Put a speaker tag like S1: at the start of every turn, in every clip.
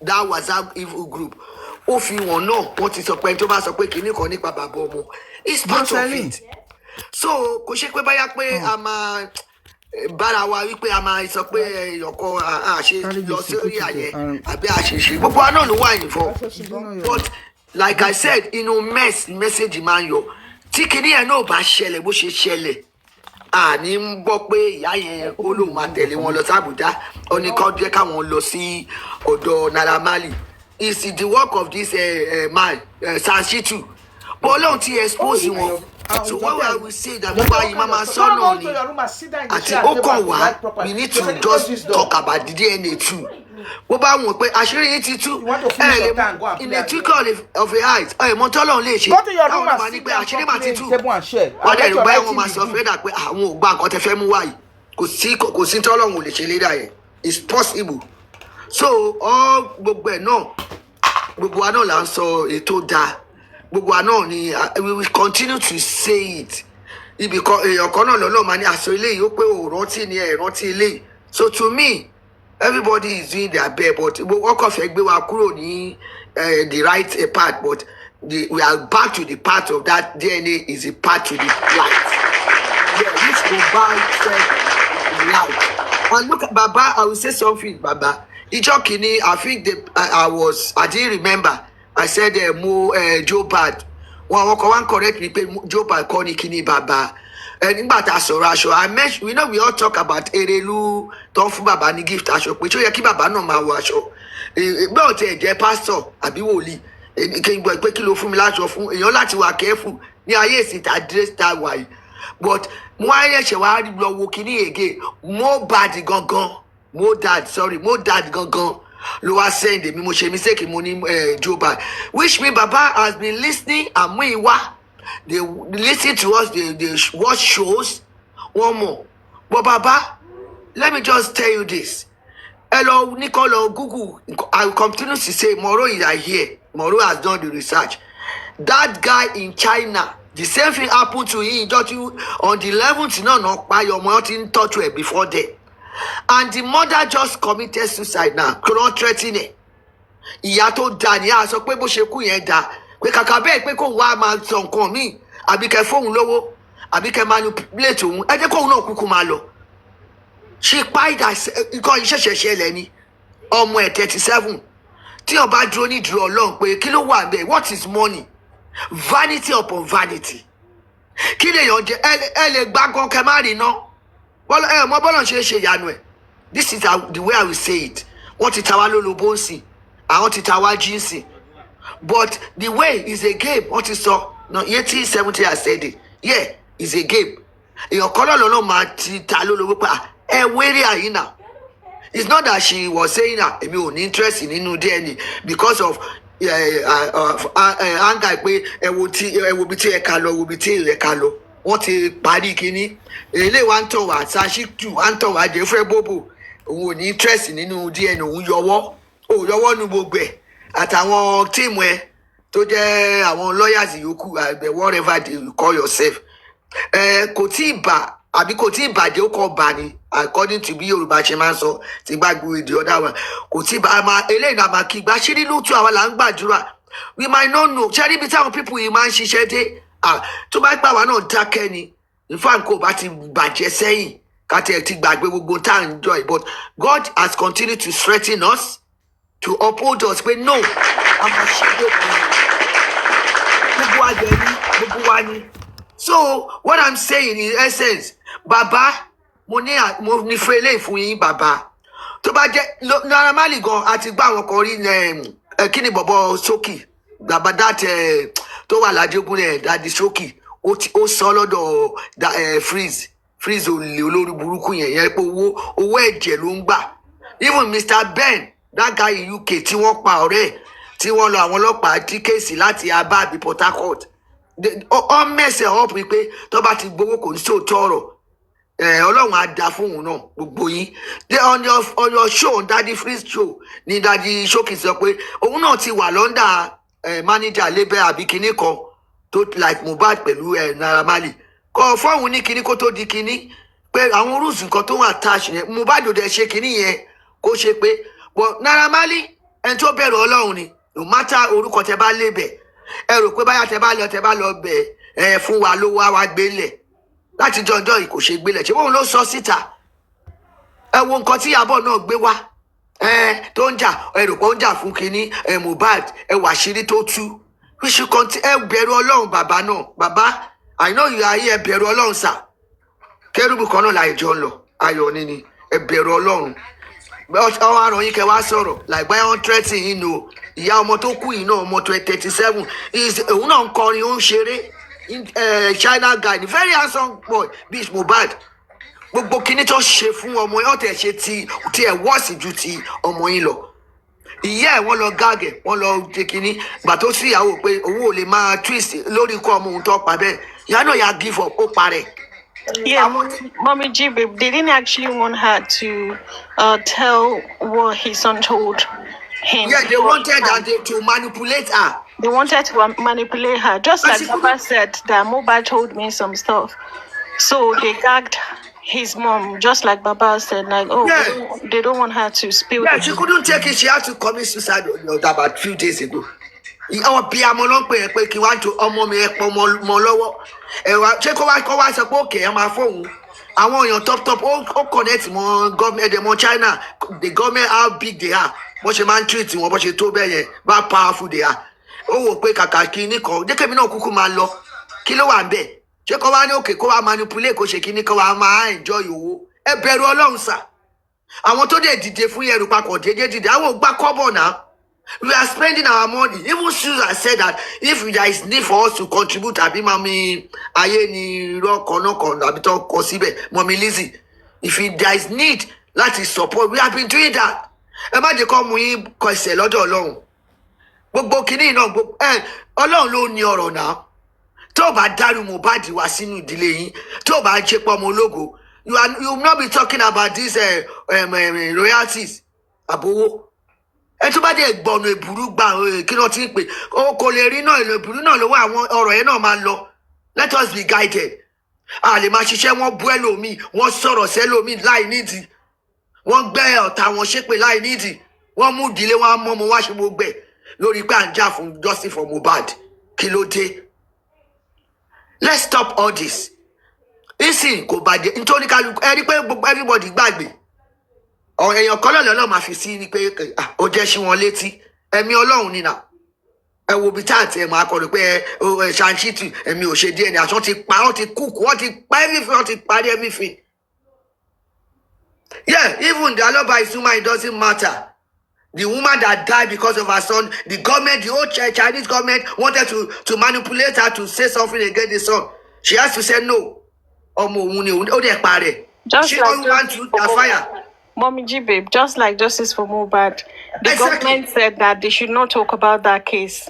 S1: that WhatsApp evil group. Ó fi wọn náà wọ́n ti sọ pé tó bá sọ pé kinní kan nípa bàbá ọmọ. It's part of it. So kò ṣe pé báyà pé a máa bára wa wípé a máa sọ pé ọkọ àṣe lọ sórí àyẹ àbí àṣeṣe gbogbo àná ló wà yìí but like I said inú message máa ń yọ tí kinní yẹn náà bá ṣẹlẹ̀ bó ṣe ṣẹlẹ̀ àní ń gbọ́ pé ìyá yẹn ó lóun máa tẹ̀lé wọn lọ sí Àbújá ó ní kó jẹ́ káwọn lọ sí ọ̀dọ̀ Naira Marley. It's the work of this man Sanshitu but Ọlọ́run ti expose wọn. So what I will say that Mohbad Mama son only àti ó kàn wá we need to just talk about the DNA too. Bó bá wọn pé àṣírí yín ti tú in the twinkle of a eye mọ tọ́lọ́run lè ṣe káwọn máa ní pé àṣírí máa ti tú wọ́n dẹ̀ ló báyìí wọ́n máa sọ fẹ́ dà pé àwọn ò gba nǹkan tẹ fẹ́ mú wáyìí kò sí tọ́lọ́run ò lè ṣe lédà yẹn it's possible. So gbogbo ẹ̀ náà gbogbo wa náà là ń sọ ètò dáa gbogbo wa náà ni we will continue to say it ibi èèyàn kan náà lọ́lọ́ máa ní àṣọ eléyìí ó pé ò rántí ni ẹ̀ rántí eléyìí. So to me everybody is doing their best but wọ́n kàn fẹ́ gbé wa kúrò ní the right part but we are back to the part of that DNA is a part to the light. Yeah, which Mohbad said light. And look at Baba, I will say something Baba. Ìjọ́ kìíní I think I didn't remember. I said Joe Bad. One kan correct me pé Joe Bad kọ́ ni kíní bàbá. Nígbà tá a sọ̀rọ̀ aṣọ I mention we all talk about Erelu tó ń fún bàbá ní gift aṣọ pé tí ó yẹ kí bàbá náà máa wọ aṣọ. Gbọ́dọ̀ tí ẹ jẹ́ pastor àbí wòlíì kí n gbọ́ pé kí ló fún mi láṣọ fún èèyàn láti wà careful ní ayé ìsìn tá dress tá wà yìí. But mo ayé ṣe wá lọ wo kíní again Mohbad gangan Mohbad gangan. Lower send me mo ṣe mistake mo ní Joe Bad which mean Baba has been listening and they listen to us they watch shows one more but Baba let me just tell you this hello Nicolo Google I will continue to say Moro is here Moro has done the research that guy in China the same thing happened to him just on the 11th no pa your mouth in touch with before that. And the mother just committed suicide now. Kò threatening. Ìyá tó dá ní a sọ pé bó ṣe kú yẹn dá. Pé kàkà bẹ́ẹ̀ pé kóun wá máa sọ nǹkan míì. Àbí kẹ́ fóun lówó. Àbí kẹ́ manipulate òun. Ẹ jẹ́ kóun náà kúkú máa lọ. Ṣé páìdà nǹkan ìṣẹ̀ṣẹ̀ ṣẹlẹ̀ ni? Ọmọ ẹ̀ 37. Tí ó bá dúró ní dúró Ọlọ́run pé kí ló wà bẹ́ẹ̀? What is money? Vanity upon vanity. Kí lèèyàn jẹ ẹ lè gbá gan kẹ́ má rí náà. Well, mo bọ́lọ̀ ṣe ìyanu ẹ̀. This is the way I will say it. Wọ́n ti ta wá lólobó ń sìn. Àwọn ti ta wá jíǹsì. But the way is a game. Wọ́n ti sọ. No, 80, 70 I said it. Yeah, it's a game. Èèyàn kan lọ́nà máa ti ta lólobó pé ẹ wéré àyín náà. It's not that she was saying that èmi ò ní interest nínú DNA because of anger pé ẹ wo bí tí ẹ ká lọ wo bí tí ẹ ká lọ. Wọ́n ti parí kínní èlé wa ń tọ̀ wá Sanshitu wa ń tọ̀ wá jẹ́ fẹ́ bóbò òun ò ní interest nínú DNA òun yọwọ́ nu gbogbo ẹ̀ àtàwọn tíìmù ẹ tó jẹ́ àwọn lawyers yòókù whatever you call yourself kò tí ì bà àbí kò tí ì bàjẹ́ ó kọ́ bà ní according to bí Yorùbá ṣe máa ń sọ tí gbàgbé the other one kò tí ì bà eléyìí náà máa kí gbà ṣí nínú tú àwa là ń gbàdúrà we might not know ṣé níbi táwọn people yìí máa ń ṣiṣẹ́ dé tó bá gbà wá náà dákẹ́ ni ìfáàn kò bá ti bàjẹ́ sẹ́yìn káti ti gbàgbé gbogbo tá à ń joy but God has continued to strengthen us to uphold us pé no àmọ́ ṣe gbogbo àjẹ́ ní gbogbo wa ni. So what I'm saying in essence bàbá mo ní fún eléyìí fún yín bàbá tó bá jẹ́ Naira Marley gan àti gbá àwọn kan rí kí ni bọ̀bọ̀ sókì bàbá dàtẹ̀ tó wà lájogún dàdí sókì ó sọ lọ́dọ̀ freeze olè olórí burúkú yẹn pé owó ẹ̀jẹ̀ ló ń gbà even Mr. Ben that guy in UK tí wọ́n pa ọ̀rẹ́ tí wọ́n lọ àwọn ọlọ́pàá tí kéèsì láti Aba àbí Port Harcourt ọ mẹ́sẹ̀ up pé tó bá ti gbowó kò ní sóòótọ́ ọ̀rọ̀ Ọlọ́run á dá fún òun náà gbogbo yín on your show Daddy Freeze show ni Daddy Shoki sọ pé òun náà ti wà lọ́ndà manager label àbí kinní kan tó like Mohbad pẹ̀lú Naira Marley kọ fọ́ọ̀hún ní kinní kó tó di kinní pé àwọn rules nǹkan tó wà attach yẹn Mohbad ò dẹ̀ ṣe kinní yẹn kó ṣe pé but Naira Marley ẹni tó bẹ̀rù Ọlọ́run ni no matter orúkọ tẹ bá lébẹ̀ ẹ rò pé báyà tẹ bá lọ bẹ̀ ẹ fún wa lówó wá gbélẹ̀ láti jọjọ́ yìí kò ṣe gbélẹ̀ ṣé bóun ló sọ síta ẹ wo nǹkan tí Ìyábọ̀ náà gbé wá tó ń jà ẹ rò pé ó ń jà fún kínní Mohbad ẹ wà àṣírí tó tú we should continue ẹ bẹ̀rù Ọlọ́run bàbá náà bàbá I know you are here ẹ bẹ̀rù Ọlọ́run sà kérúbù kan náà láì jọ lọ ayọ̀ níní ẹ bẹ̀rù Ọlọ́run ọwọ́ àrùn yín kẹ wá sọ̀rọ̀ láìpẹ́ wọn tẹ́tì yín nù ìyá ọmọ tó kú yìí náà ọmọ 37 òun náà ń kọrin ó ń ṣeré China guy ni very handsome boy bíi Mohbad gbogbo kinní tó ṣe fún ọmọ yẹn ọ̀tẹ̀ ṣe ti ẹ̀ wọ́ọ̀sì ju ti ọmọ yín lọ ìyá ẹ̀ wọ́n lọ gáàgẹ̀ wọ́n lọ ṣe kinní gbà tó sí ìyàwó pé owó ò lè máa twist lórí ikú ọmọ òun tó pa bẹ́ẹ̀ ìyá náà yà give up ó parẹ́.
S2: Yeah, Mommy G, babe, they didn't actually want her to tell what his son told him.
S1: Yeah, they wanted her to manipulate her.
S2: They wanted to manipulate her, just like Papa said that Mohbad told me some stuff. So they gagged his mom, just like Baba said, like, oh, yeah. They don't want her to spill.
S1: Yeah, she couldn't take it. She had to commit suicide about a few days ago. Àwọn bí amọ̀ ló ń pè é pé kí wá tó ọmọ mi ẹ pọ̀ mọ́ lọ́wọ́ ẹ̀wà ṣé kó wá sọ pé òkè ẹ máa fóun àwọn èèyàn top ó connect mọ́ government ẹ̀dẹ̀ mọ́ China the government how big they are bó ṣe máa ń treat wọn bó ṣe tó bẹ́ẹ̀ yẹn bá powerful they are ó wò pé kàkà kí nìkan jẹ́kẹ̀mí náà kúkú máa lọ kí ló wà ń bẹ̀ ṣé kó wá ní òkè kó wá manipulate kó ṣe kí ní kó wá máa enjoy owó ẹ bẹ̀rù Ọlọ́run sà àwọn tó dé dìde fún yẹrù papọ̀ déédéé dìde àwọn ò gbà kọ́bọ̀ náà. We are spending our money. Even Susan said that if there is need for us to contribute, abi mami aye ni ro kono abi to ko síbẹ̀, Mommy Lizzy. If there is need, láti support, we have been doing that. Ẹ má jẹ́ kó mú yín kọ ẹsẹ̀ lọ́dọ̀ Ọlọ́run. Gbogbo kini náà gbogbo Ọlọ́run ló ní ọ̀rọ̀ náà. Tó bá dárú Mohbad wá sínú ìdílé yín, tó bá jẹ́ pé ọmọ ológo, you will not be talking about these royalties. Àbówó. Ẹ tó bá dé gbọ̀nà ìbúrú gbà kí wọ́n ti ń pè ó kò lè rí náà ìlò ìbúrú náà lọ́wọ́ àwọn ọ̀rọ̀ yẹn náà máa lọ let us be guided a lè máa ṣiṣẹ́ wọ́n bú ẹlòmíì wọ́n sọ̀rọ̀ sẹ́lòmíì láì nídìí wọ́n gbẹ́ ọ̀tá wọn ṣépè láì nídìí wọ́n mú ìdílé wọn mọ́ ọmọ wá ṣe gbogbo ẹ̀ lórí pé à ń jà fún justice for Mohbad kí ló dé let's stop all this ìsìn kò bàjẹ́ nítorí kálukú ẹ rí pé everybody gbàgbé èèyàn kan lọ́lọ́ máa fi sí ni pé ó jẹ́ sí wọn létí ẹ̀mí Ọlọ́run nínà ẹ wo bí táàtì ẹ̀ máa kọ́ pé ṣàǹṣìtì ẹ̀mí ò ṣe díẹ̀ ni àti wọ́n ti pa wọ́n ti kúkú wọ́n ti pa everything wọ́n ti parí everything. Yeah, even the Aloba Isuma, it doesn't matter. The woman that died because of her son, the government, the old Chinese government wanted to manipulate her to say something against the son. She has to say no. Ọmọ òun ni ó dẹ̀ parẹ́. She don't want to fire.
S2: Mommy G, babe, just like justice for Mohbad, the government said that they should not talk about that case.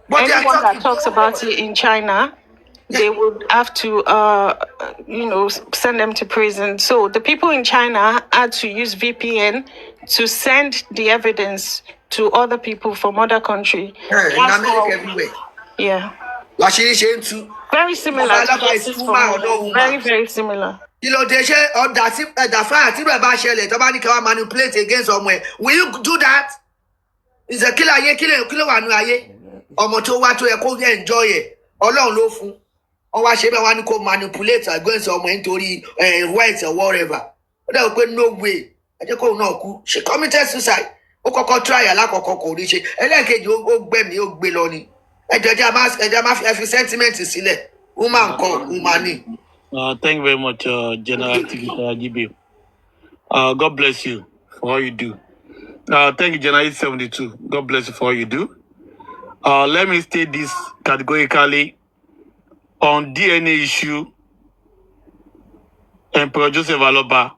S2: But anyone that talks about it in China, they would have to, send them to prison. So the people in China had to use VPN to send the evidence to other people from other countries.
S1: In America, everywhere.
S2: Yeah.
S1: Very
S2: similar. Very, very similar.
S1: Kí ló dé ṣe ọ̀dà tí ẹ̀dàfáà tí rẹ̀ bá ṣẹlẹ̀ tó bá ní kí wọ́n manipulate against ọmọ ẹ̀ will you do that? Ìṣèkílẹ̀ ayé kílẹ̀ wà nù ayé ọmọ tó wá tó yẹ kó enjoy ẹ̀ Ọlọ́run ló fún ọ wá ṣe bẹ́ẹ̀ wá ní kó manipulate against ọmọ ẹ̀ nítorí wealth or whatever ó dẹ̀ pé no way ẹ jẹ́ kóun náà kú she committed suicide ó kọ́kọ́ try alákọ̀ọ́kọ́ kò rí ṣe ẹlẹ́ẹ̀kejì ó gbẹ̀mí ó gbé lọ ni ẹjọ́ má fi sentiment sílẹ̀ woman kọ́ woman ni.
S3: Thank you very much, General Tigita GB. God bless you for all you do. Thank you, General 72. God bless you for all you do. Let me state this categorically. On DNA issue, Emperor Joseph Aloba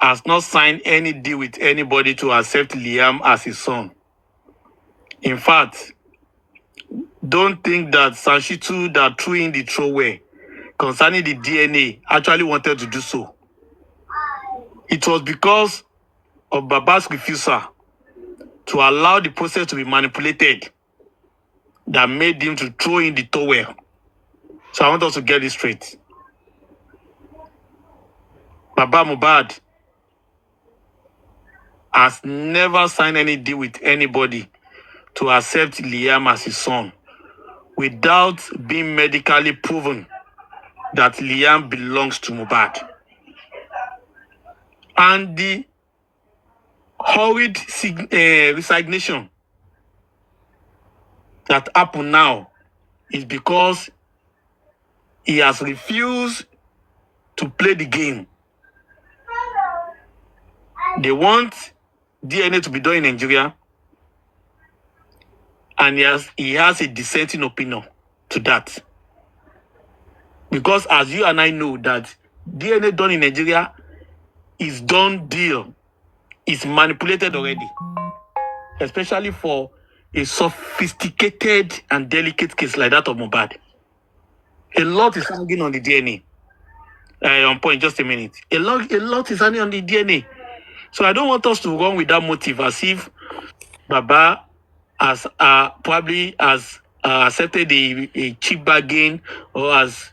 S3: has not signed any deal with anybody to accept Liam as his son. In fact, don't think that Sanshitu that threw in the throwaway concerning the DNA actually wanted to do so. It was because of Baba's refusal to allow the process to be manipulated that made him to throw in the towel. So I want us to get this straight. Baba Mohbad has never signed any deal with anybody to accept Liam as his son without being medically proven that Liam belongs to Mohbad. And the horrid resignation that happened now is because he has refused to play the game. They want DNA to be done in Nigeria, and he has a dissenting opinion to that. Because as you and I know that DNA done in Nigeria is done deal, is manipulated already, especially for a sophisticated and delicate case like that of Mohbad. A lot is hanging on the DNA. On point, just a minute. A lot is hanging on the DNA. So I don't want us to run with that motive as if Baba has probably accepted a cheap bargain or has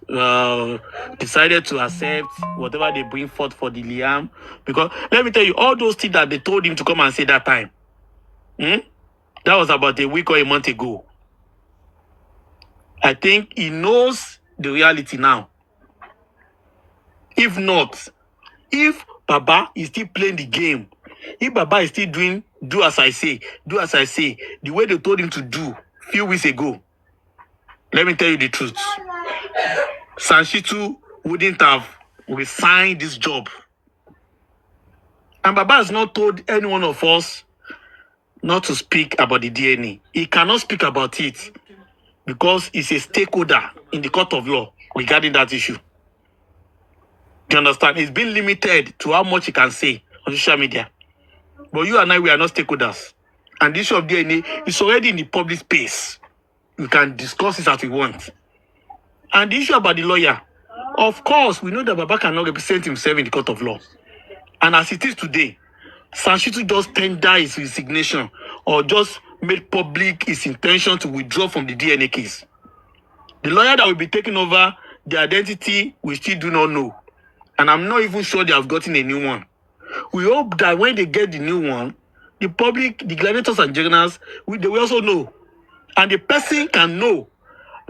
S3: decided to accept whatever they bring forth for the Liam. Because let me tell you, all those things that they told him to come and say that time, that was about a week or a month ago. I think he knows the reality now. If not, if Baba is still playing the game, if Baba is still do as I say, the way they told him to do a few weeks ago, let me tell you the truth. Sanshitu wouldn't have resigned this job. And Baba has not told any one of us not to speak about the DNA. He cannot speak about it because he's a stakeholder in the court of law regarding that issue. Do you understand? He's been limited to how much he can say on social media. But you and I, we are not stakeholders. And the issue of DNA is already in the public space. We can discuss it as we want. And the issue about the lawyer, of course, we know that Baba cannot represent himself in the court of law. And as it is today, Sanshitu just tendered his resignation or just made public his intention to withdraw from the DNA case. The lawyer that will be taking over the identity, we still do not know. And I'm not even sure they have gotten a new one. We hope that when they get the new one, the public, the gladiators and journalists, they will also know. And the person can know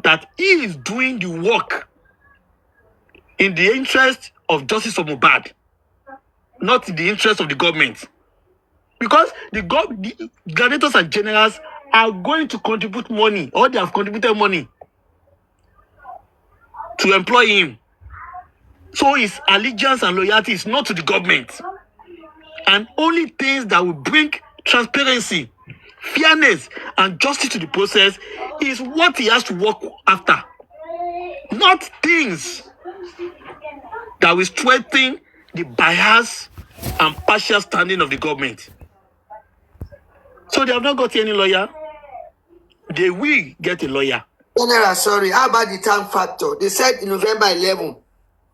S3: that he is doing the work in the interest of justice for Mohbad, not in the interest of the government. Because the gladiators and generals are going to contribute money, or they have contributed money to employ him. So his allegiance and loyalty is not to the government. And only things that will bring transparency, fairness, and justice to the process is what he has to work after. Not things that will strengthen the bias and partial standing of the government. So they have not got any lawyer. They will get a lawyer.
S1: General, sorry, how about the time factor? They said in November 11.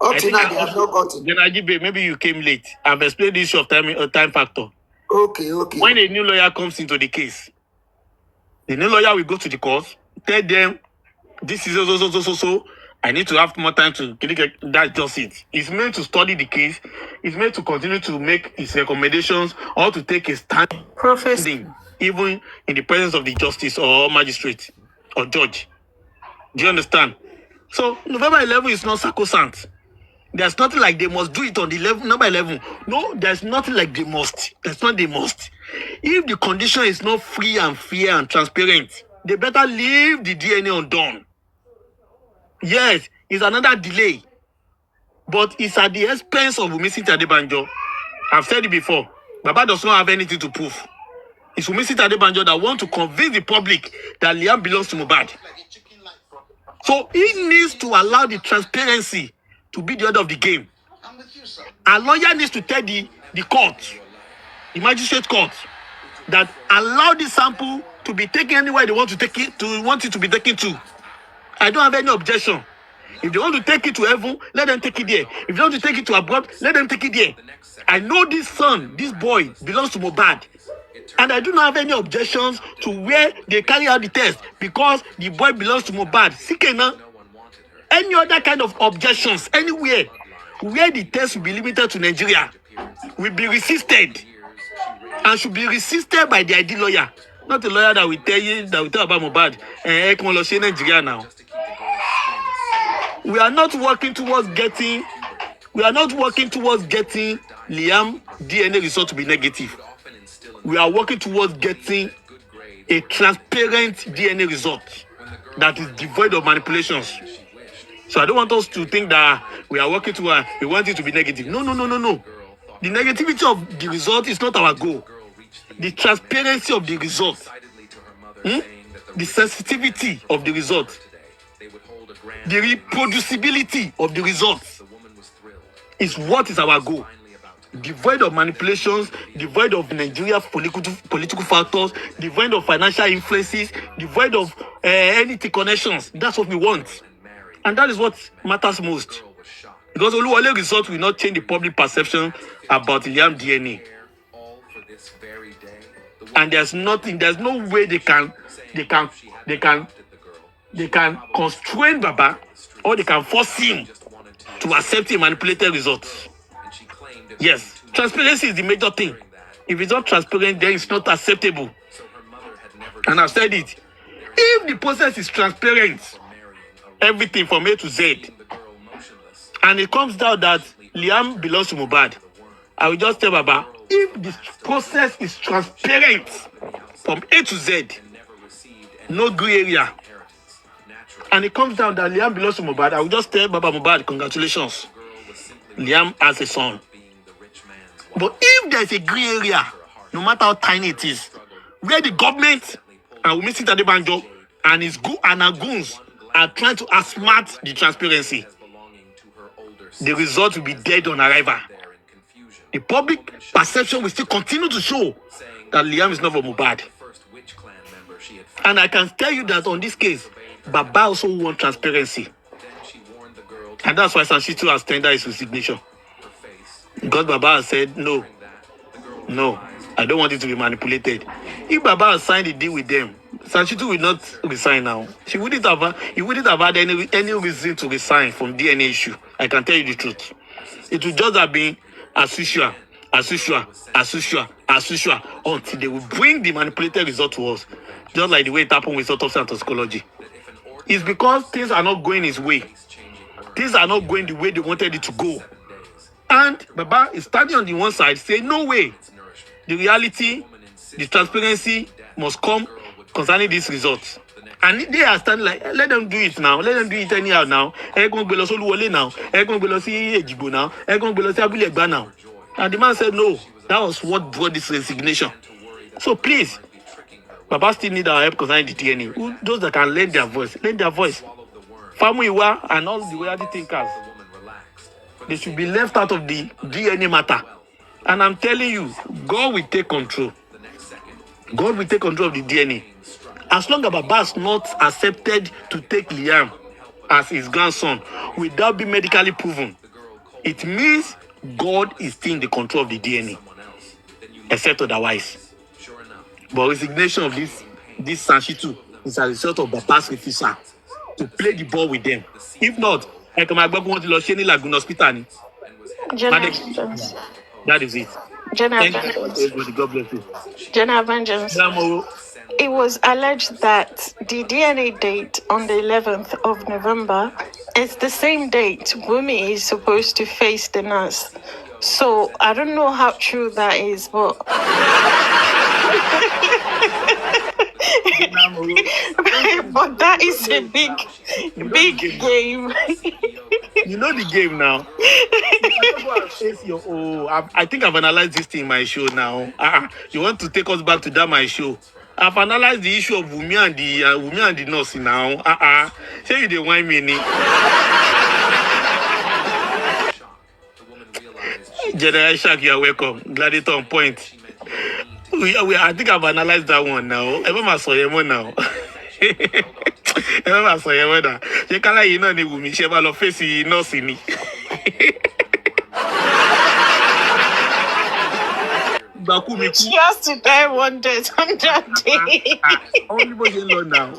S1: Up to now, they have not got it.
S3: Then Ajibe, maybe you came late. I've explained the issue of time factor.
S1: Okay.
S3: When a new lawyer comes into the case, the new lawyer will go to the court, tell them, this is so. I need to have more time to get that. Just it. It's meant to study the case. It's meant to continue to make its recommendations or to take a stand, even in the presence of the justice or magistrate or judge. Do you understand? So November 11 is not sacrosanct. There's nothing like they must do it on the number 11. No, there's nothing like they must. That's not they must. If the condition is not free and fair and transparent, they better leave the DNA undone. Yes, it's another delay. But it's at the expense of Wunmi Adebanjo. I've said it before. Baba does not have anything to prove. It's Wunmi Adebanjo that wants to convince the public that Liam belongs to Mohbad. So he needs to allow the transparency to be the order of the game. A lawyer needs to tell the court, the magistrate court, that allow the sample to be taken anywhere they want to take it, want it to be taken to. I don't have any objection. If they want to take it to heaven, let them take it there. If they want to take it to abroad, let them take it there. I know this son, this boy, belongs to Mohbad. And I do not have any objections to where they carry out the test because the boy belongs to Mohbad. Sikena. Any other kind of objections, anywhere where the test will be limited to Nigeria, will be resisted. and should be resisted by the ID lawyer, not a lawyer that will tell you about Mohbad. Nigeria now. We are not working towards getting Liam DNA result to be negative. We are working towards getting a transparent DNA result that is devoid of manipulations. So I don't want us to think that we are working toward, we want it to be negative. No. The negativity of the result is not our goal. The transparency of the result, the sensitivity of the result, the reproducibility of the results is what is our goal. Devoid of manipulations, devoid of Nigeria's political factors, devoid of financial influences, devoid of anything connections. That's what we want. And that is what matters most. Because Oluwole result will not change the public perception about Liam DNA. And there's no way they can constrain Baba, or they can force him to accept a manipulated result. Yes, transparency is the major thing. If it's not transparent, then it's not acceptable. And I've said it. If the process is transparent, everything from A to Z, and it comes down that Liam belongs to Mohbad, I will just tell Baba, if the process is transparent from A to Z, no gray area, and it comes down that Liam belongs to Mohbad, I will just tell Baba Mohbad, congratulations, Liam has a son. But if there is a gray area, no matter how tiny it is, where the government and Mr. Adebanjo and his goons are trying to outsmart the transparency, the result will be dead on arrival. The public perception will still continue to show that Liam is not for Mohbad. And I can tell you that on this case, Baba also wants transparency. And that's why Sanshitu has tendered his resignation. Because Baba has said, no, I don't want it to be manipulated. If Baba has signed a deal with them, Sanshitu will not resign now. He wouldn't have had any reason to resign from DNA issue. I can tell you the truth. It would just have been as usual, until they will bring the manipulated result to us. Just like the way it happened with autopsy and toxicology. It's because things are not going his way. Things are not going the way they wanted it to go. And Baba is standing on the one side saying, no way. The reality, the transparency must come concerning these results. And they are standing like, let them do it now. Let them do it anyhow now. Now. Now. And the man said, no. That was what brought this resignation. So please, Baba still need our help concerning the DNA. Those that can lend their voice. Famuiwa and all the reality thinkers, they should be left out of the DNA matter. And I'm telling you, God will take control. God will take control of the DNA. As long as Baba has not accepted to take Liam as his grandson without being medically proven, it means God is still in the control of the DNA, except otherwise. But resignation of this Sanshitu is a result of Baba's refusal to play the ball with them. If not, I can want to lose any Laguna Hospital. That is it. Thank you. God bless you.
S2: Jenna Vengeance. It was alleged that the DNA date on the 11th of November is the same date Wumi is supposed to face the nurse. So I don't know how true that is, but but that is a big game.
S3: You know the game now. I think I've analyzed this thing in my show now. You want to take us back to that my show? I've analyzed the issue of Wumi and the nurse now. Say you don't want me. General Shak, you are welcome. Glad it's on point. I think I've analyzed that one now. Everyone saw him now. Everyone saw him now. You can't let you know the Wumi. She have face nurse in it.
S2: She has to die one day, on that day.
S3: Only boy in law now.
S2: I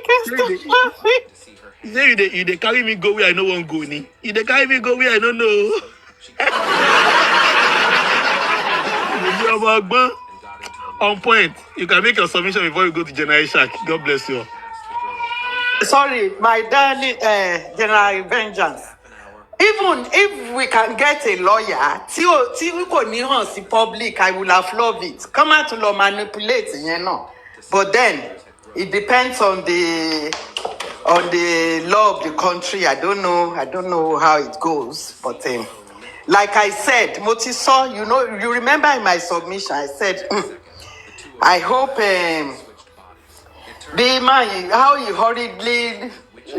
S2: can't stop laughing.
S3: You they carry me go where I no want go ni. You they carry me go where I don't know. On point. You can make your submission before you go to General Ishak. God bless you.
S4: Sorry, my darling General Vengeance. Even if we can get a lawyer, tí we kò ní hàn sí public, I will have loved it. Come out to law manipulate, you know. But then it depends on the law of the country. I don't know how it goes. But like I said, Motiso, you remember in my submission, I said, I hope the man, how he hurriedly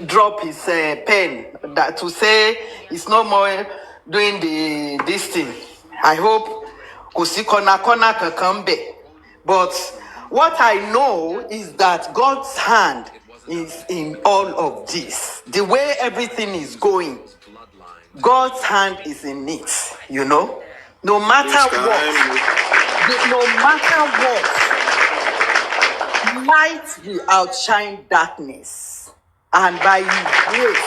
S4: drop his pen that to say he's no more doing this thing. I hope Kusi Kona can come back. But what I know is that God's hand is in all of this. The way everything is going, God's hand is in it, No matter what, light will outshine darkness. And by His grace,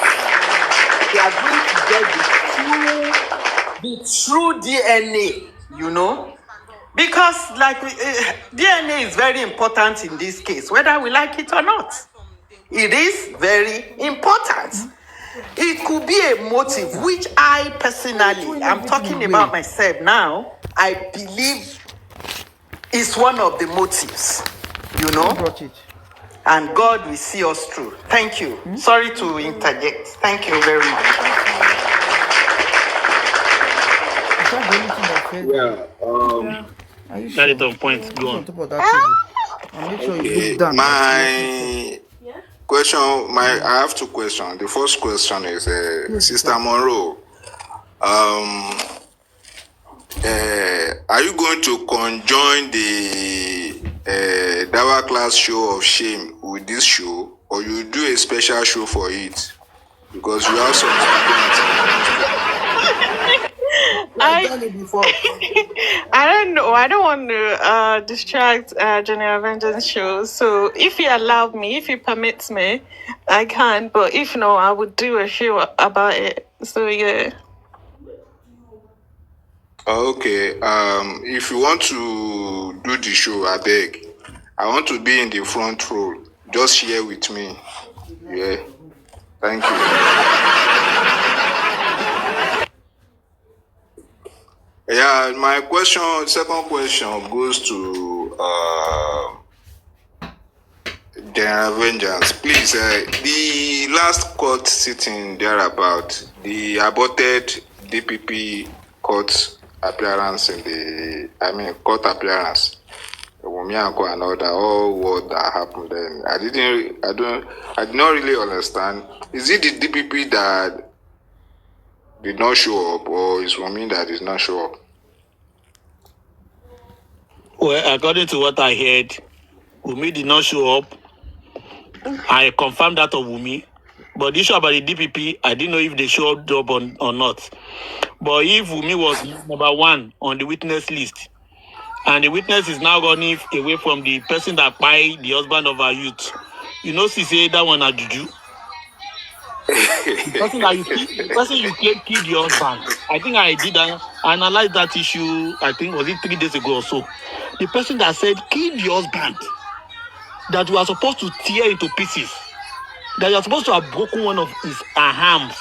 S4: we are going to get the true DNA, Because DNA is very important in this case, whether we like it or not. It is very important. It could be a motive, which I personally, I'm talking about myself now, I believe is one of the motives, And God will see us through. Thank you. Sorry to interject. Thank you very much.
S3: That is on point. Go on.
S5: Okay. My question, I have two questions. The first question is, Sister Monroe, are you going to conjoin the Dawa class show of shame with this show, or you do a special show for it? Because you have some
S2: I don't know. I don't want to distract General Vengeance show. So if you allow me, if you permit me, I can. But if no, I would do a show about it. So yeah.
S5: Okay. If you want to do the show, I beg. I want to be in the front row. Just share with me. Yeah. Thank you. Yeah, my second question goes to General Vengeance. Please, the last court sitting thereabout, the aborted DPP court appearance court appearance, Wumianko and all what that happened then. I did not really understand. Is it the DPP that did not show up, or is Wumi that did not show up?
S3: Well, according to what I heard, Wumi did not show up. I confirmed that of Wumi. But the issue about the DPP, I didn't know if they showed up or not. But if Wumi was number one on the witness list, and the witness is now running away from the person that buy the husband of our youth, she say that one a juju. The person you killed your husband. I think I did analyze that issue, I think, was it 3 days ago or so. The person that said, kill your husband, that you are supposed to tear into pieces, that you are supposed to have broken one of his arms.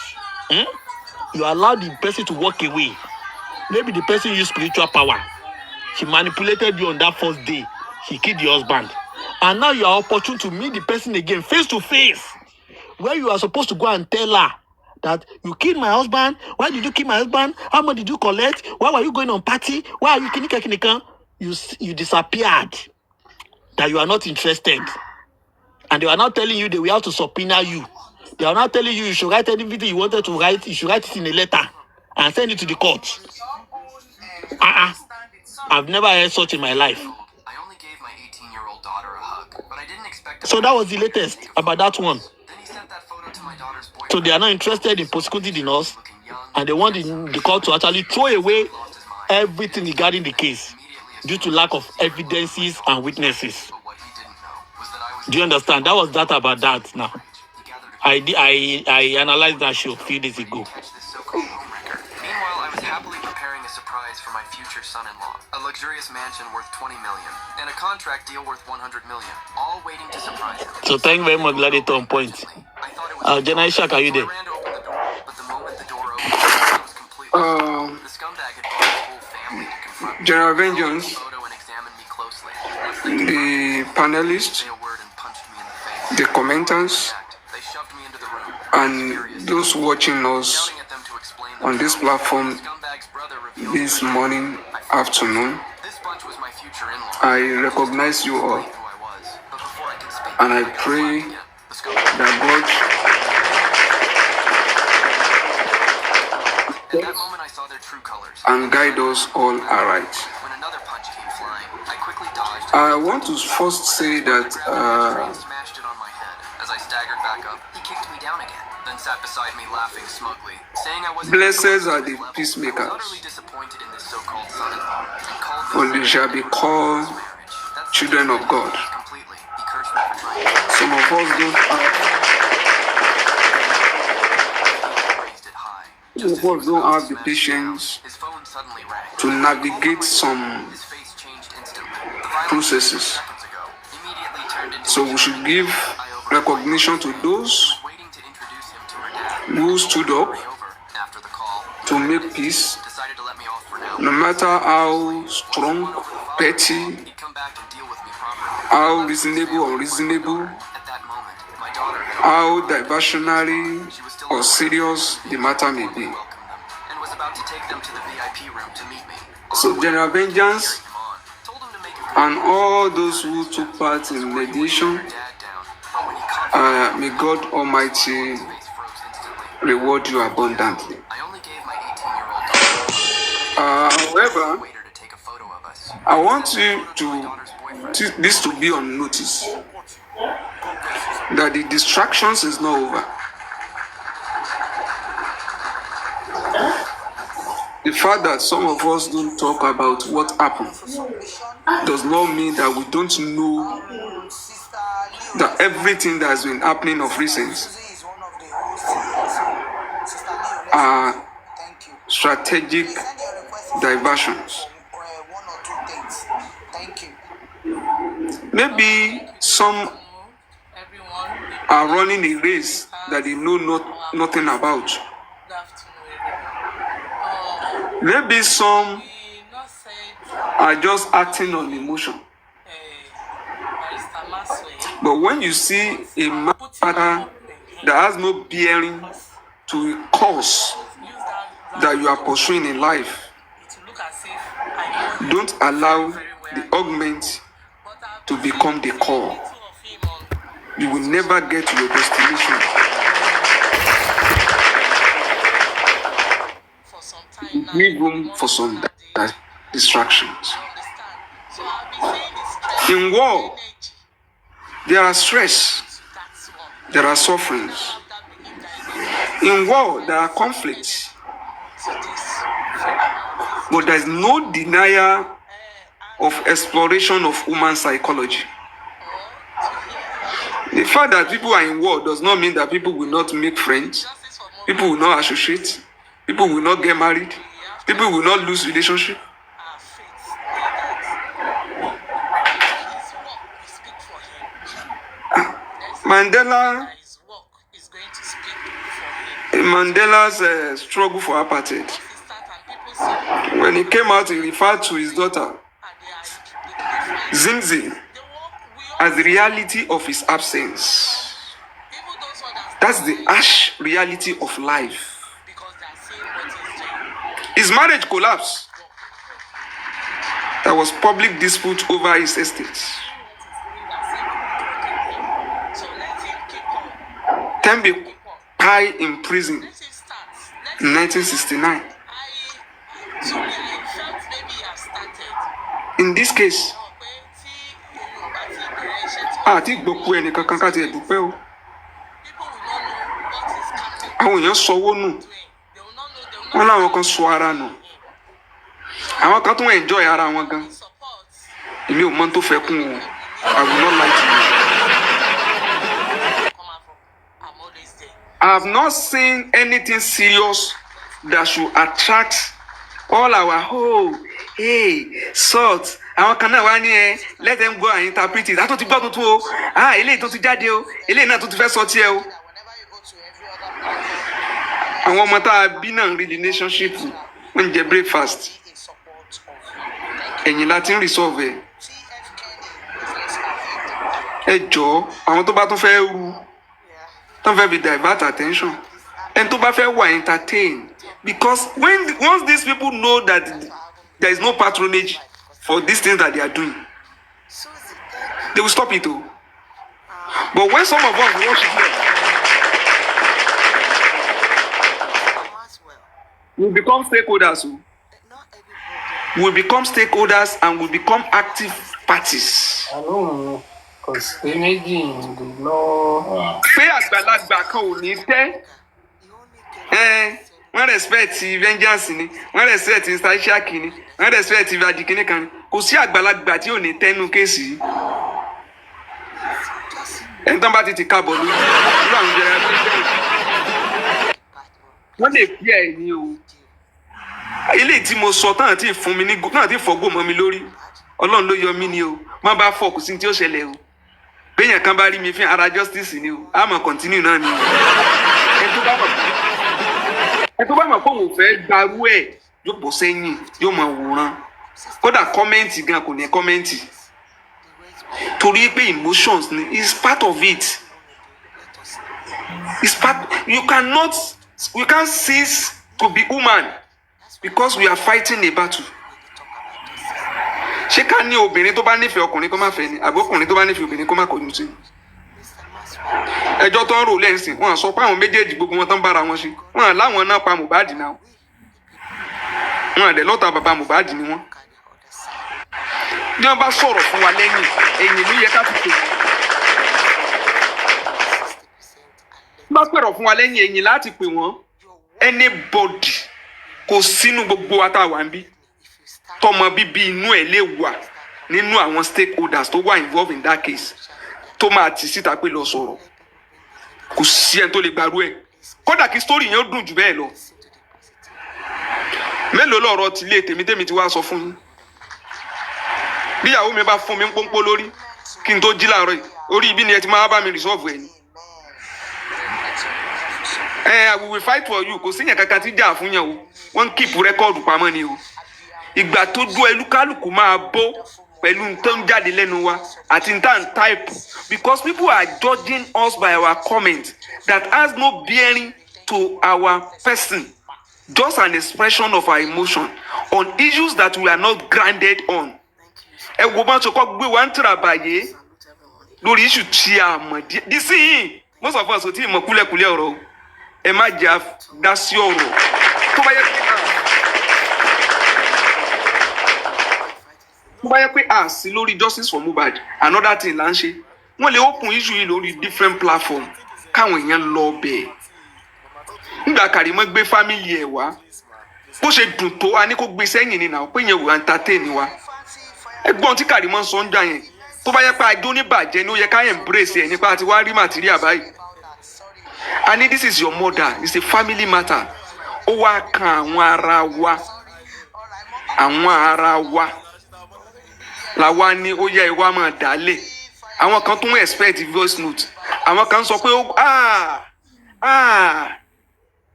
S3: You allowed the person to walk away. Maybe the person used spiritual power. She manipulated you on that first day. She killed your husband. And now you are opportune to meet the person again, face to face, where you are supposed to go and tell her that you killed my husband. Why did you kill my husband? How much did you collect? Why were you going on party? Why are you kinika? You disappeared. That you are not interested. And they are not telling you they will have to subpoena you. They are not telling you should write anything you wanted to write. You should write it in a letter and send it to the court. I've never heard such in my life.
S6: I only gave my 18-year-old daughter a hug, but I didn't expect.
S3: So that was the latest about that one.
S6: Then he sent that photo to my daughter's boyfriend.
S3: So they are not interested in prosecuting us, and they want the court to actually throw away everything regarding the case due to lack of evidences and witnesses. Do you understand? That was that about that now. I analyzed that show a few days ago.
S6: Meanwhile, I was happily preparing a surprise for my future future son-in-law, a luxurious mansion worth 20 million, and a contract deal worth 100 million, all waiting to surprise him.
S3: So thank you very much, Gladiator on point.
S6: I thought it was
S3: General Ishak, are you
S6: so I
S3: there?
S6: ran to open the door, but the moment the door opened, I was completely the scumbag had brought his whole family to confront me.
S7: General Vengeance,
S6: Photo and examined me closely.
S7: the panelists,
S6: Say a word and punched me in the face.
S7: the commenters,
S6: They shoved me into the room.
S7: and those watching us
S6: Shouting at them to explain
S7: on this platform
S6: scumbag's brother revealed
S7: this morning, afternoon.
S6: this bunch was my future in-law.
S7: I recognize you all,
S6: Who I was, but before I could speak,
S7: and I
S6: got
S7: pray
S6: slapped again. The scumbag.
S7: that God
S6: At that moment, I saw their true colors.
S7: and guide us all aright.
S6: When another punch came flying, I quickly dodged.
S7: I want to first say that
S6: Smashed it on my head. As I staggered back up, he kicked me down again. Then sat beside me, laughing smugly, saying I wasn't.
S7: blessed are the
S6: I was
S7: peacemakers,
S6: utterly disappointed in this so-called son-in-law, and called
S7: for they shall be called children of God.
S6: completely. He cursed me for trying
S7: Some of us don't have,
S6: raised it high.
S7: some of us don't have the patience
S6: His phone suddenly rang.
S7: to navigate some
S6: His face changed instantly. The violence
S7: processes.
S6: seconds ago immediately turned into
S7: So we should give recognition to those
S6: waiting to introduce him to her dad.
S7: who stood up
S6: Over after the call,
S7: to make peace,
S6: decided to let me off for now.
S7: no matter how strong, petty,
S6: He'd come back and deal with me properly.
S7: how reasonable or unreasonable,
S6: At that moment, my daughter had
S7: how diversionary or serious the matter may be.
S6: welcomed them and was about to take them to the VIP room to meet me.
S7: So General Vengeance
S6: Come on. Told him to make a
S7: and all those who took part in mediation,
S6: dad down. But when he caught
S7: may God Almighty
S6: his face froze instantly.
S7: reward you abundantly.
S6: I only gave my 18-year-old daughter
S7: However,
S6: a waiter to take a photo of us.
S7: I want you to
S6: Daughter's boyfriend.
S7: this to be on notice that the distractions is not over. The fact that some of us don't talk about what happened does not mean that we don't know that everything that has been happening of recent are strategic diversions. Maybe some are running a race that they know nothing about. Maybe some are just acting on emotion. But when you see a matter that has no bearing to a cause that you are pursuing in life, don't allow the argument to become the core. You will never get to your destination. Leave room for some distractions. In war, there are stress, there are sufferings. In war, there are conflicts. But there is no denial of exploration of human psychology. The fact that people are in war does not mean that people will not make friends, people will not associate, people will not get married, people will not lose relationship. Mandela's struggle for apartheid. When he came out, he referred to his daughter, Zimzi, as the reality of his absence. That's the harsh reality of life. His marriage collapsed. There was public dispute over his estate. Tembe died in prison in 1969. In this case, àti gbogbo ẹnìkan kan káti ẹ̀dúpẹ́ o. Àwọn èèyàn sọwọ́ nù. Wọ́n láwọn kan sọ ara nù. Àwọn kan tún enjoy ara wọn gan. Èmi ò mọ̀ tó fẹ́ kún o. I will not lie to you. I have not seen anything serious that should attract all our hey salt àwọn kan náà wá ní let them go and interpret it àtúntò ti gbọ́ tuntun o eléyìí tó ti jáde o eléyìí náà tó ti fẹ́ sọ tiẹ̀ o. àwọn ọmọ tá a bí náà ń rí relationship wọ́n ń jẹ breakfast ẹ̀yìn láti ń resolve ẹ jọ̀ọ́ àwọn tó bá tún fẹ́ ru tó fẹ́ be divert attention ẹni tó bá fẹ́ wà entertain because once these people know that there is no patronage for these things that they are doing they will stop it o but when some of us watch it we become stakeholders o we become stakeholders and we become active parties.
S8: Kò sí méjì lọ.
S7: pé àgbàlagbà kan ò ní tẹ́ wọ́n respect vengeance ni wọ́n respect instashak ni wọ́n respect vadikin kan ni kò sí àgbàlagbà tí ò ní tẹ́nu kéèsì yìí ẹni tán bá ti kábọ̀ lójú irú àwọn ìjọba wọ́n lè fi ẹ̀ ní o ilé tí mo sọ tán àti fún mi ní náà ti fọ́gbó mọ́ mi lórí ọlọ́run ló yọ mí ni o má bá fọ́ kù sí tí ó ṣẹlẹ̀ o béèyàn kan bá rí mi fín ara justice ni o a máa continue náà ni o ẹ tó bá mọ̀ pé òun fẹ́ gbarú ẹ̀ yóò bọ́ sẹ́yìn yóò máa wòran kódà kọ́mẹ́ǹtì gan kò ní kọ́mẹ́ǹtì torí pé emotions ni is part of it is part you can't cease to be human because we are fighting a battle. ṣé ká ní obìnrin tó bá nífẹ̀ẹ́ ọkùnrin kó má fẹ́ ni àbí ọkùnrin tó bá nífẹ̀ẹ́ obìnrin kó má kọjú sí ẹjọ́ tó ń rò lẹ́sìn wọn sọ pé àwọn méjèèjì gbogbo wọn tó ń bára wọn ṣe wọn láwọn náà pa Mohbad náà wọn àdẹ lọ́tà bàbá Mohbad ni wọn bí wọn bá sọ̀rọ̀ fún wa lẹ́yìn ẹ̀yìn ló yẹ ká fi pè wọ́n bí wọn pẹ̀rọ̀ fún wa lẹ́yìn ẹ̀yìn láti pè wọ́n anybody kò sínú gbogbo wa tá a wà ń bí tọmọ bíbí inú ẹ̀ lè wà nínú àwọn stakeholders tó wà involved in that case tó máa tì síta pé lọ sọ̀rọ̀ kò sí ẹni tó lè gbarú ẹ̀ kódà kí story yẹn ó dùn jù bẹ́ẹ̀ lọ mélòó lọ̀rọ̀ ti lé tèmi ti wá sọ fún yín bí ìyàwó mi bá fún mi ń pọ́npọ́ lórí kí n tó jí láàárọ̀ yìí orí ibi ni ẹ ti máa bá mi resolve ẹ̀ ni I will fight for you kò síyàn kankan tí jà fún yàn o wọ́n keep record pamọ́ ni o ìgbà tó dún ẹlúkálùkù máa bó pẹ̀lú tó ń jáde lẹ́nu wa àti tá n type because people are judging us by our comment that has no bearing to our person just an expression of our emotion on issues that we are not grounded on. ẹ wo bá ń sọkọ gbé wa ń tẹ̀ra bàyè lórí issue tí a mọ̀ díẹ̀ sí yìí most of us ò tí ì mọ̀ kúlẹ̀kúlẹ̀ ọ̀rọ̀ o ẹ má jà dá sí ọ̀rọ̀ tó bá yẹ pé sí lórí justice for Mohbad another thing là ń ṣe wọ́n lè open issue yìí lórí different platform káwọn èèyàn lọ bẹ́ẹ̀ nígbà Kàrímọ́ gbé family ẹ̀ wá bó ṣe dùn tó a ní kó gbé sẹ́yìn ni náà pé yẹn wò entertain wa ẹgbọ́n tí Kàrímọ́ sọ ń jà yẹn tó bá yẹ pé ajó oníbàjẹ́ ni ó yẹ ká embrace ẹ̀ nípa àti wá rí material báyìí I need this is your mother it's a family matter ó wá kan àwọn ara wa làwa ni ó yẹ ìwà máa dálé àwọn kan tún expect voice note àwọn kan sọ pé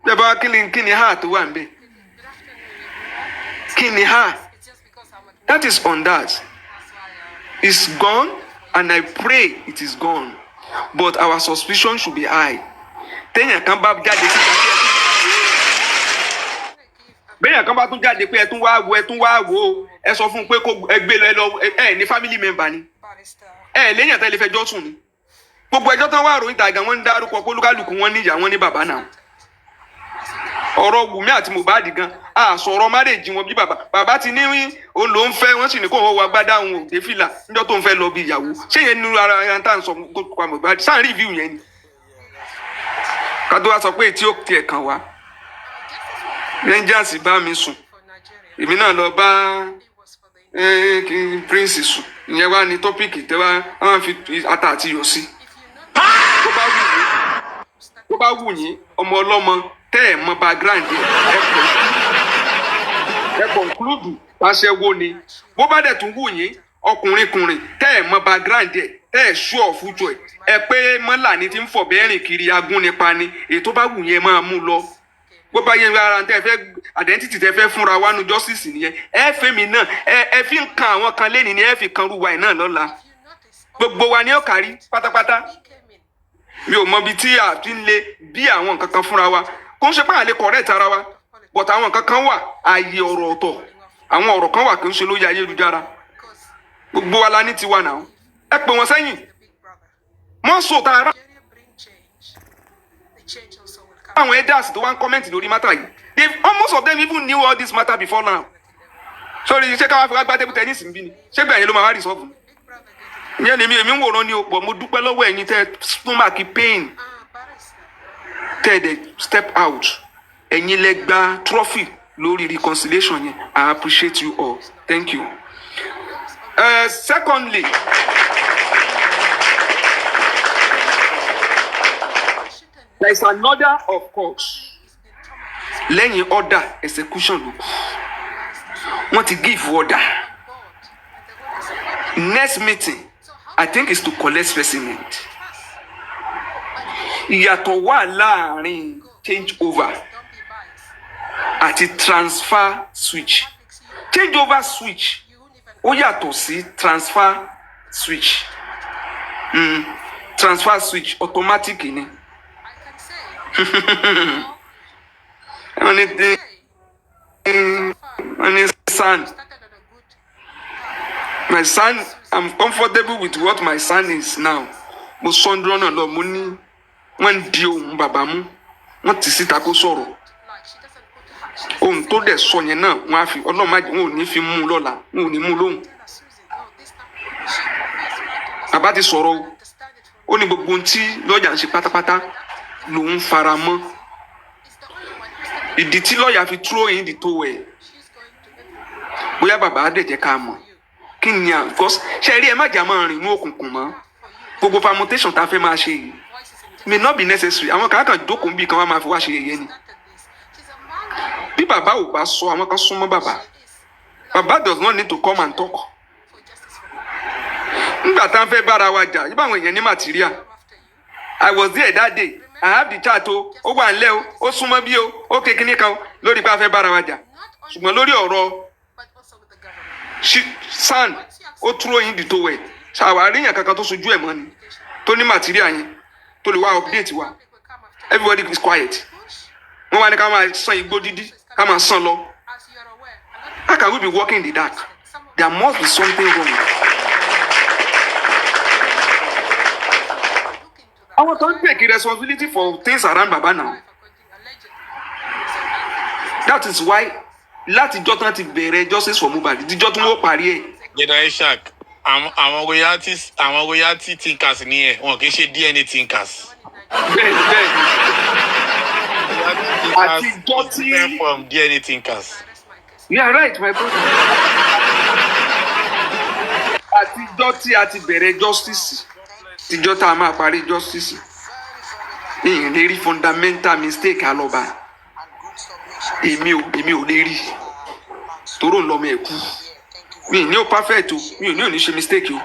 S7: bẹ́ẹ̀ bá kí ni ha tó wà ń bẹ̀ kí ni ha that is on that it's gone and I pray it is gone but our suspicion should be high téèyàn kan bá jáde síta béèyàn kan bá tún jáde pé ẹ tún wá wo ẹ sọ fún un pé kó ẹ gbé lọ ẹ ní family member ni ẹ léèyàn tẹ́lẹ̀ fẹjọ́ sùn ni gbogbo ẹjọ́ tán wà ròyìn tàgà wọ́n ń dárúkọ pólúkálùkù wọn níyà wọn ní bàbá náà ọ̀rọ̀ Wùmí àti Mohbad gan àsọ̀rọ̀ márèjì wọn bí bàbá ti ní òun ló ń fẹ́ wọ́n sì ní kó wọ́n wọ agbádá òun ò dé fìlà níjọ́ tó ń fẹ́ lọ bí ìyàwó ṣé yẹn nínú ara ẹran tá à ń sọ pa Mohbad sáà review yẹn ni ká tó wá sọ pé tí ó tiẹ̀ kàn wá Rangers bá mi sùn èmi náà lọ bá Prince sùn ìyẹn wá ní tọ́pìkì tẹ́wá wọ́n fi ata àti yọ̀ sí tó bá wù yín ọmọ ọlọ́mọ tẹ́ ẹ̀ mọ background ẹ conclude aṣẹ́wó ni bó bá dẹ̀ tún wù yín ọkùnrin tẹ́ ẹ̀ mọ background ẹ̀ tẹ́ ẹ̀ ṣú ọ̀fújọ ẹ̀ pé mọ́là ni ti ń fọ̀ bẹ́ẹ̀ rìn kiri agún nípa ni èyí tó bá wù yẹn máa mú lọ bó bá yẹn ara tẹ́ fẹ́ identity tẹ́ fẹ́ fúnra wa nu justice nìyẹn ẹ fẹ́mi náà ẹ fi ń kan àwọn kan lẹ́ni ni ẹ fi kan rúwa ẹ̀ náà lọ́la gbogbo wa ni ó kárí pátápátá mi ò mọ ibi tí a ti ń lè bí àwọn nǹkan kan fúnra wa kó ń ṣe pé àlè correct ara wa but àwọn nǹkan kan wà ààyè ọ̀rọ̀ ọ̀tọ̀ àwọn ọ̀rọ̀ kan wà kí ń ṣe lórí ayélujára gbogbo wa la ní tiwa náà ẹ pè wọ́n sẹ́yìn mọ́ sọ tààrà àwọn elders tó wá ń comment lórí matter yìí almost of them even knew all this matter before now sorry ṣé káwá fi wá gbá table tennis ń bí ni ṣé gbẹ̀yìn ló máa wá resolve ni ìyẹn ni èmi ń wòran ni o pọ̀ mo dúpẹ́ lọ́wọ́ ẹ̀yin tẹ́ stomach pain tẹ́ ẹ̀ step out ẹ̀yin lẹ gba trophy lórí reconciliation yẹn I appreciate you all thank you. Secondly there is an order of court lẹ́yìn order execution ló kù wọ́n ti give order next meeting I think is to collect specimen ìyàtọ̀ wà láàrin change over àti transfer switch change over switch ó yàtọ̀ sí transfer switch transfer switch automatic ni son my son I'm comfortable with what my son is now mo sọndúrọ náà lọ mo ní wọ́n di ohun bàbá mú wọ́n ti síta kó sọ̀rọ̀ ohun tó dẹ̀ sọ yẹn náà wọ́n á fi ọlọ́mọdé wọn ò ní fi mú un lọ́la wọn ò ní mú un lóhùn bàbá ti sọ̀rọ̀ o ó ní gbogbo ohun tí lọ́ọ̀yà ń ṣe pátápátá lòun fara mọ́ ìdí tí lọ́ọ̀yà fi throw in the towel bóyá bàbá á dẹ̀ jẹ́ ká mọ̀ kí ni à because ṣe rí ẹ má jà máa rìn ní òkùnkùn mọ́ gbogbo permutation tá a fẹ́ máa ṣe yìí may not be necessary àwọn kan kàn jókòó bí kan wá máa fi wá ṣe yẹ̀yẹ́ ni bí bàbá ò bá sọ àwọn kan súnmọ́ bàbá does not need to come and talk nígbà tá a fẹ́ bára wa jà yíba àwọn èèyàn ní material I was there that day I have the chat o ó wà nílẹ̀ o ó súnmọ́ bí o ó kékeré kan lórí pé a fẹ́ bára wa jà ṣùgbọ́n lórí ọ̀rọ̀ san ó throw in the towel ṣàwárí yàn kankan tó sojú ẹ̀ mọ́ ni tó ní material yẹn tó lè wá update wa everybody is quiet wọ́n wá ní ká máa san igbó dídí ká máa san lọ how can we be walking in the dark there must be something wrong. àwọn tó ń take responsibility for things around baba now that is why látijọ́ tán ti bẹ̀rẹ̀ justice for Mohbad díjọ́ tí wọ́n parí ẹ̀.
S3: jẹ́dá ishaq àwọn royalty thinkers ni ẹ̀ wọn kì í ṣe DNA thinkers.
S7: bẹ́ẹ̀ àtijọ́ tí
S3: from DNA thinkers.
S7: you are right my brother. àtijọ́ tí a ti bẹ̀rẹ̀ justice tíjọ́ tá a máa parí justice èèyàn lè rí fundamental mistake alọ́ba èmi ò lè rí toró ńlọmọ ẹ̀ kú mi ní o perfect o mi ò ní ṣe mistake o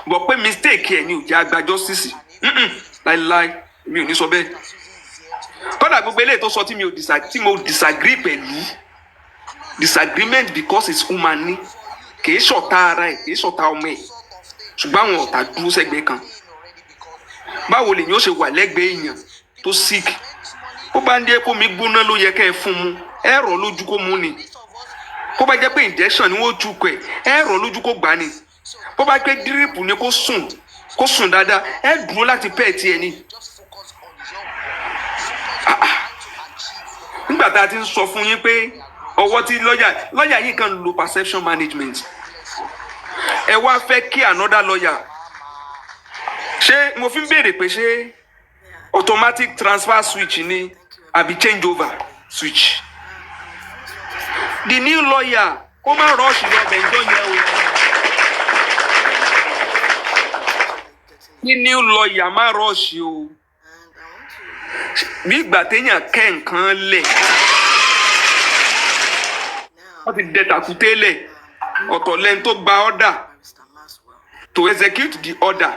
S7: bọ̀ pé mistake ẹ̀ ni ò jẹ́ àgbà justice láíláí mi ò ní sọ bẹ́ẹ̀ kódà gbogbo eléyìí tó sọ tí mo disagree pẹ̀lú disagreement because it's human ni kì í ṣọ̀tá ara ẹ̀ kì í ṣọ̀tá ọmọ ẹ̀ ṣùgbọ́n àwọn ọ̀tá dúró sẹ́gbẹ̀ẹ́ kan báwo lèyìn ó ṣe wà lẹ́gbẹ̀ẹ́ èèyàn tó sick ó bá ń dé kó mi gbóná ló yẹ kẹ́ ẹ fún mu ẹ rọ̀ lójú kó mu ni bó bá jẹ́ pé injection ni wọ́n jù kọ́ ẹ rọ̀ lójú kó gbà ni bó bá pé drip ni kó sùn dáadáa ẹ dúró láti pẹ́ tiẹ̀ ni. nígbà tá a ti ń sọ fún yín pé ọwọ́ tí lọ́ọ̀yà yìí kan lo perception management ẹ wá fẹ́ kí another lawyer ṣé mo fi ń béèrè pé ṣé automatic transfer switch ni àbí change over switch the new lawyer kó má rush lọ bẹ̀ǹjọ́ yẹn o the new lawyer má rush o bí ìgbà téèyàn kẹ́ nǹkan lẹ̀ wọ́n ti dẹ tàkúté lẹ̀ ọ̀tọ̀ lẹ́ni tó gba order to execute the order.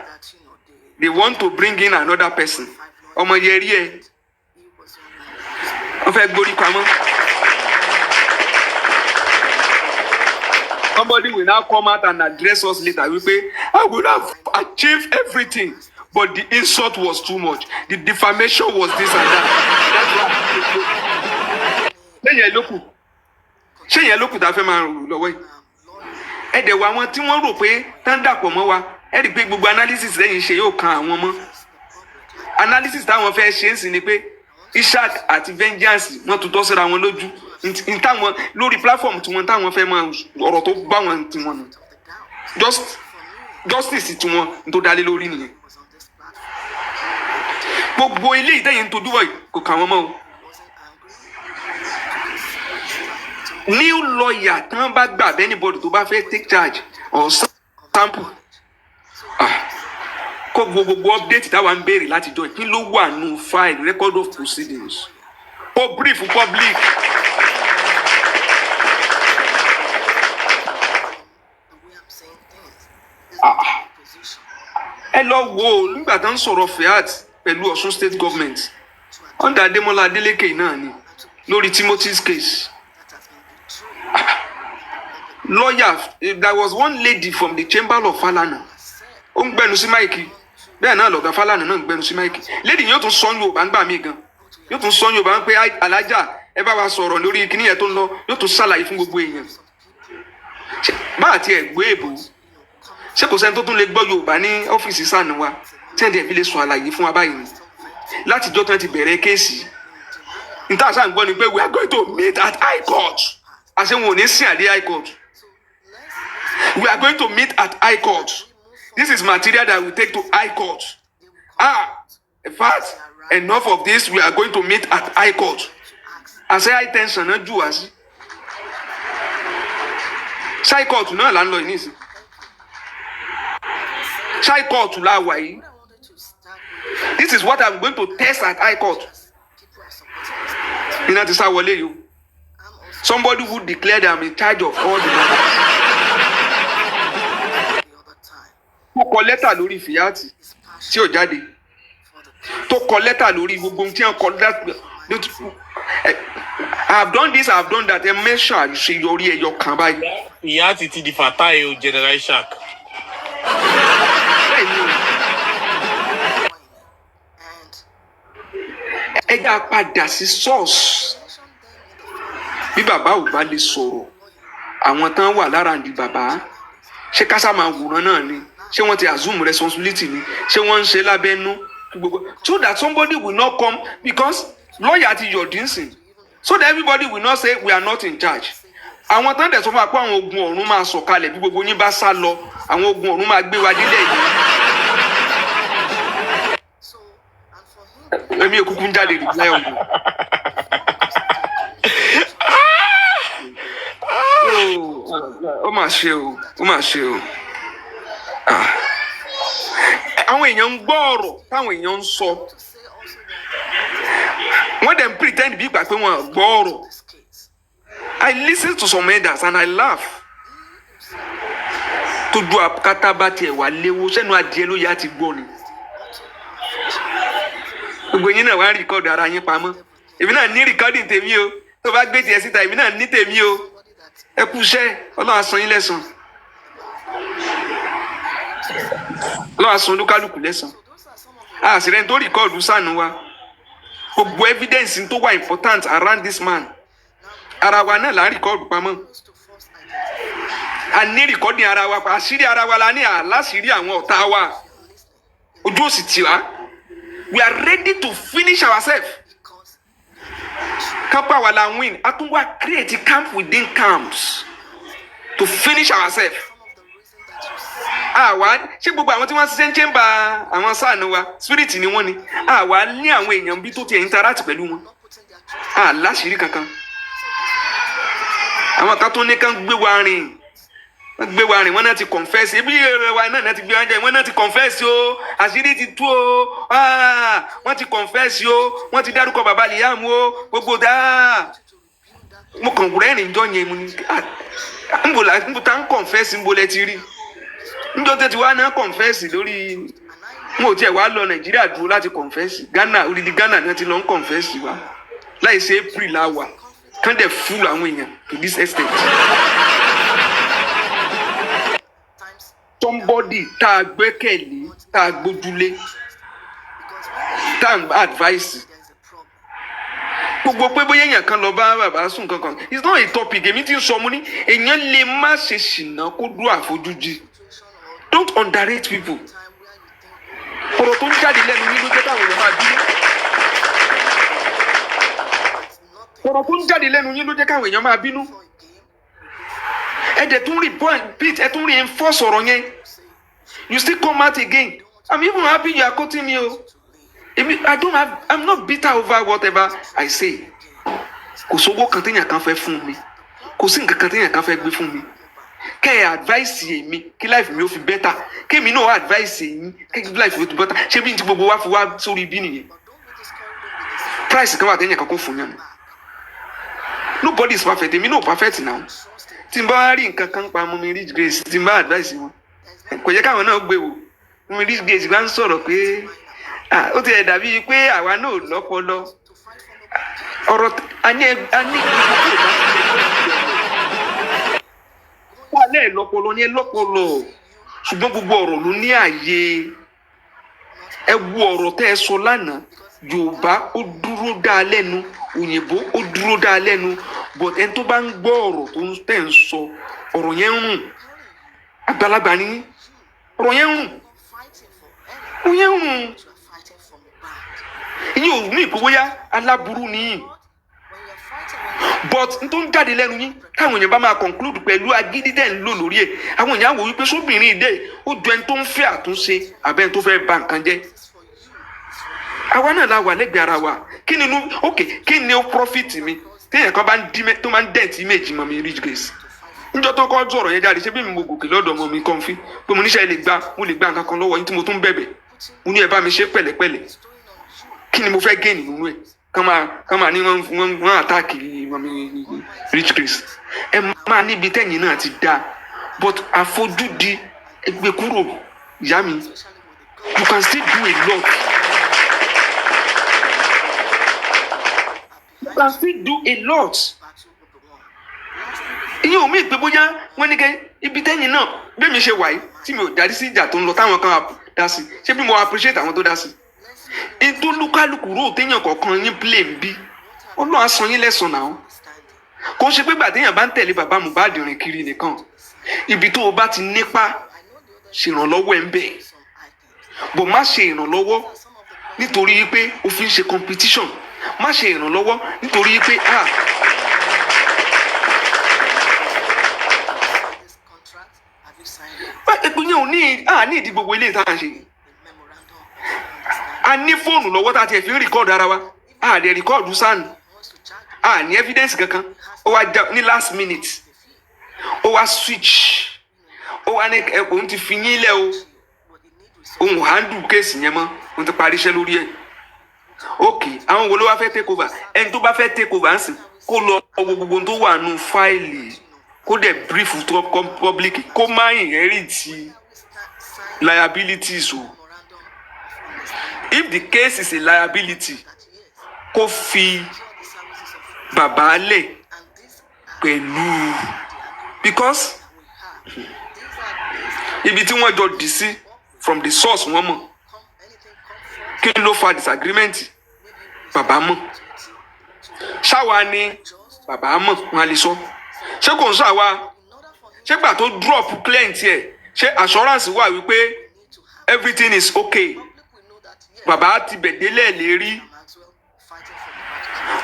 S7: They want to bring in another person. Ọmọ yẹrí ẹ wọ́n fẹ́ gborí pamọ́. Somebody will now come out and address us later wípé I would have achieved everything but the insult was too much, the defamation was this and that. Ṣé yẹn ló kù tá a fẹ́ máa rò lọ́wọ́ yìí? Ẹ̀dẹ̀ wa àwọn tí wọ́n rò pé tán dàpọ̀ mọ́ wa ẹ rí i pé gbogbo analysis lẹ́yìn ṣe yóò kan àwọn mọ́. Analysis táwọn fẹ́ ṣe ń sìn ni pé Ishaq àti Vengeance wọ́n tutọ́ síra wọn lójú táwọn lórí platform tí wọ́n táwọn fẹ́ máa ọ̀rọ̀ tó bá wọn tí wọ́n nù justice tí wọ́n tó dálé lórí nìyẹn. Gbogbo ilé ìtẹ̀yìn tó dúró yìí kò kà wọ́n mọ́ o. New lawyer tán bá gbà bẹ́ẹ̀ anybody tó bá fẹ́ take charge or sample kó gbogbo update táwa ń béèrè láti jọ kí ló wà nù file record of proceedings ó brief public. Ẹ lọ wo nígbà tó ń sọ̀rọ̀ fiat pẹ̀lú Ọ̀ṣun state government under Adémọ́lá Adélékè náà ni lórí Timothy's case. Lawyer, there was one lady from the chamber of Falana ó ń gbẹnu sí máìkì bẹ́ẹ̀ náà lọ̀gá Falana náà ń gbẹnu sí máìkì lady yóò tún sọ Yorùbá ń gbà mí gan yóò tún sọ Yorùbá ń pé alájà ẹ bá wa sọ̀rọ̀ lórí kíní yẹn tó ń lọ yóò tún ṣàlàyé fún gbogbo èèyàn bá àti ẹ̀ gbé èbò ṣé kò sẹ́ni tó tún lè gbọ́ Yorùbá ní ọ́fíìsì sànù wa tí ẹ̀ dẹ̀ fi lè sọ àlàyé fún wa báyìí ni látijọ́ tí wọ́n ti bẹ̀rẹ̀ kéèsì níta sáà ń gbọ́ ni pé we are going to meet at high court àṣẹ wọn ò ní sìn àdé high court. We are going to meet at high court. This is material that we take to high court. In fact, enough of this. We are going to meet at high court. I say high tension náà jù wá sí. High court náà là ń lọ ìnísìn. High court la wà yìí. This is what I'm going to test at high court. Iná ti sá wọlé yìí. Somebody who declared I'm in charge of all the matters. Tó kọ lẹ́tà lórí fìyàtì tí ò jáde tó kọ lẹ́tà lórí gbogbo ohun tí wọ́n kọ lẹ́tà. I have done this, I have done that. Ẹ mẹ́ṣà ṣe yọrí ẹyọ kan báyìí.
S3: Fìyàtì ti di fatai o General Ishaq.
S7: Ẹ já padà sí source. Bí bàbá ò bá lè sọ̀rọ̀ àwọn tán wà lára ní bàbá ṣé kásá máa wòran náà ni ṣé wọ́n ti assume responsibility ni ṣé wọ́n ń ṣe lábẹ́nú gbogbo so that somebody will not come because lawyer ti yọ̀dí nsìn so that everybody will not say we are not in charge. Àwọn tán dẹ̀ sọ fún wa pé àwọn ogun ọ̀run máa sọ̀kalẹ̀ bí gbogbo yín bá sá lọ àwọn ogun ọ̀run máa gbé wa délẹ̀ yìí. Èmi òkùnkù ń jáde reply ọ̀gbìn. Ó mà ṣe o ó mà ṣe o. Àwọn èèyàn ń gbọ́ ọ̀rọ̀ táwọn èèyàn ń sọ wọ́n dẹ̀ ń pretend bí ìgbà pé wọ́n gbọ́ ọ̀rọ̀. I listen to some elders and I laugh. Tójú akátá bá tiẹ̀ wá léwó sẹ́nu adìẹ ló yá ti gbọ́ ni. Gbogbo yín náà wá rìkọ́dù ara yín pamọ́. Èmi náà ní rìkọ́dì tèmi o. Tó bá gbé tiẹ̀ síta èmi náà ní tèmi o. Ẹ kú iṣẹ́ Ọlọ́run á san yín lẹ́san. Ọlọ́run á san olúkálùkù lẹ́san. Àṣìrẹ́ tó rìkọ́dù sànù wa. Gbogbo evidence tó wà important around this man. Ara wa náà là ń rìkọ́dù pamọ́. A ní rìkọ́dì ara wa pa àṣírí ara wa la ní àláṣírí àwọn ọ̀tá wa. Ojú òsì tì wá. We are ready to finish ourselves. Kápá wa la win. A tún wá create camp within camps to finish ourselves. Àwa ṣé gbogbo àwọn tí wọ́n ṣiṣẹ́ ń chamber àwọn sáànù wa spirit ni wọ́n ni. Àwa ní àwọn èèyàn bí tó ti interact pẹ̀lú wọn. Àláṣírí kankan. Àwọn kan tó ní kán gbé wa rìn. Wọ́n gbé wa rìn wọ́n náà ti confess ebi wa náà ti gbé wa jẹ wọ́n náà ti confess o àṣírí ti tú o wọ́n ti confess o wọ́n ti dárúkọ bàbá Liam o gbogbo dáa mo kàn rẹ́rìn jọ yẹn mo ní nbò tá ń confess nbò lẹ ti rí njọ́ tẹ́ ti wá náà confess lórí mo tiẹ̀ wá lọ Nàìjíríà dúró láti confess Ghana orílẹ̀ Ghana náà ti lọ ń confess wa láì ṣe April la wà kán dẹ̀ fúlù àwọn èèyàn to this extent. Somebody tá a gbẹ́kẹ̀lé tá a gbójúlé tá a advice gbogbo pé bóyá èèyàn kan lọ bá bàbá sùn kankan it's not a topic èmi ti ń sọ mo ní èèyàn lè má ṣe ṣìnà kó dúró àfojúdi don't underrate people ọ̀rọ̀ tó ń jáde lẹ́nu yín ló jẹ́ káwọn èèyàn máa bínú ọ̀rọ̀ tó ń jáde lẹ́nu yín ló jẹ́ káwọn èèyàn máa bínú ẹ dẹ̀ tún repeat ẹ tún reinforce ọ̀rọ̀ yẹn you still come out again I'm even happy you are quoting me o. I'm not bitter over whatever I say. Kò sówó kan téèyàn kan fẹ́ fún mi. Kò sí nǹkan kan téèyàn kan fẹ́ gbé fún mi. Kẹ́ ẹ advice mi kí life mi ó fi better. Kémi náà advice yín kí life mi ó fi better. Ṣé bí n ti gbogbo wa fi wá sórí ibi nìyẹn? Price kan wà téèyàn kan kó fún yàn. Nobody is perfect. Èmi náà perfect now. Tí n bá rí nǹkan kan pa mo mi Rich Grace tí n bá advice wọn. Kò yẹ káwọn náà gbé wò. Mo mi Rich Grace bá ń sọ̀rọ̀ pé ó ti ẹ̀ dàbí pé àwa náà lọ́pọlọ ọ̀rọ̀ wàlẹ́ lọ́pọlọ ní ẹ lọ́pọlọ ṣùgbọ́n gbogbo ọ̀rọ̀ ló ní ààyè ẹ wo ọ̀rọ̀ tẹ́ ẹ sọ lánàá Yorùbá ó dúró dáa lẹ́nu òyìnbó ó dúró dáa lẹ́nu but ẹni tó bá ń gbọ́ ọ̀rọ̀ tó ń tẹ̀ ń sọ ọ̀rọ̀ yẹn ń rùn àgbàlagbà ni ọ̀rọ̀ yẹn ń rùn ìyẹn ò ní ìpòwóyá aláburú nìyí but n tó ń jáde lẹ́nu yín káwọn èèyàn bá máa conclude pẹ̀lú agídí dẹ̀ ń lò lórí ẹ̀ àwọn èèyàn wò wípé sóbìnrin ìdẹ́ ó ju ẹni tó ń fẹ́ àtúnṣe àbẹ́ ẹni tó fẹ́ bà nǹkan jẹ́ àwa náà la wà lẹ́gbẹ̀ẹ́ ara wa kí ni ó profit mi téèyàn kan bá ń tó máa ń dent image mọ̀ mi Rich Grace níjọ́ tó kọ́ sọ̀rọ̀ yẹn jáde ṣé bí mo gòkè lọ́dọ̀ ọmọ mi kàn fi pé mo níṣẹ́ mo lè gba nǹkan kan lọ́wọ́ yín tí mo tún bẹ̀bẹ̀ mo ní ẹ bá mi ṣe pẹ̀lẹ́pẹ̀lẹ́ kí ni mo fẹ́ gé nínú ẹ̀ kán máa ní wọ́n àtàkì mọ̀mí Rich Grace ẹ máa níbi tẹ́yìn náà ti dáa but àfojúdi ẹgbẹ́ kúrò ìyá mi you can still do a lot ìyẹn ò mí ìpè bóyá wọ́n ní kẹ́ ibi tẹ́yìn náà bí mi ṣe wà yìí tí mi ò darí sí ìjà tó ń lọ táwọn kan dá sí ṣé bí mo appreciate àwọn tó dá sí ètò olúkálùkù rò téèyàn kọ̀ọ̀kan yín play ń bí Ọlọ́run á san yín lẹ́san náà kò ṣe pé gbà téèyàn bá ń tẹ̀lé bàbá Mohbad rìn kiri nìkan ibi tó o bá ti nípa ṣèrànlọ́wọ́ ẹ̀ ń bẹ̀ bò má ṣe ìrànlọ́wọ́ nítorí pé o fi ń ṣe competition má ṣe ìrànlọ́wọ́ nítorí pé ìpínyẹ̀ ò ní ìdí gbogbo ilé ìta ṣe a ní fóònù lọ́wọ́ tá a ti fi ń rìkọ́ọ̀dù ara wa a lè rìkọ́ọ̀dù sàn a ní evidence kankan ó wá já ní last minute ó wá switch ó wá ní òun ti fi yín lẹ̀ o òun handle kéèsì yẹn mọ́ òun ti parí iṣẹ́ lórí ẹ̀ ok àwọn wo ló wá fẹ́ take over ẹni tó bá fẹ́ take over ń sìn kó lọ wo gbogbo tó wà nù fáìlì kó dẹ̀ brief to public kó má inherit liabilities o. If the case is a liability, kó fi bàbá lẹ̀ pẹ̀lú because ibi tí wọ́n jọ dì sí from the source wọ́n mọ̀ kí ló fa disagreement bàbá mọ̀ ṣáwa ni bàbá mọ̀ wọ́n á lè sọ ṣé kò ń sọ àwa ṣé gbà tó drop client ẹ̀ ṣé assurance wà wípé everything is okay bàbá ti bẹ̀dẹ́lẹ̀ lérí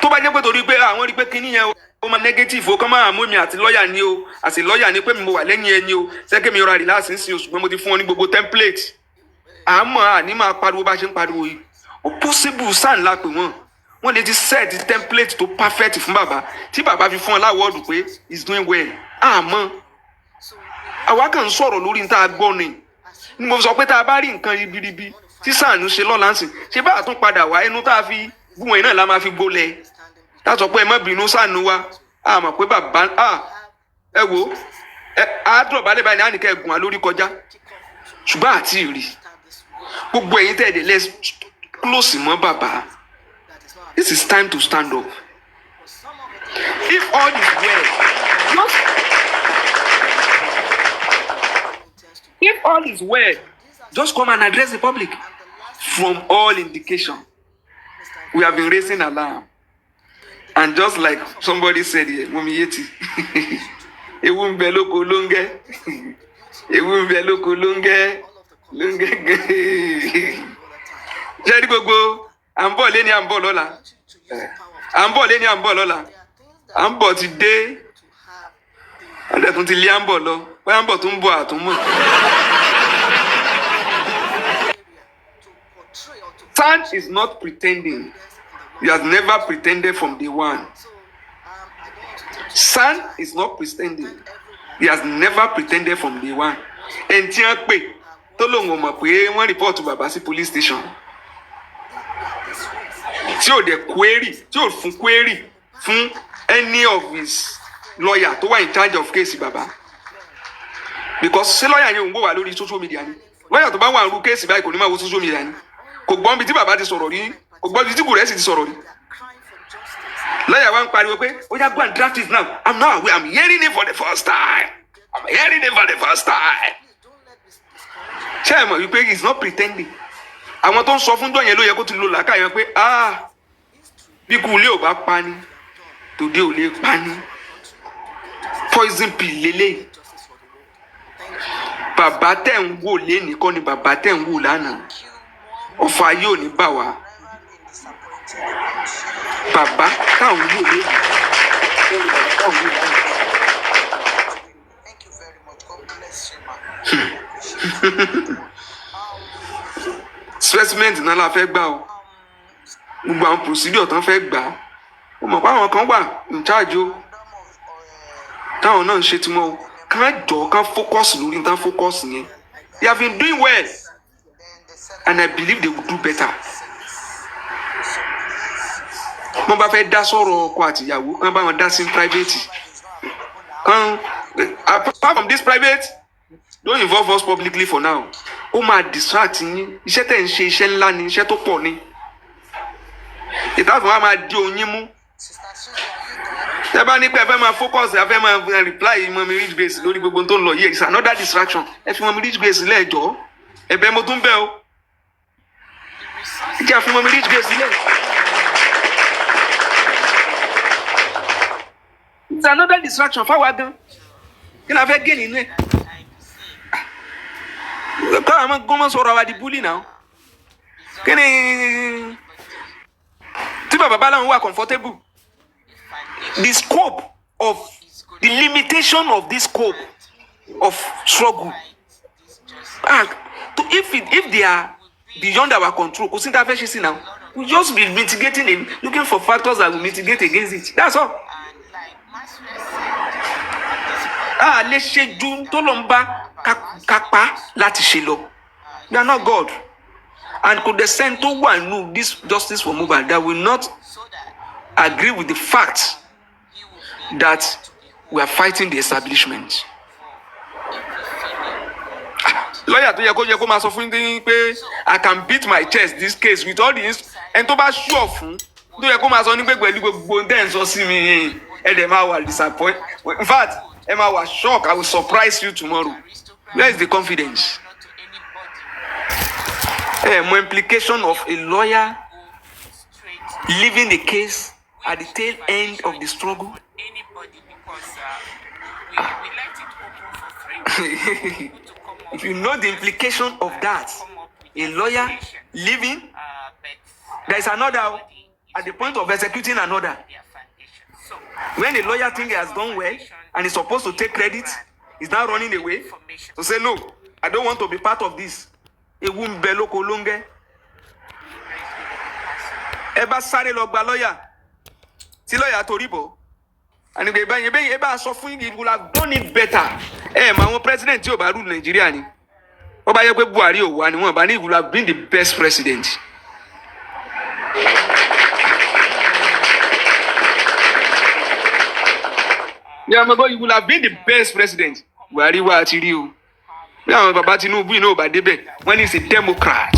S7: tó bá jẹ́ pé torí pé àwọn rí pé kíní yẹn ó máa negative ó kàn máa mú mi àti lọ́ọ̀yà ni o àti lọ́ọ̀yà ni pé mi mo wà lẹ́yìn ẹni o sẹ́kẹ́ mi ra relax ń sin oṣù pé mo ti fún ọ ní gbogbo template àmọ́ àní máa pariwo bá ṣe ń pariwo yìí ó possible sàn la pè wọ́n lè ti set template tó perfect fún bàbá tí bàbá fi fún ọ láwọ́ọ̀dù pé he's doing well àmọ́ àwa kàn ń sọ̀rọ̀ lórí ní tá a gbọ́ ni mo sọ pé tá a bá rí nǹkan ribiribi tí sàánú ṣe lọ́la ń sìn ṣe bá àtún padà wá ẹnu tá a fi gún wọn náà la máa fi gbólẹ̀ tá a sọ pé ẹ má bínú sàánú wa àmọ́ pé bàbá ẹ wo àádọ́ balẹ̀ báyìí ní àníkẹ́ ẹ̀gùn wa lórí kọjá ṣùgbọ́n àti ìrì gbogbo ẹ̀yin tẹ̀ dé let's close mọ́ bàbá. This is time to stand up. If all is well, if all is well, just come and address the public. From all indication, we have been raising alarm. And just like somebody said here, Mumi Yeti, ewu ń bẹ lóko lóńgẹ́, ewu ń bẹ lóko lóńgẹ́, ṣé ní gbogbo à ń bọ̀ lé ní à ń bọ̀ lọ́la, à ń bọ̀ lé ní à ń bọ̀ lọ́la, à ń bọ̀ ti dé, àdẹ̀tún ti lé à ń bọ̀ lọ, bóyá à ń bọ̀ tó ń bọ̀ àtúnmọ̀. San is not pretending. He has never pretended from day one. San is not pretending. He has never pretended from day one. And tí wọ́n pè tó lóun ò mọ̀ pé wọ́n report bàbá sí police station. Tí ò dẹ̀ query, tí ò fún query fún any of his lawyer tó wà in charge of case bàbá. Because ṣé lawyer yẹn ò ń wò wá lórí social media ni? Lawyer tó bá wà nínú case báyìí kò ní máa wo social media ni. Kò gbọ́n bí tí bàbá ti sọ̀rọ̀ rí, kò gbọ́n bí tí Kúrẹ́sì ti sọ̀rọ̀ rí. Lawyer wa ń pariwo pé ó yá go and draft it now. I'm not aware. I'm hearing it for the first time. I'm hearing it for the first time. Ṣé ẹ mọ̀ wípé he is not pretending? Àwọn tó ń sọ fún dọ̀yẹn ló yẹ kó ti lo làákàyè pé bí kú ilé ò bá pa ni tòde ò lè pa ni poison pill lélẹ̀. Bàbá tẹ̀ ń wò lénìí kọ́ ni bàbá tẹ̀ ń wò lánàá. Ọ̀fà yóò ní bà wá. Bàbá táwọn wò lénìí. Specimen náà la fẹ́ gbà o. Gbogbo àwọn procedure tán fẹ́ gbà. Ó mọ̀ pé àwọn kan wà in charge o. Táwọn náà ń ṣe tiwọn o. Kán jọ kán focus lórí tán focus yẹn. They have been doing well. And I believe they will do better. Wọ́n bá fẹ́ dá sọ̀rọ̀ ọkọ àtìyàwó, wọ́n bá wọn dá sí private. Apart from this private, don't involve us publicly for now. Ó máa distract yín. Iṣẹ́ tẹ̀ ń ṣe iṣẹ́ ńlá ni, iṣẹ́ tó pọ̀ ni. Ìtàkùn wa máa di oyin mú. Tẹ́ bá ní pé ẹ fẹ́ máa focus, ẹ fẹ́ máa reply Mọ́mí Rich Grace lórí gbogbo tó ń lọ yìí. It's another distraction. Ẹ fi Mọ́mí Rich Grace lẹ́ẹ̀jọ́. Ẹ̀bẹ̀ mo tún bẹ̀ o. Ẹ jẹ́ àfi Mọ́mí Rich Grace sílẹ̀. It's another distraction fáwa gan. Kí la fẹ́ gé nínú ẹ̀? Káwọn ọmọ gbọ́n sọ̀rọ̀ àwa di bully now. Kí ni tí bàbá bá láwọn wà comfortable? The scope of the limitation of this scope of struggle. If they are beyond our control, kò sí ní ta fẹ́ ṣe sí now. We just be mitigating it, looking for factors that will mitigate against it. That's all. Lè ṣe ju tó lọ ń bá kápá láti ṣe lọ. We are not God. And could the send to one know this justice for Mohbad that will not agree with the fact that we are fighting the establishment. Lawyer tó yẹ kó máa sọ fún yín pé I can beat my chest this case with all the ẹni tó bá sure fún tó yẹ kó máa sọ ní pé pẹ̀lú gbogbo den sọ sí mi ẹ dẹ̀ máa wà disappoint. In fact, ẹ máa wà shock. I will surprise you tomorrow. Where is the confidence? More implication of a lawyer leaving the case at the tail end of the struggle. If you know the implication of that, a lawyer leaving, there is another at the point of executing another. When a lawyer thinks he has done well and is supposed to take credit, he's now running away to say, no, I don't want to be part of this. Ewu ń bẹ lóko lóńgẹ́. Ẹ bá sáré lọ gba lọ́yà tí lọ́yà torí bọ̀. And ẹ bá sọ fún yín, will have done it better. Mà àwọn president tí ò bá rule Nàìjíríà ni. Ó bá yẹ pé Buhari ò wá ni wọ́n bá ní will have been the best president. Yeah, my boy, you will have been the best president. Buhari wa àti rí o. Bí àwọn bàbá Tinubu iná ò bá débẹ̀, wọ́n ní ṣe Democrat.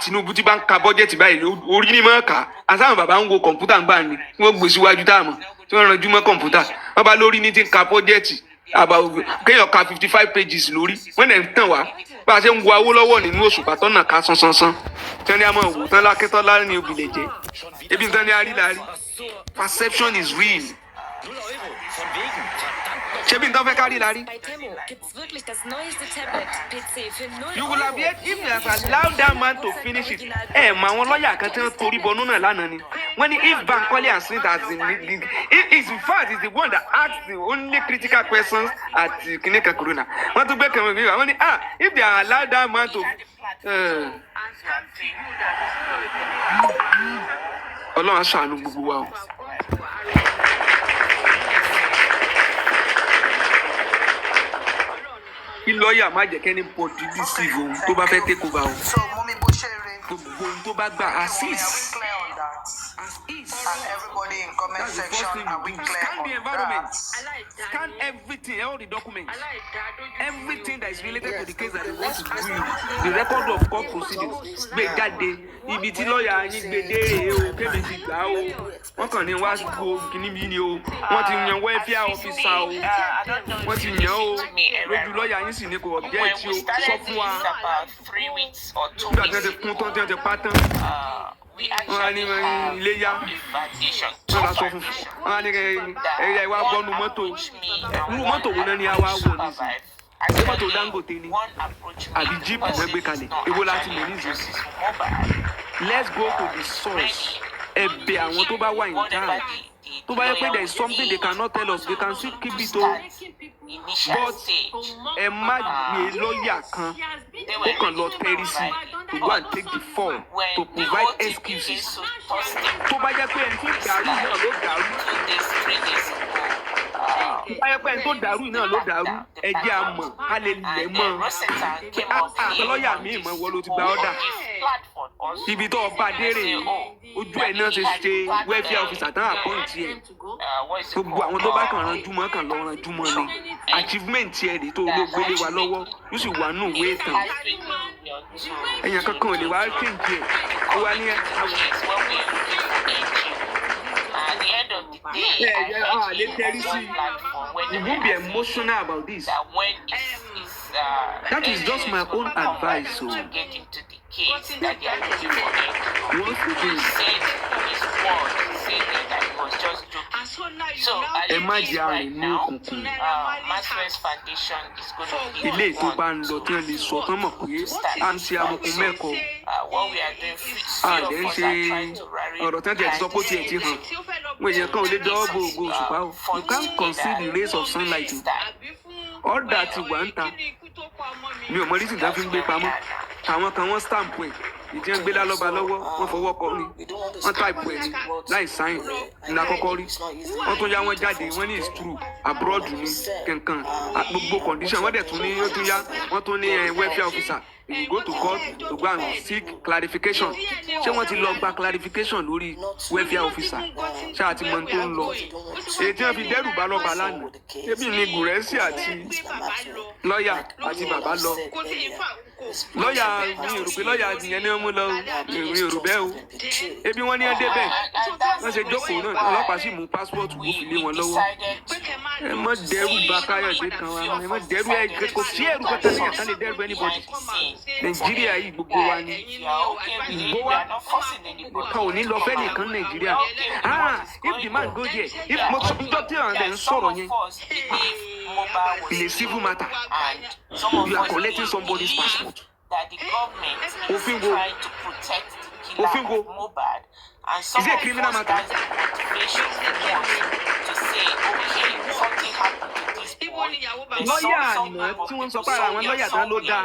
S7: Tinubu ti bá ń ka bọ́jẹ̀tì báyìí orí ni máa kà. Àsáwọn bàbá ń wo kọ̀ǹpútà ń gbà ní. Wọ́n gbé síwájú táàmù. Tí wọ́n ranjú mọ́ kọ̀ǹpútà. Wọ́n bá lórí ní ti ń ka bọ́jẹ̀tì. Kéèyàn ka 55 pages lórí. Wọ́n dẹ̀ ń tàn wá. Bá a ṣe ń wo Awólọ́wọ̀ nínú òṣùpá tọ́nà ká sánsánsán. Tí wọ́n ní a máa wò tán lákẹ́tọ́lá ní obìnrin jẹ́. Ebi tán ní arí. Perception is real. You will have yet if you have allowed that man to finish it. My one lawyer can tell Tori Bonona Lanani. When if Bankole and Smith has in fact is the one that asks the only critical questions at Kineka Corona. Want to back him? If they are allowed that man to Allah aṣàánú gbogbo wa. Kí lọ́ọ̀yà má jẹ́ kẹ́ni bọ́dí deceive òun tó bá fẹ́ take over òun. Gbogbo ohun tó bá gbà assist.
S1: And everybody in comment section, are we clear
S7: Scan the
S1: on
S7: environment.
S1: that?
S7: Scan everything, all the documents. Everything that is related to the case that they want to do. The record of court proceedings. Gbé jáde. Ibi tí lọ́ọ̀yà yín gbé dé o, kébì ti gbà o. Wọ́n kàn ní wá gbó kíní bí ni o. Wọ́n ti yan welfare officer o. Wọ́n ti yan o. Lójú lọ́ọ̀yà yín sì ní kò object o. Sọ fún wa. Nígbà tí wọ́n ti kún tán tí wọ́n ti pa tán. Wọ́n á ní iléyá. Wọ́n bá sọ fún fún. Wọ́n á ní ẹ̀yà ìwà bọ́nu mọ́tò. Irú mọ́tò wo náà ni a wá wọ̀ nísìnyí? Ṣé mọ́tò Dangote ni? Àbí jíìpù náà gbé kalẹ̀? Èwo láti mọ̀ nísìnyí? Let's go to the source. Ẹ̀bẹ̀ àwọn tó bá wà in charge. Tó bá yẹ pé there is something they cannot tell us, they can still keep it o. But ẹ má gbé lọ́ọ̀yà kan ó kàn lọ tẹ́rí sí to go and take the fall to provide excuses. Tó bá yẹ pé ẹni tó dàrú náà ló dàrú. Tó bá yẹ pé ẹni tó dàrú náà ló dàrú. Ẹ jẹ́ a mọ̀ ká lè lẹ̀ mọ́. Pé lọ́ọ̀yà mi ìmọ̀ wọ́n ló ti gba ọ́dà. Ibi tó ọba dérè ojú ẹ̀ náà ṣe ṣe welfare officer tán àpọ́ǹtì ẹ̀. Gbogbo àwọn tó bá kàn ranjú mọ́ kàn lọ ranjú mọ́ ni. Achievement ẹ̀ rè tó ló gbélé wa lọ́wọ́ yóò sì wà nù ìwé ìtàn. Ẹ̀yàn kankan ò lè wá kéǹkì ẹ̀. Ó wá ní lè tẹ́rí sí. You won't be emotional about this. That is just my own advice. So. Once again, ẹ má jẹ́ àrùn ní òkùnkùn. Ilé tó bá ń lọ tí wọ́n lè sọ tán mọ̀ pé à ń ṣe amọ̀kùn mẹ́kọ̀ọ́. Àdé ń ṣe ọ̀rọ̀ tí wọ́n ti sọ pé ó tiẹ̀ ti hàn. Wọ́n èèyàn kan ò lè dọ́wọ́ bo ògo òṣùpá o. You can't conceal the rays of sunlight. Ọ̀dà ti wà ń ta. Mi ò mọ orísìí tí wọ́n fi ń gbé pamọ́. Àwọn kan wọ́n stamp ẹ̀. Ìdí ń gbé lálọ́ba lọ́wọ́, wọ́n fọwọ́ kọ ní. Wọ́n táìpù ẹ̀ ní láì sáyìn ní àkọ́kọ́ rí. Wọ́n tún yá wọn jáde, wọ́n ní it's true, abroad ní kankan. Gbogbo condition wọ́n dẹ̀ tún ní ó tún yá, wọ́n tún ní welfare officer. You go to court to go and seek clarification. Ṣé wọ́n ti lọ gba clarification lórí welfare officer? Ṣé àti mọ̀ tó ń lọ? Èyí tí wọ́n fi dẹ́rù bá lọ́ba lánàá. Ebi ni Gùrẹ́sì àti lọ́ọ̀yà àti bàbá lọ. Lọ́ọ̀yà mi ò rò pé lọ́ọ̀yà yẹn ni wọ́n mú lọ mi ò rò bẹ́ẹ̀ o. Ebi wọ́n ní ẹ́ débẹ̀. Wọ́n ṣe jókòó náà ọlọ́pàá sì mú pásítọ̀tù ó fi lé wọn lọ́wọ́. Ẹ má dẹ́rù bà Káyọ̀dé kan wa. Ẹ má dẹ́rù ẹ̀ kò sí ẹ̀rù kankan ní ẹ̀ka lè dẹ́rù anybody. Nàìjíríà yìí gbogbo wa ni. Gbogbo wa nìkan ò ní lọ fẹ́ nìkan Nàìjíríà. If the man go there, if mo sọ ọjọ́ tí àwọn ẹ̀ ń sọ̀rọ̀ yẹn. In a civil matter, you are collecting somebody's passport. Òfin wo? Òfin wo? Is it a criminal matter? Lọ́ọ̀yà àná tí wọ́n ń sọ pé àwọn lọ́ọ̀yà tán ló dáa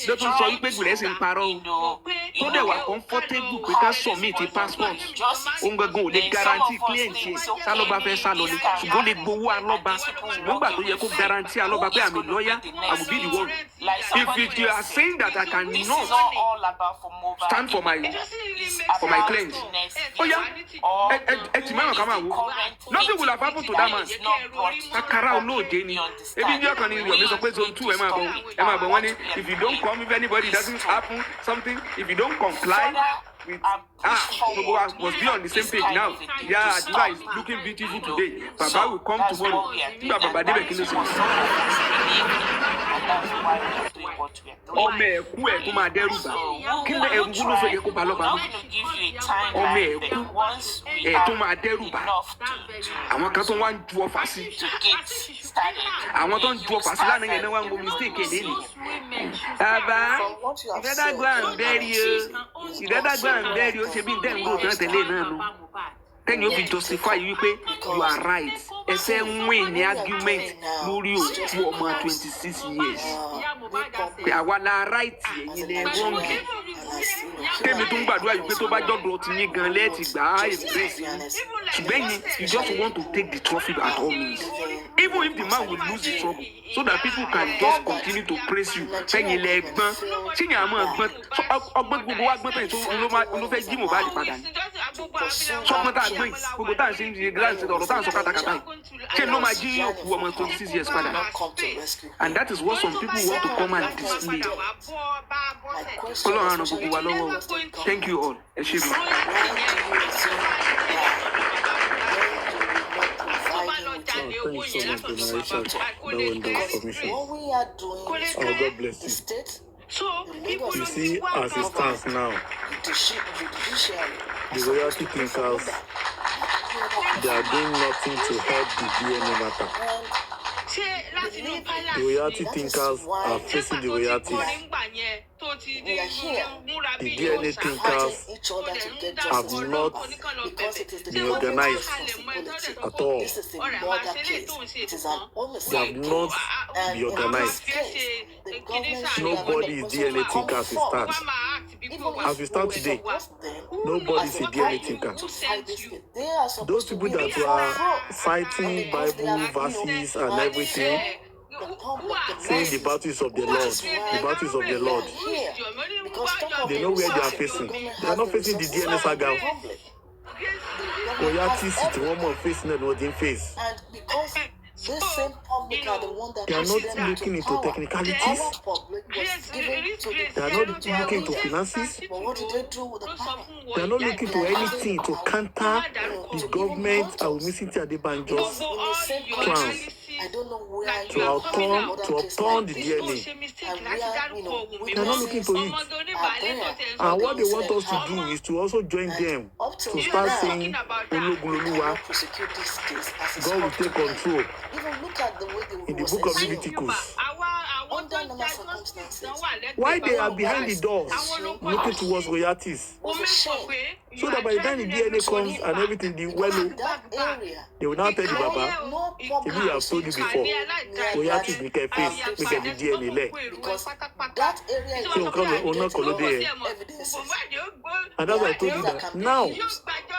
S7: ló tún sọ wípé Gùrẹ́sì ń parọ́ o. tó dẹ̀ wà comfortable pé ká submit passport òun gangan ò lè guarantee client yẹn sálọ́ba fẹ́ sá lọ ni ṣùgbọ́n lè gbowó alọ́ba ṣùgbọ́n gbà tó yẹ kó guarantee alọ́ba pé I'm a lawyer I will be the one. If you are saying that I cannot stand for my client, oh yeah, nothing will have happened to that man. Kakara olóòjé ni ebi ní ọkàn ni Yomi sọ pé zone 2 ẹ máa bọ̀ wọ́n ní if you don't come, if anybody doesn't happen something, if you don't comply with we must be on the same page now. Yeah, Adura is looking beautiful today. Baba will come tomorrow. Baba débẹ̀ kí ló ṣe. Ọmọ ẹ̀kú ẹ̀ tó máa dẹ́rù bà kí ló ẹ̀rù ló fẹ́ yẹ kó ba lọ́ba náà. Ọmọ ẹ̀kú ẹ̀ tó máa dẹ́rù bà àwọn kan tó wá ń ju ọfà sí àwọn tó ń ju ọfà sí lánàá yẹn náà wá ń wo mistake ẹ̀ lẹ́nu. Bàbá ìdádàgbà ń bẹ́rí o ìdádàgbà ń bẹ́rí o ṣe bí ntẹ́ ń gbò tán tẹ̀lé náà nù. Then you be justify wípé you are right. Ẹ fẹ́ win ní argument lórí òkú ọmọ 26 years. Pé àwa la right ẹ̀yin lẹ wrong. Kémi tó ń gbàdúrà yìí pé tó bá jọ́dọ̀ ti yín gan lẹ́ẹ̀tì gbà á embrace yín. Ṣùgbọ́n yín you just want to take the trophy at all means. Even if the man will lose the trouble so that people can just continue to praise you. Fẹ́yìn lẹ gbọ́n. Ṣé yàn á mọ̀ gbọ́n? Ọgbọ́n gbogbo wa gbọ́n tẹ̀yìn tó ló fẹ́ jí Mohbad padà ni. Sọ́gbọ́n tá a gbọ́n yìí gbogbo tá a ṣe ń di grand state ọ̀rọ̀ tá a sọ kátàkátà yìí. Ṣé ló máa jí òkú ọmọ 26 years padà? And that is what some people want to come and display. Ọlọ́run àrùn gbogbo wa lọ́wọ́. Thank you all. Ẹ ṣé mi.
S3: God bless you. So, you see, as it stands now, the royalty thinkers, they are doing nothing to help the DNA matter. The royalty thinkers are facing the royalties. The DNA thinkers have not been organized at all. They have not been organized. Nobody is DNA thinker as we start. As we start today, nobody is a DNA thinker. Those people that were citing Bible verses and everything, saying the battles of the Lord, they know where they are facing. They are not facing the DNA saga. Royalties, it's one more facing than what they face.
S9: This same public are the one that
S3: they are not looking into technicalities. They are not looking into finances.
S9: But what did they do with the power?
S3: They are not looking to anything to counter the government and Mr. Adebanjo's plans.
S9: I don't know where
S3: to upturn the DNA. They are not looking for it. And what they want us to do is to also join them to start saying, God will take control.
S9: Even look at the way they
S3: in the book of Leviticus.
S9: Under normal circumstances.
S3: Why they are behind the doors looking towards royalties? So that by the time the DNA comes and everything, they will now tell the Baba, maybe I have told you before, royalties make a face, make a DNA leg.
S9: Because that area is
S3: evidence. And that's why I told you that now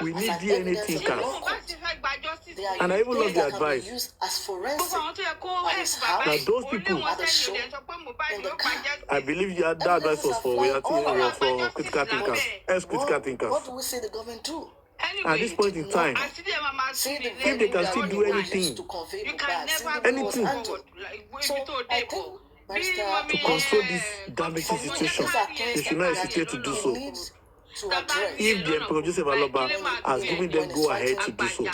S3: we need DNA thinkers. And I even love the advice. Now those people, I believe that advice was for royalty or for critical thinkers, ex-critical thinkers.
S9: What do we see the government do?
S3: At this point in time, if they can still do anything, to control this damaging situation, they should not hesitate to do so. If the Emperor Joseph Aloba has given them go ahead to do so.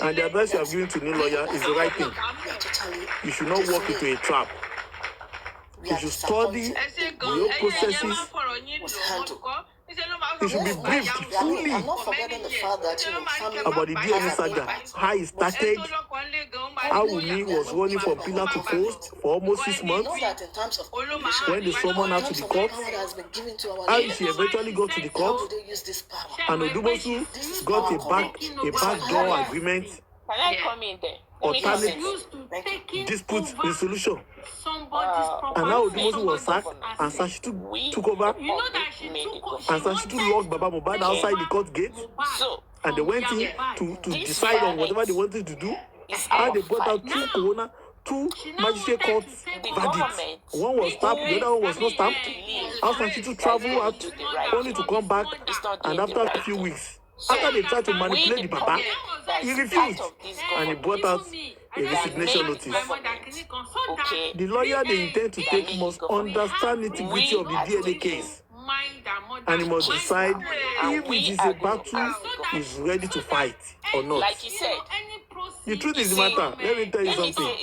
S3: And the advice you have given to new lawyer is the right thing. You should not walk into a trap. You should study your processes. You should be briefed fully about the DNA saga, how it started, how Wunmi was running from pillar to post for almost 6 months, when they summoned her to the court, how she eventually got to the court, and Odumosu got a backdoor agreement
S2: Can I come in there?
S3: alternate dispute resolution. And now Odumosu was sacked, and Sashitu took over, and Sashitu locked Baba Mohbad outside the court gate, and they went in to decide on whatever they wanted to do. And they brought out two magistrate court verdicts. One was stamped, the other one was not stamped. How Sashitu traveled out only to come back, and after a few weeks, after they tried to manipulate the Baba, he refused, and he brought out a resignation notice. The lawyer they intend to take must understand the nitty-gritty of the DNA case, and he must decide if it is a battle he's ready to fight or not.
S2: Like he said,
S3: the truth is the matter. Let me tell you something.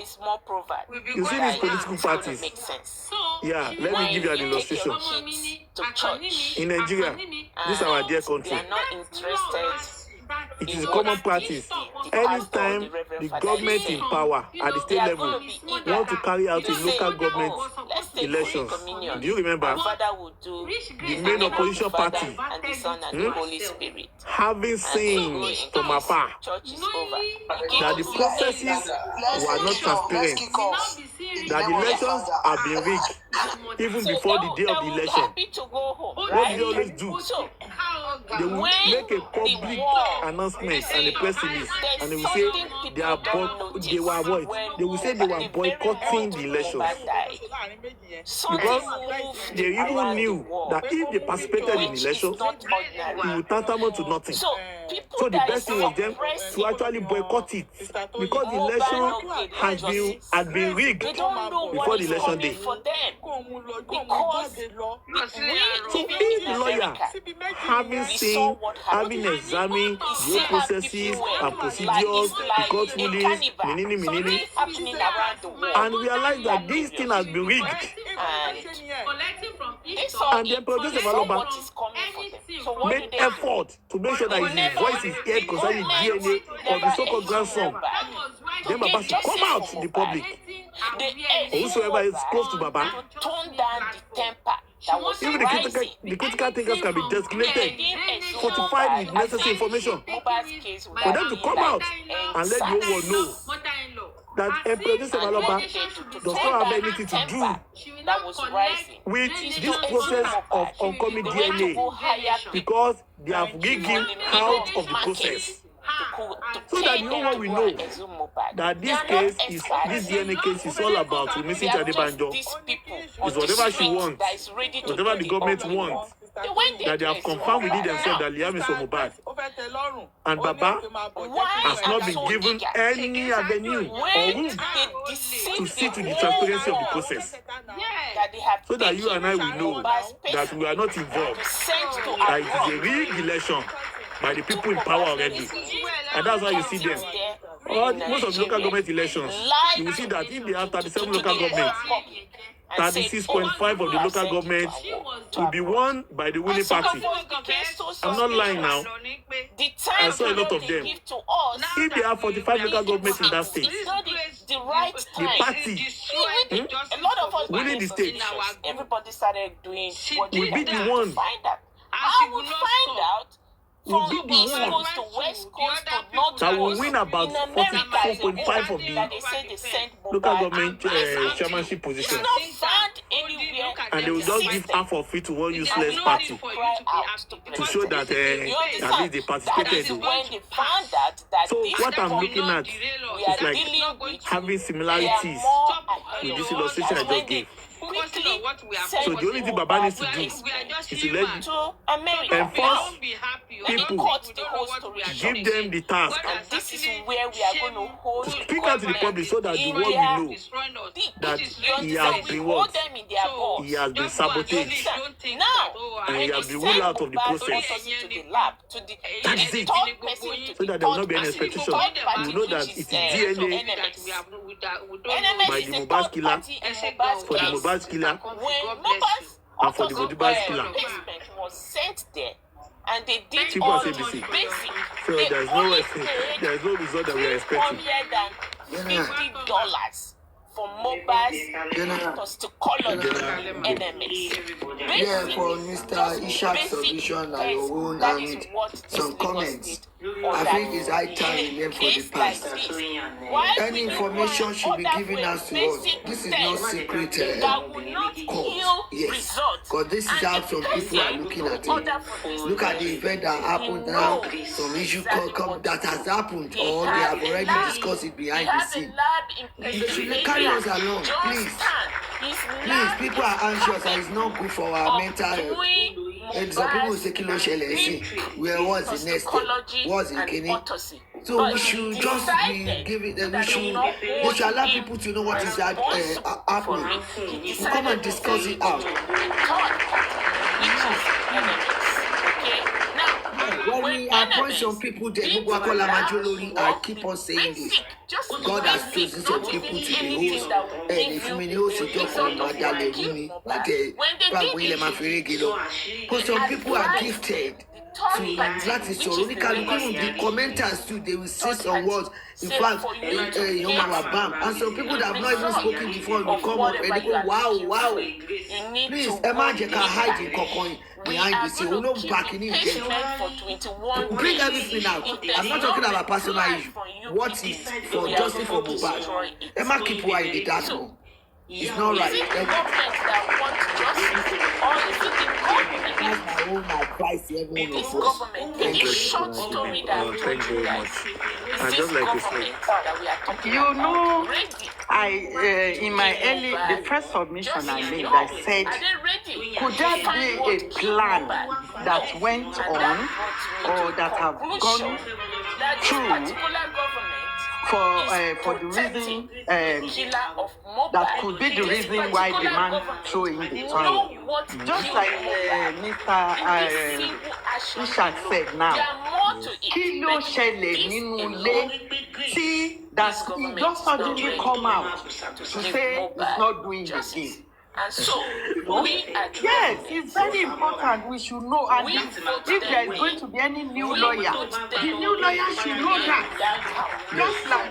S3: You see these political parties. Yeah, let me give you an illustration. In Nigeria, this is our dear country. It is a common practice. Anytime the government in power at the state level want to carry out a local government elections, do you remember the main opposition party having seen from afar that the processes were not transparent, that the elections have been rigged even before the day of the election? What do they always do? They will make a public announcement and a press release, and they will say they will say they were boycotting the elections, because they even knew that if they participated in elections, it would tantamount to nothing. So the best thing was them to actually boycott it, because the election had been rigged before the election day. So if the lawyer, having examined the processes and procedures, the court rulings, and realize that this thing has been rigged, and then Producer Valoba made effort to make sure that his voice is heard concerning DNA of the so-called grandson, then Baba should come out to the public, or whosoever is close to Baba. Even the critical thinkers can be designated, fortified with necessary information, for them to come out and let the whole world know that Producer Valoba does not have anything to do with this process of oncoming DNA, because they have rigged him out of the process. So that no one will know that this DNA case is all about Mrs. Adebanjo. It's whatever she wants, whatever the government wants, that they have confirmed within themselves that Liam is from Mohbad. And Baba has not been given any avenue or room to see to the transparency of the process. So that you and I will know that we are not involved, that it is a rigged election by the people in power already. And that's why you see them. Most of the local government elections, you will see that if they have 37 local governments, 36.5 of the local government will be won by the winning party. I'm not lying now. I saw a lot of them. If they have 45 local governments in that state, the party winning the state
S2: everybody started doing what
S3: will be the one.
S2: I will find out
S3: will be the one that will win about 44.5 of the local government chairmanship positions. And they will just give half of it to one useless party to show that at least they participated. So what I'm looking at is like having similarities with this illustration I just gave. So the only thing Baba needs to do is to enforce people, give them the task to speak out to the public so that the world will know that he has been what? He has been sabotaged and he has been ruled out of the process. That is it. So that there will not be any expectation. You know that it is DNA by the Mohbad killer for the Mohbad killer and for the Mohbad killer.
S2: Was sent there, and they did
S3: people
S2: all
S3: say
S2: the basic.
S3: So there's no result that we are expecting.
S2: $50
S10: for Mohbad's to call on enemies.
S1: Yeah, for Mr. Ishak's submission alone and some comments. I think it's high time we name for the past. Any information should be given us to us. This is not secret cause. Yes, because this is how some people are looking at it. Look at the event that happened now. Some issue that has happened, or they have already discussed it behind the scene. They should carry us along, please. Please, people are anxious and it's not good for our mental health. And some people say kilo shele, where was the next step? What's in Kenya? So we should just be giving them, they should allow people to know what is happening. We come and discuss it out. When we appoint some people, I keep on saying this. God has chosen some people to be hosts, and if you know, so just on Madaleni, because some people are gifted to that is so even the commenters too, they will say some words. In fact, and some people that have not even spoken before will come up and they go, wow. Please, imagine can hide in cocoon behind the scene. We don't back in bring everything out. I'm not talking about personal issue. What is for justice for Mohbad? Emma keep quiet in the dark room. It's not right. That's my own advice to everyone of us.
S3: Thank you very much. I just like to say,
S4: You know, in my the first submission I made, I said, could there be a plan that went on or that have gone through for the reason that could be the reason why the man threw in the towel? Just like Mr. Ishak said now, Kilo Shele Ninule, see that he just suddenly come out to say it's not doing it again.
S10: And so,
S4: yes, it's very important. We should know. And if there is going to be any new lawyer, the new lawyer should know that. Just like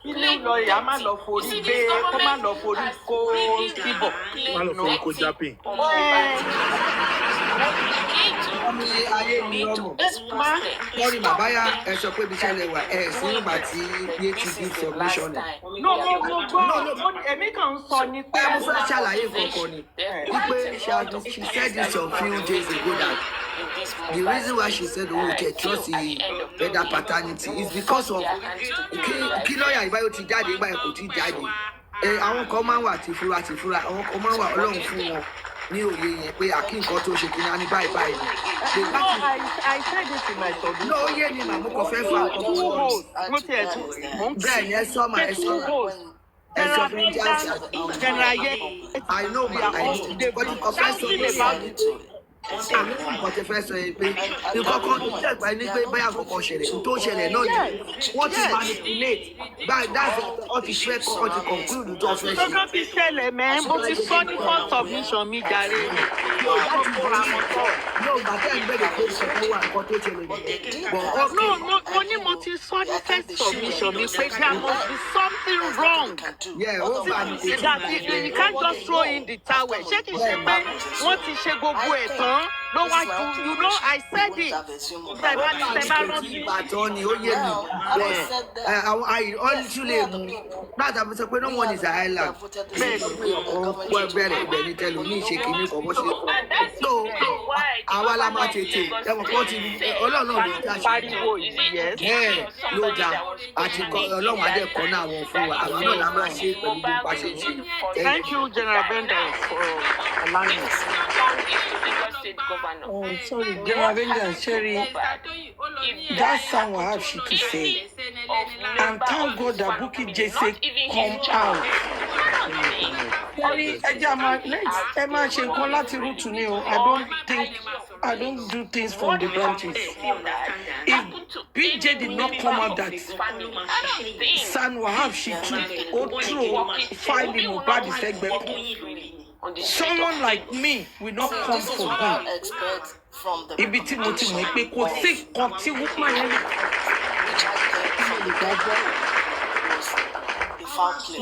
S4: new lawyer, I'm not love for the bay, come on, love for the people.
S1: Sorry, Mabaya, ẹ sọ pé ibi ṣẹlẹ̀ wà ẹ sí ìgbà tí yé ti di submission.
S4: No, èmi kàn sọ ni pé
S1: mo fẹ́ ṣàlàyé nǹkan ni. Wípé she said this a few days ago that the reason why she said trust the better paternity is because of kí lọ́ọ̀yà ìbáyọ̀ ti jáde ìbáyọ̀ kò tí jáde. Àwọn kan máa ń wà tìfura, àwọn kan máa ń wà Ọlọ́run fún wọn ní òye yẹn pé àkí nǹkan tó ṣe kìnnìún ní báyìí ni.
S4: I said it in my submission.
S1: No, yé ni màmú kan fẹ́ fà ọkọ̀ fún wọn. Bẹ́ẹ̀ ni ẹ sọ ma. I know ma, but the professor is nǹkan tẹ fẹ́ sọ yẹn pé nǹkan kan tó jẹ́ ìgbà ní pé báyà kọ̀ọ̀kan ṣẹlẹ̀ tó ṣẹlẹ̀ náà ni wọ́n ti manipulate báyìí that's all ti fẹ́ kọ́ ti conclude tó fẹ́ ṣe.
S4: Nǹkan ti ṣẹlẹ̀ mẹ́ mo ti sọ ní first submission mi jàre.
S1: Yóò bá tẹ́ ẹ̀ ń bẹ̀rẹ̀ pé ìṣẹ̀lẹ̀ wà nǹkan tó ṣẹlẹ̀
S4: ní. Mo ní mo ti sọ ní first submission mi pé there must be something wrong.
S1: Yeah, ó bá ní kò
S4: that you can't just throw in the towel. Ṣé kìí ṣe pé wọ́n ti ṣe gbogbo ẹ̀ tán? No, you know, I said it.
S1: Ìbàdàn ni ó yé mi. Àwọn ọ̀nìtúlẹ̀ mu láti àbúrò sọ pé no one is an island. Bẹ́ẹ̀ ni ọ̀pọ̀ bẹ̀rẹ̀ ibẹ̀ ní tẹ́lu ní ìṣe kìíní kan bó ṣe. So àwa la máa tètè ẹ̀wọ̀n kan ti Ọlọ́run náà ló dá ṣe. Bẹ́ẹ̀ ló dá àti Ọlọ́run adé kan náà wọ̀n fún wa. Àwọn náà la máa ṣe pẹ̀lú bí wọ́n ṣe ṣe.
S4: Thank you, General Bender, for allowing us.
S11: Oh, sorry, General Bender, Sherry, that sound will have shit to say. And thank God that Bukky Jesse come out. Sorry, Emma, she call that route to me. I don't do things from the branches. If BJ did not come out that San will have shit to go through finding Mohbad segment. someone like me will not come
S9: This is
S11: for
S9: what
S11: him.
S9: I expect from the
S11: Ibi tí mo ti mọ̀ pé kò sí nǹkan tí woman yẹn lè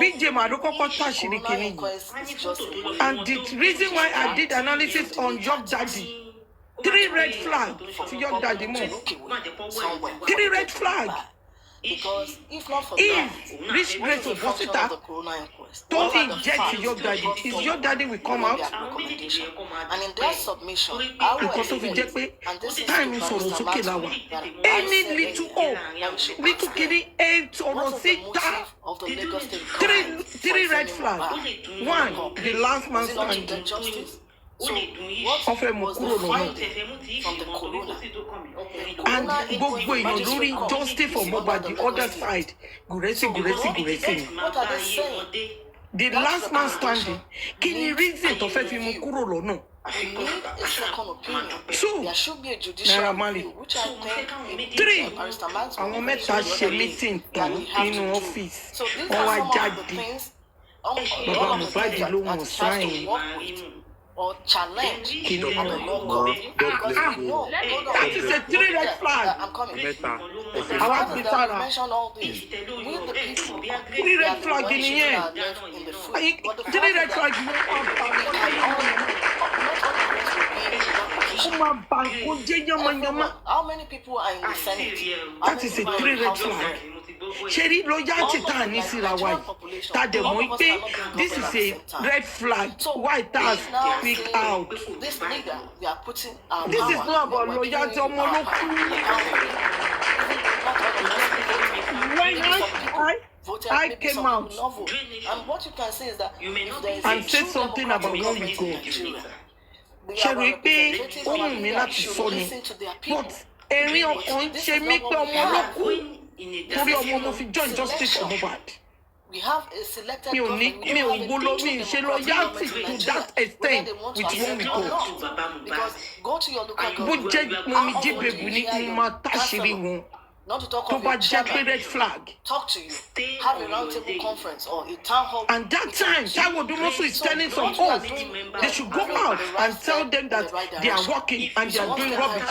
S11: BJ Mado kọ́kọ́ táṣìírí kìíní yìí. And the reason why I did analysis on Young Daddy, 3 red flags to Young Daddy more. 3 red flags.
S9: Because if not for
S11: If
S9: that,
S11: Rich Grace of Hospital don't inject Young Daddy, is Young Daddy will come out?
S9: And in their submission, I will
S11: Because of
S9: expect,
S11: the
S9: and this is
S11: time
S9: to
S11: is sọ̀rọ̀
S9: Mr.
S11: sókè
S9: Matthew,
S11: láwa.
S9: that
S11: Any
S9: I said
S11: little
S9: earlier,
S11: hope, little kiddy, 8
S9: what
S11: ọ̀rọ̀
S9: is the
S11: síta.
S9: motive of the Lagos State government
S11: 3 red
S9: for
S11: flags.
S9: sending
S11: 1, the last man
S9: Was it not to
S11: standing.
S9: get justice? So
S11: Wọ́n fẹ́ mú
S9: what was
S11: kúrò
S9: the
S11: lọ́nà.
S9: finding from the corona?
S11: And gbogbo èèyàn lórí justice for Mohbad, the other side, gùrẹ́sì.
S9: What are they saying?
S11: The last man standing, kí ni reason tó fẹ́ fi mú kúrò lọ́nà?
S9: We need a second opinion.
S11: Two,
S9: There should be a judicial
S11: Naira Marley.
S9: review, which I think
S11: 3,
S9: Barrister Max
S11: àwọn mẹ́ta ṣe meeting tán nínú ọ́fíìsì.
S9: So these
S11: Wọ́n wá
S9: are some of the
S11: jáde.
S9: things
S11: Bàbá Mohbad ló wọ̀n sáyìn.
S9: or challenge
S11: Kí ni
S9: on the
S11: wọ́n?
S9: law because we know.
S11: That is a 3 red flag.
S9: I'm coming.
S11: Àwa gbé sára.
S9: Mention all this. We the people.
S11: 3 red flag nìyẹn. 3 red flag ni wọ́n máa bà kó jẹ́ yánmayánmá.
S9: How many people are in the Senate?
S11: That is a 3 red flag. Ṣé rí loyalty tá a ní síra wa yìí? Tá a dẹ̀ mọ̀ pé this is a red flag. Why it has speak out?
S9: This leader, we are putting our
S11: This is
S9: power.
S11: not about loyalty ọmọ ló kú. When I came out
S9: and what you can say is that if there is
S11: and said something about when we go, ṣe rí pé ó wù mí láti sọ ni, but ẹ̀rín ọkàn ṣe mí pé ọmọ ló kú torí ọmọ mo fi join justice for Mohbad.
S9: we have a selected
S11: Mi ò gbolo mi ṣe loyalty to that extent with when we go.
S9: Because go to your local
S11: Bó
S9: government.
S11: jẹ́ mo mi jí bèbú ní mo máa táṣìírí wọn.
S9: Not to talk
S11: Tó
S9: of
S11: bá
S9: your
S11: jẹ́ pé
S9: chairman,
S11: red flag.
S9: talk to you, have a roundtable conference or a town hall.
S11: And that time, Taiwo Dumosu is telling some oath. They should go out and tell them that they are working and they are doing rubbish.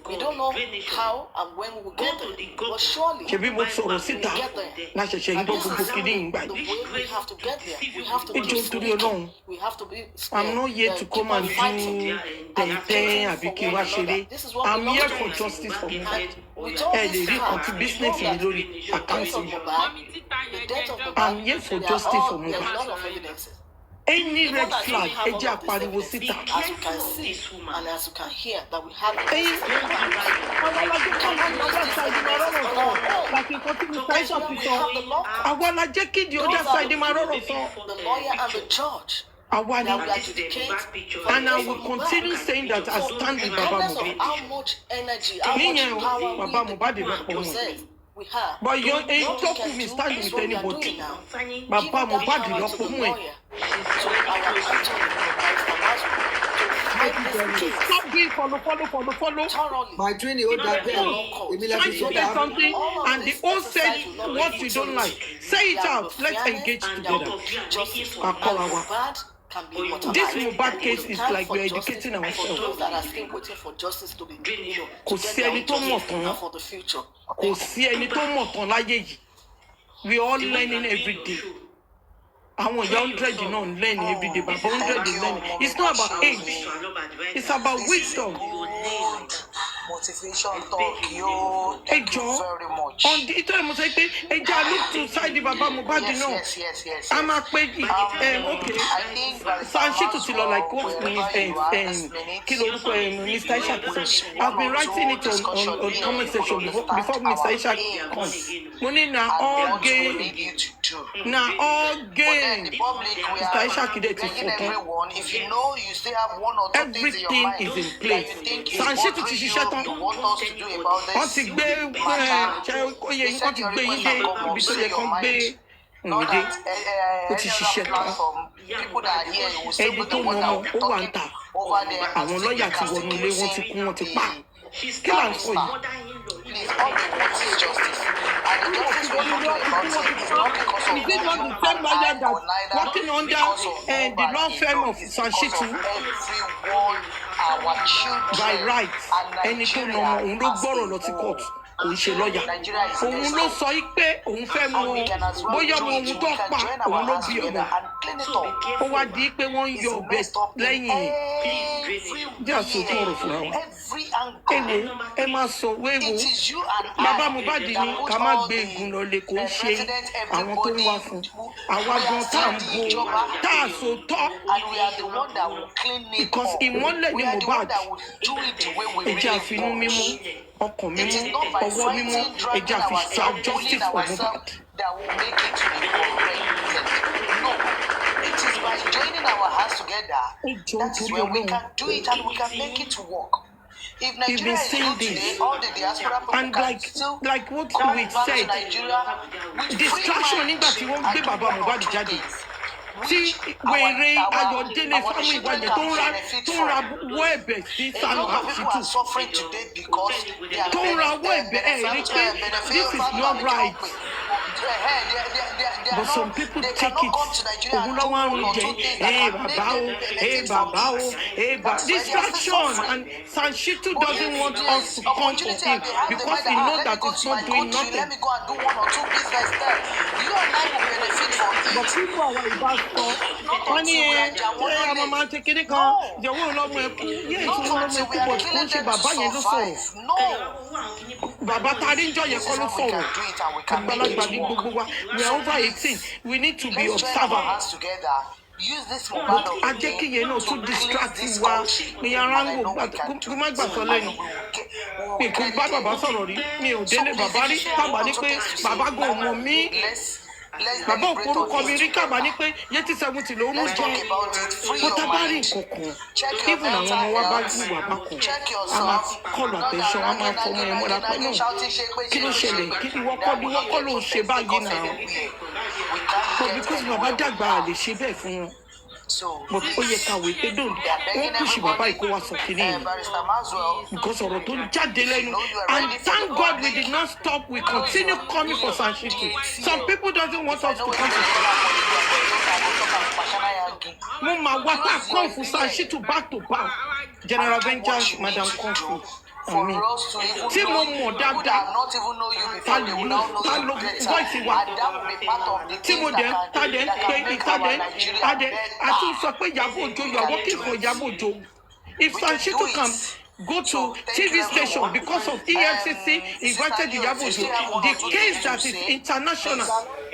S9: We don't know how and when we will get there, but surely
S11: Ṣebí mo sọ̀rọ̀
S9: we
S11: síta
S9: will get there.
S11: la ṣẹ̀ṣẹ̀ ń
S9: And
S11: gbọ́
S9: this
S11: gbogbo
S9: is
S11: kìíní yìí gbà
S9: the
S11: yìí.
S9: way we have to get there. We have to be
S11: Ẹ jọ̀ọ́ torí Ọlọ́run.
S9: We have to be
S11: I'm not here to come and do tẹ̀ntẹ́n àbí kí n wá ṣeré. I'm here for justice for Mohbad. Ẹ lè rí kan tí business mi lórí àkáǹtì mi. I'm here for justice for Mohbad. Any red flag, ẹ jẹ́ apariwo síta.
S9: As you can see and as you can hear that we have
S11: Ẹyin àwọn alájẹ́ kan ní ọjọ́ side máa rọrùn sọ láti nǹkan tí Mr. Aisha fi sọ. Àwọn alájẹ́ kí di ọjọ́ side máa rọrùn sọ.
S9: the lawyer and the judge.
S11: Àwa ni.
S9: That we adjudicate.
S11: And I will continue saying that I stand with Baba
S9: Regardless of
S11: Mohbad.
S9: how much energy, how
S11: Níyẹn
S9: much
S11: o,
S9: power
S11: Baba
S9: we
S11: Mohbad
S9: the
S11: ló
S9: people
S11: pọ̀
S9: possess, we have.
S11: But your
S9: What we
S11: talk
S9: can
S11: with me
S9: do
S11: stand
S9: is
S11: with
S9: what we are
S11: anybody.
S9: doing now.
S11: Baba
S9: Giving that
S11: Mohbad
S9: power
S11: ló
S9: to
S11: pọ̀
S9: the
S11: mú ẹ̀.
S9: lawyer, to our attorney, Barrister Mazu, to fight this case
S11: Stop doing follow.
S9: thoroughly.
S1: My twin ó dá bẹ́ẹ̀ èmi lè
S11: Trying
S1: fi
S11: to
S1: sọ
S11: say
S1: dáa.
S11: something and the whole said what you don't like. Say it out. Let's engage together. Akọ́ra wa.
S9: Can be immortalized.
S11: This Mohbad case is
S9: Time
S11: like
S9: for
S11: we're
S9: justice
S11: educating
S9: and for
S11: ourselves.
S9: those that are still waiting for justice to be,
S11: Kò
S9: to get
S11: sí
S9: their
S11: ẹni
S9: own
S11: tó mọ̀
S9: justice
S11: tán.
S9: and for the future.
S11: Kò sí ẹni tó mọ̀ tán láyé yìí. We all learning every day. Àwọn ìyá 100 náà ń learn every day. Bàbá 100 is learning. It's not about age. It's about wisdom.
S10: Motivation talk, yo. Thank you very much.
S11: On the ìtọ́ ìmọ̀ sọ pé ẹ jẹ́ look to side Baba Mohbad náà.
S10: Yes.
S11: A máa pé okay. Sanṣítù ti lọ like what kí lorúkọ Mr. Aisha ti sọ. I've been writing it on comment section before Mr. Aisha comes. Mo ní na all gay. Na all gay. Mr. Aisha kìdẹ̀ ti fò tán.
S10: If you know you still have one or two things in your
S11: Everything
S10: mind
S11: is in
S10: that
S11: place.
S10: you think is
S11: Sanṣítù ti
S10: bothering
S11: ṣiṣẹ́ tán.
S10: you want us to do about this.
S11: Wọ́n ti gbé oyè yín wọ́n ti gbé yín dé ibi tó yẹ kán gbé òun dé. Ó ti ṣiṣẹ́ tán. Ẹni tó nà ọmọ ó wà ń tà. Àwọn lọ́ọ̀yà ti wọnú ilé wọ́n ti kú wọ́n ti pa. Kí là ń sọ yìí?
S9: Please, all they want is justice. And the justice we're talking about is not because of
S11: Is it not the same lawyer that working under the law firm of Sanshitu?
S9: Everyone, our children,
S11: By right, ẹni tó nà ọmọ òun ló gbọ́rọ̀ lọ sí court kò ń ṣe lọ́ọ̀yà òun ló sọ yí pé òun fẹ́ mú bóyá ọmọ òun tó pa òun ló bí ọmọ ó wá di pé wọ́n ń yọ ọbẹ̀ lẹ́yìn bí àsòtò ọ̀rọ̀ fúnra wọn èwo ẹ máa sọ wéwo bàbá Mohbad ní ká má gbé egun lọ lè kó ń ṣe àwọn tó ń wá fún àwa gan tá à ń bo tá à so tọ́ because ìmọ́lẹ̀ ni Mohbad ẹ̀jẹ̀ àfinú mímú ọkàn mímú ọwọ́ mímú ẹ̀jẹ̀ àfisà justice for Mohbad.
S9: It is by joining our hands together that is when we can do it and we can make it work. If Nigeria is good today, all the diaspora people
S11: and
S9: can still
S11: like what
S9: come
S11: we
S9: back
S11: said,
S9: to Nigeria with
S11: distraction nígbà tí wọ́n gbé bàbá Mohbad jáde tí wèrè Ayọ̀délé fáwọn ìwádìí tó ń ra wọ́ ẹ̀bẹ̀ sí Sanu Àṣìtù tó ń ra wọ́ ẹ̀bẹ̀ ẹ̀ rí pé this is not right. But some people take it òun lọ́wọ́ àrùn jẹ bàbá o distraction, and Sanshitu doesn't want us to come for him because he knows that he's not doing nothing. But people are like that sọ wọ́n ní ọmọ máa ń ṣe kéde kan ìjọ̀wọ́ ọlọ́mọ ẹ̀kú yé ìṣòro ọlọ́mọ ẹ̀kú bọ̀ tó ń ṣe bàbá yẹn ló sọ̀rọ̀ bàbá tá a rí ń jọ yẹn kọ́ ló sọ̀rọ̀ àgbàlagbà ní gbogbo wa we are over 18 we need to be observant. Ajẹ́kìyẹ náà tún distract wa ní arángò kó má gbà sọ lẹ́nu. Mi kò bá bàbá sọ̀rọ̀ rí, mi ò délé bàbá rí, kábà ní pé bàbá gan mọ̀ mí. Bàbá òkúrúkọ mi rí kábà ní pé Yétí 70 ló ń jẹ. Mo tá bá rí nǹkankan, even àwọn ọmọ wa bá gbé wà bákan, a máa call attention, a máa fọmọ ẹ̀ mọ́ra pé náà kí ló ṣẹlẹ̀ kí ni wọ́n kọ́ ló ń ṣe báyìí náà. But because bàbá dàgbà lè ṣe bẹ́ẹ̀ fún wọn. But ó yẹ ká wé pé dòun wọ́n kùsì bàbá yìí kó wá sọ kínní yìí because ọ̀rọ̀ tó ń jáde lẹ́nu, and thank God we did not stop, we continue coming for Sanshitu. Some people doesn't want us to come to mo máa wá tá a kọ́ fún Sanshitu back to back General Vengeance Madam Comfort tí mo mọ̀ dáadáa ta ló voice wa tí mo dẹ̀ tadẹ̀ ń pè tadẹ̀ àti sọ pé Ìyábọ̀ Òjó you are working for Ìyábọ̀ Òjó. If Sanshitu can go to TV station because of EFCC invited Ìyábọ̀ Òjó, the case that is international,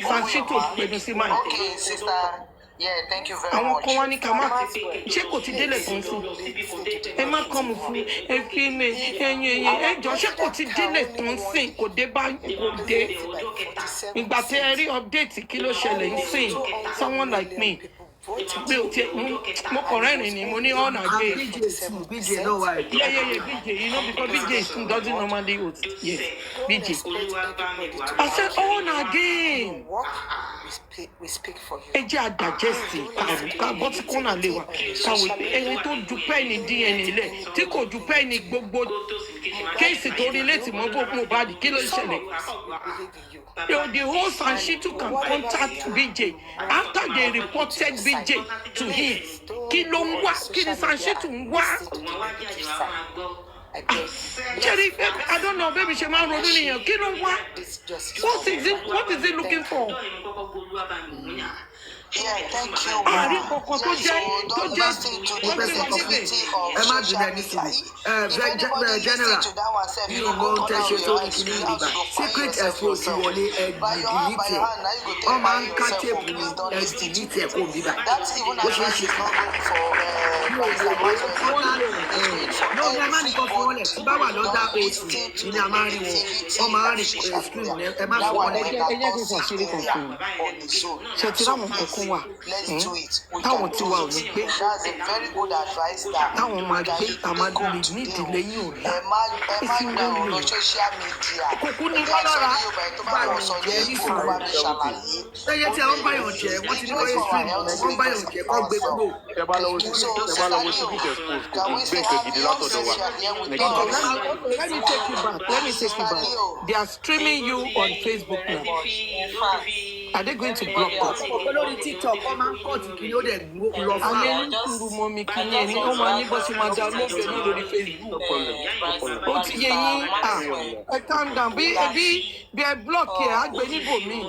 S11: Sanshitu pẹ̀lú sí máa.
S9: Yeah, thank you very
S11: àwọn
S9: much.
S11: kan wá ní ká má ṣé kò ti délẹ̀ tó ń sìn ẹ má kàn mú fún ẹ fi mi ẹyin ẹjọ ṣé kò ti délẹ̀ tó ń sìn kò dé bá kò dé ìgbà tí ẹ rí update kí ló ṣẹlẹ̀ ń sìn someone like me bí o ti mo kàn rẹ́rìn ni mo ní ọ̀nà gbé
S1: BJ no why.
S11: yeah BJ you know because BJ doesn't normally hold yes BJ I said ọ̀nà again
S9: We speak for you.
S11: ẹ jẹ́ àdàjẹ́sì ká bọ́ tí kọ́nà lè wà káwé pé ẹni tó ju pẹ́ẹ́nì DNA lẹ̀ tí kò ju pẹ́ẹ́nì gbogbo kéèsì tó rí létí mọ́ Mohbad kí ló ń ṣẹlẹ̀. The whole Sanshitu can contact BJ after they reported BJ to him. Kí ló ń wá? Kí ni Sanshitu ń wá? Jerry, I don't know, baby, she man ronú nìyẹn. Kí ló ń wá? What is he looking for?
S9: Yeah, thank you.
S11: Àárín kankan tó jẹ́
S1: ẹ má dùn ẹni sí general bí o mọ tẹ ṣe tó ní kíní ìdìbà secret ẹ̀fọ́ ti wọlé ẹ̀dìlítì wọ́n máa ń ká téèpù ní ẹ̀dìlítì ẹ̀kọ́ bíbà ó ṣe é ṣe no ẹ má nìkan fún wọn lẹ tí bá wà lọ́dà oṣù ní a máa rí wọn wọ́n máa rí screen ẹ má fún wọn lẹ.
S11: ẹ jẹ́ kí n fà ṣeré kankan ṣe ti ráwọn kankan wà táwọn tí wà ò ní gbé táwọn máa gbé àmàlù ní ìdílé yìí ò lá èsì wọn lè kókó ní wọn lára
S1: báyọ̀ jẹ́ nísìnyí ẹyẹ tí àwọn báyọ̀ jẹ́ wọ́n wọ́n ti ní kọ́ stream wọ́n bá yàn jẹ́ kọ́ gbé kúrò.
S3: ẹ bá lọ́wọ́ secret expose kò kì í gbé nǹkan gidi látọ̀dọ̀ wa.
S11: Let me take you back. They are streaming you on Facebook now. Are they going to block that?
S1: lórí TikTok wọ́n máa ń kọ́ọ̀tì kí ni ó dẹ̀ lọ fún
S11: àmì ẹni kúrú mọ́ mi kí ni ẹni ó máa ní bó ṣe máa dá lóògbé ní lórí Facebook. Ó ti yé yín ẹ calm down bí ẹ block ẹ á gbé níbòmíì.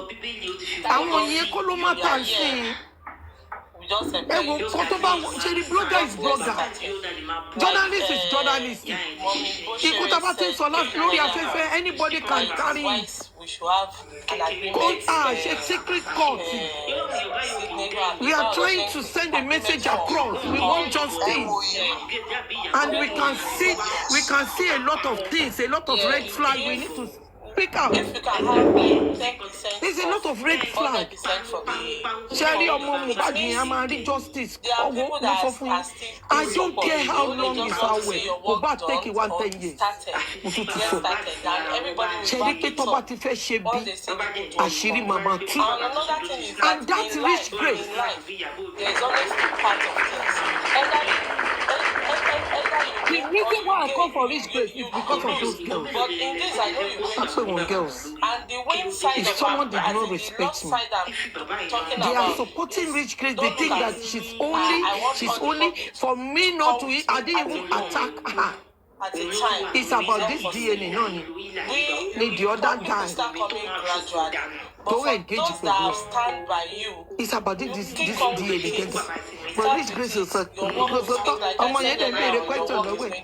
S11: Àwọn yẹn kó ló má tà sí i. Ẹ wo kó tó bá ṣe ni blogger is blogger, journalist is journalist. Ikú tá a bá ti ń sọ lórí afẹ́fẹ́ anybody can carry it. Ṣe secret court. We are trying to send a message across. We want justice, and we can see a lot of things, a lot of red flags. We need to speak out. There's a lot of red flag. Sherry ọmọ Mohbad yẹn a máa rí justice. Ọwọ́ mo sọ fún yín. I don't care how long is our way. Mohbad take it 110 years. Mo tún ti sọ. Sherry pé tó bá ti fẹ́ ṣe bí àṣírí màmá tú. And that rich grace. The reason why I come for rich grace is because of those girls. That's the girls. If someone did not respect me, they are supporting rich grace. They think that she's only for me not to eat. I didn't even attack her. It's about this DNA, no need the other guy. Don't engage with me. It's about this DNA. But rich grace is a ọmọ yẹn dẹ̀ ń béèrè question lọ́wọ́ ẹ̀.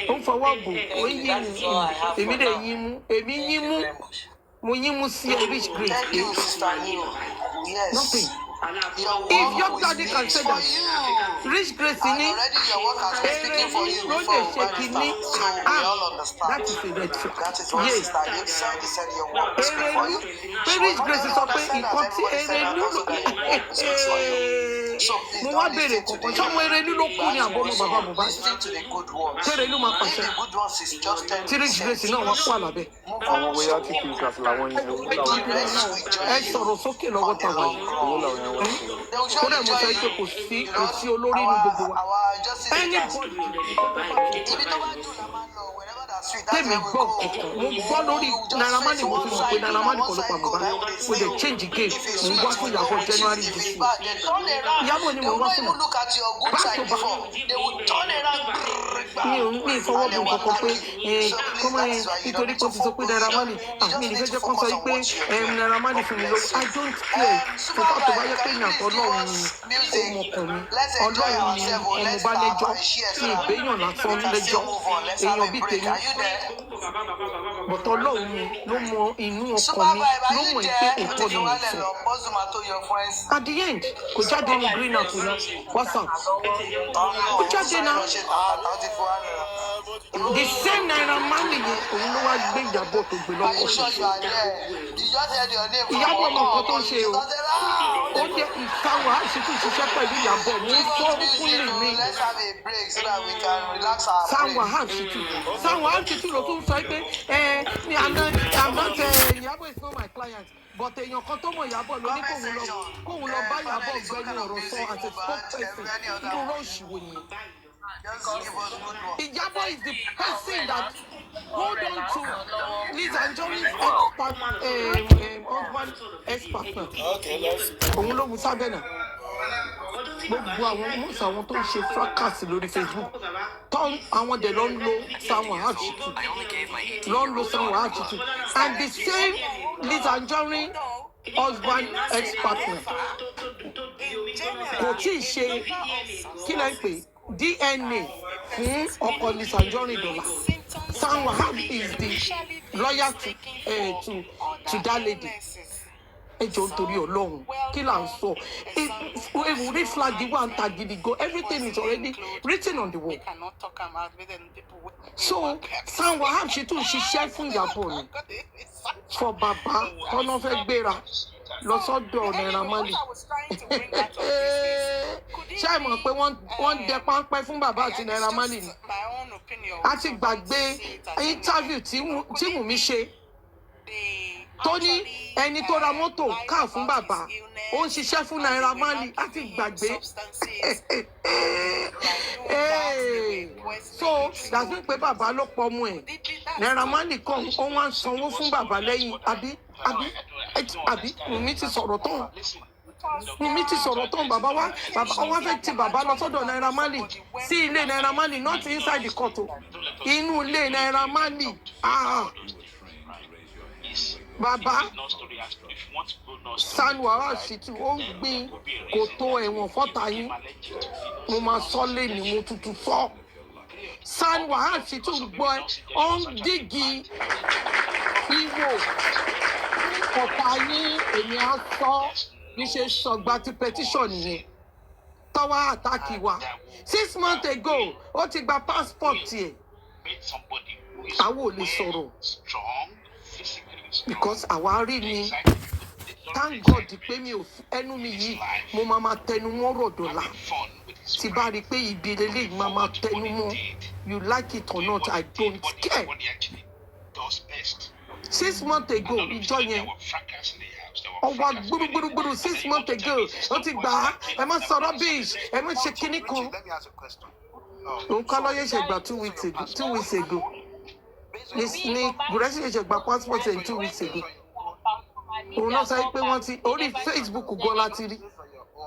S11: Ó ń fọwọ́ bò ó ń yí mu. Èmi dẹ̀ yín mú. Èmi yín mú. Mo yín mú sí ẹ rich grace. Nothing. If your daddy can say that, rich grace in it, no dey shake in it, that is a red flag. Yes. Rich grace is up in mo wá béèrè kọ̀ọ̀kan tí ọmọ Erelu ló kú ní àbọ̀mọ́ bàbá Mohbad tí Erelu máa pàṣẹ tí rich grace náà wọ́n kú àlàbẹ̀.
S3: Àwọn wẹ̀yà tí kì í kà sí làwọn yẹn owó làwọn
S11: ẹ sọ̀rọ̀ sókè lọ́wọ́ tàwa yìí. Ó dẹ̀ mo sọ pé kò sí olórí ní gbogbo wa. Tẹ́mi gbọ́ kọ̀ọ̀kan mo gbọ́ lórí Naira Marley mo fi mọ̀ pé Naira Marley kọ́ ló pa Mohbad mo dẹ̀ change game mo ń wá fún Ìyábọ̀ January this year. Ìyábọ̀ ni mo wá fún back to back. Mi ìfọwọ́ bò kankan pé kọ́mọ yẹn nítorí pé ó ti sọ pé Naira Marley mi ní fẹ́ jẹ́ kó sọ pé Naira Marley fún mi lọ. I don't care kò bá tó bá yẹ pé ìyàtọ̀ Ọlọ́run ni ọmọkùnrin Ọlọ́run ni ọmọ bá lẹ́jọ́ ní ìgbéyàn lásán lẹ́jọ́ èèyàn bíi tèmi. Bọ̀tọ̀ Ọlọ́run ni ló mọ inú ọkàn mi ló mọ̀ pé òótọ́ ni mo sọ. At the end kò jáde ní green apple náà WhatsApp kò jáde náà. The same Naira Marley yẹn òun ló wá gbé Ìyábọ̀ tó gbé lọ́wọ́ sí. Ìyábọ̀ mọ nǹkan tó ń ṣe o. Ó jẹ́ ìkáwá àṣìkò ìṣiṣẹ́ pẹ̀lú Ìyábọ̀ mo ń sọ fúnlẹ̀ mi. Sáwọn àṣìkò ló tún sọ pé Ìyábọ̀ is not my client. But èèyàn kan tó mọ̀ Ìyábọ̀ ló ní kóun lọ bá Ìyábọ̀ gbẹ́nu ọ̀rọ̀ sọ as a spokesperson nínú rọ́ọ̀ṣì wò nìyẹn. Ìyábọ̀ is the person that hold on to Liz Anjorin's husband ex-partner. Òun ló mú sábẹ́ náà. Gbogbo àwọn mọ́sà àwọn tó ń ṣe fracas lórí Facebook tán àwọn dẹ̀ ló ń lo Samuel Achitu and the same Liz Anjorin husband ex-partner kò tí ì ṣe kí lẹ́ ń pè DNA fún ọkọ Liz Anjorin dọ́là. Samuel is the lawyer to that lady. Ẹjọ́ nítorí Ọlọ́run kí là ń sọ ewúrẹ́ flag wà ń ta gidi gan everything is already written on the wall. So Samuel Achitu ń ṣiṣẹ́ fún Ìyábọ̀ ni fọ bàbá tọ́nà fẹ́ gbéra lọ sọ́dọ̀ Naira Marley. Ṣé ẹ mọ̀ pé wọ́n dẹ páńpẹ́ fún bàbá àti Naira Marley ni? A ti gbàgbé interview tí Wùmí ṣe tó ní ẹni tó ra mọ́tò káà fún bàbá ó ń ṣiṣẹ́ fún Naira Marley á ti gbàgbé. So that's mean pé bàbá ló pọ̀ ọmọ ẹ̀. Naira Marley kan ó wá ń sanwó fún bàbá lẹ́yìn àbí Wùmí ti sọ̀rọ̀ tán. Wùmí ti sọ̀rọ̀ tán bàbá wa fẹ́ ti bàbá lọ sọ́dọ̀ Naira Marley sí ilé Naira Marley not inside the court o. Inú ilé Naira Marley. Bàbá Sanwó Àṣìtú ó ń gbin kòtò ẹ̀wọ̀n fọ́tà yín. Mo máa sọ lé ní mo tuntun sọ. Sanwó Àṣìtú gbọ́ ẹ ó ń dígí ìwò kọ̀ọ̀pá yín èmi á sọ bí ṣe sọgbà ti petition yẹn tọ́wọ́ àtàkì wa 6 months ago ó ti gba passport tiẹ̀ àwọn ò lè sọ̀rọ̀ because àwa rí ni thank God pé mi ò ẹnu mi yìí mo máa tẹnu mọ́ rọ̀dọ̀là tí bá rí i pé ibi lélẹ́yìn máa tẹnu mọ́ you like it or not I don't care 6 months ago ìjọ yẹn ọwọ́ gbúrúgbúrúgbúrú 6 months ago ó ti gbà á ẹ má sọ rubbish ẹ má ṣe kinní kan òun kọ́ lọ́yẹ̀ ṣe gbà 2 weeks ago ní Bùrẹ́sì ṣe gbà passport ẹ̀ 2 weeks ago òun náà sọ pé wọ́n ti orí Facebook gan láti rí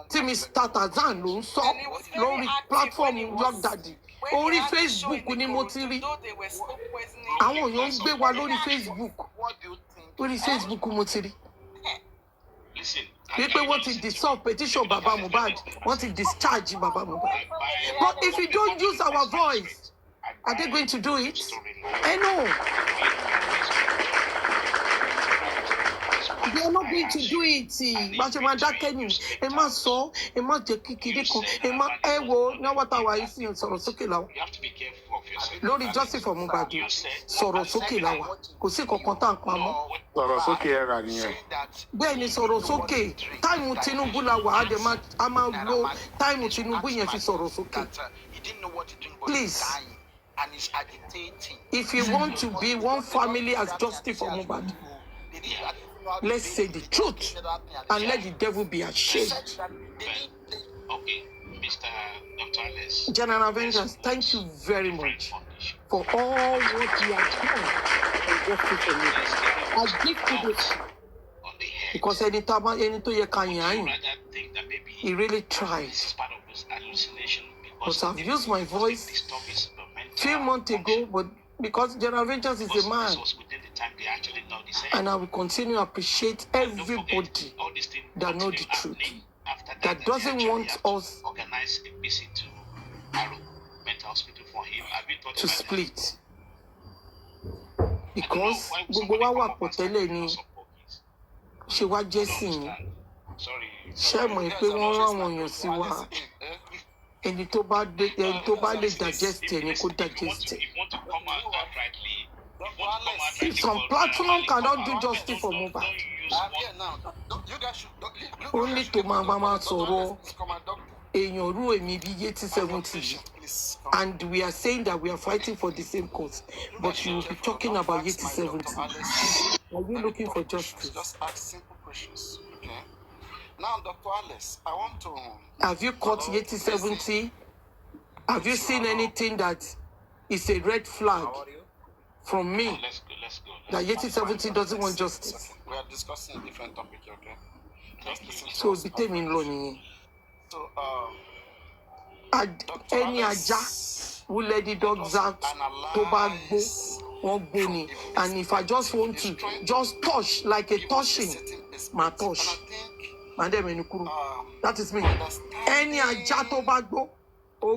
S11: tí Mr. Tarzan ló ń sọ lórí platform Young Daddy orí Facebook ni mo ti rí àwọn èèyàn ń gbé wa lórí Facebook mo ti rí wípé wọ́n ti dissolve petition baba Mohbad wọ́n ti discharge baba Mohbad but if you don't use our voice are they going to do it? I know. They are not going to do it. Bàṣẹ máa dákẹ́ ni ẹ má sọ ẹ má jẹ́ kékeré kan ẹ má ẹ wo náwó táwa yìí sì sọ̀rọ̀ sókè làwọn lórí justice for Mohbad sọ̀rọ̀ sókè làwọn kò sí kankan tá à ń pamọ́.
S3: Sọ̀rọ̀ sókè ẹ̀rà nìyẹn.
S11: Bẹ́ẹ̀ ni sọ̀rọ̀ sókè táìmù Tinubu la wà á dẹ̀ a máa lo táìmù Tinubu yẹn fi sọ̀rọ̀ sókè. Please. If you want to be one family as justice for Mohbad, let's say the truth and let the devil be ashamed.
S10: Okay, Mr. Dr. Alex.
S11: General Avengers, thank you very much for all what you have done for justice for Mohbad. I give to this because anytime he really tried. Because I've used my voice few months ago, but because General Ventures is a man, and I will continue to appreciate everybody that knows the truth, that doesn't want us to split. Because gbogbo wa wà pọ̀ tẹ́lẹ̀ ni ṣe wá jẹ́ sí i ṣe mọ̀ pé wọ́n rán àwọn èèyàn sí wa. Ẹni tó bá lè digest ẹ ni kó digest ẹ. If some platform cannot do justice for Mohbad, only to máa sọ̀rọ̀ èèyàn rú èmi bí Yeti 70 and we are saying that we are fighting for the same cause, but you will be talking about Yeti 70. Are you looking for justice?
S12: Just ask simple questions, okay? Now, Dr. Alex, I want to...
S11: Have you caught Yeti 70? Have you seen anything that is a red flag from me?
S10: Let's go.
S11: That Yeti 70 doesn't want justice.
S12: We are discussing a different topic, okay? Just listen to
S11: So,
S12: us.
S11: be telling me.
S12: So,
S11: any aja who let the dogs out, tobacco, one bony. And if I just want to just touch like a touching, my touch. That is me. Any aja tobacco, on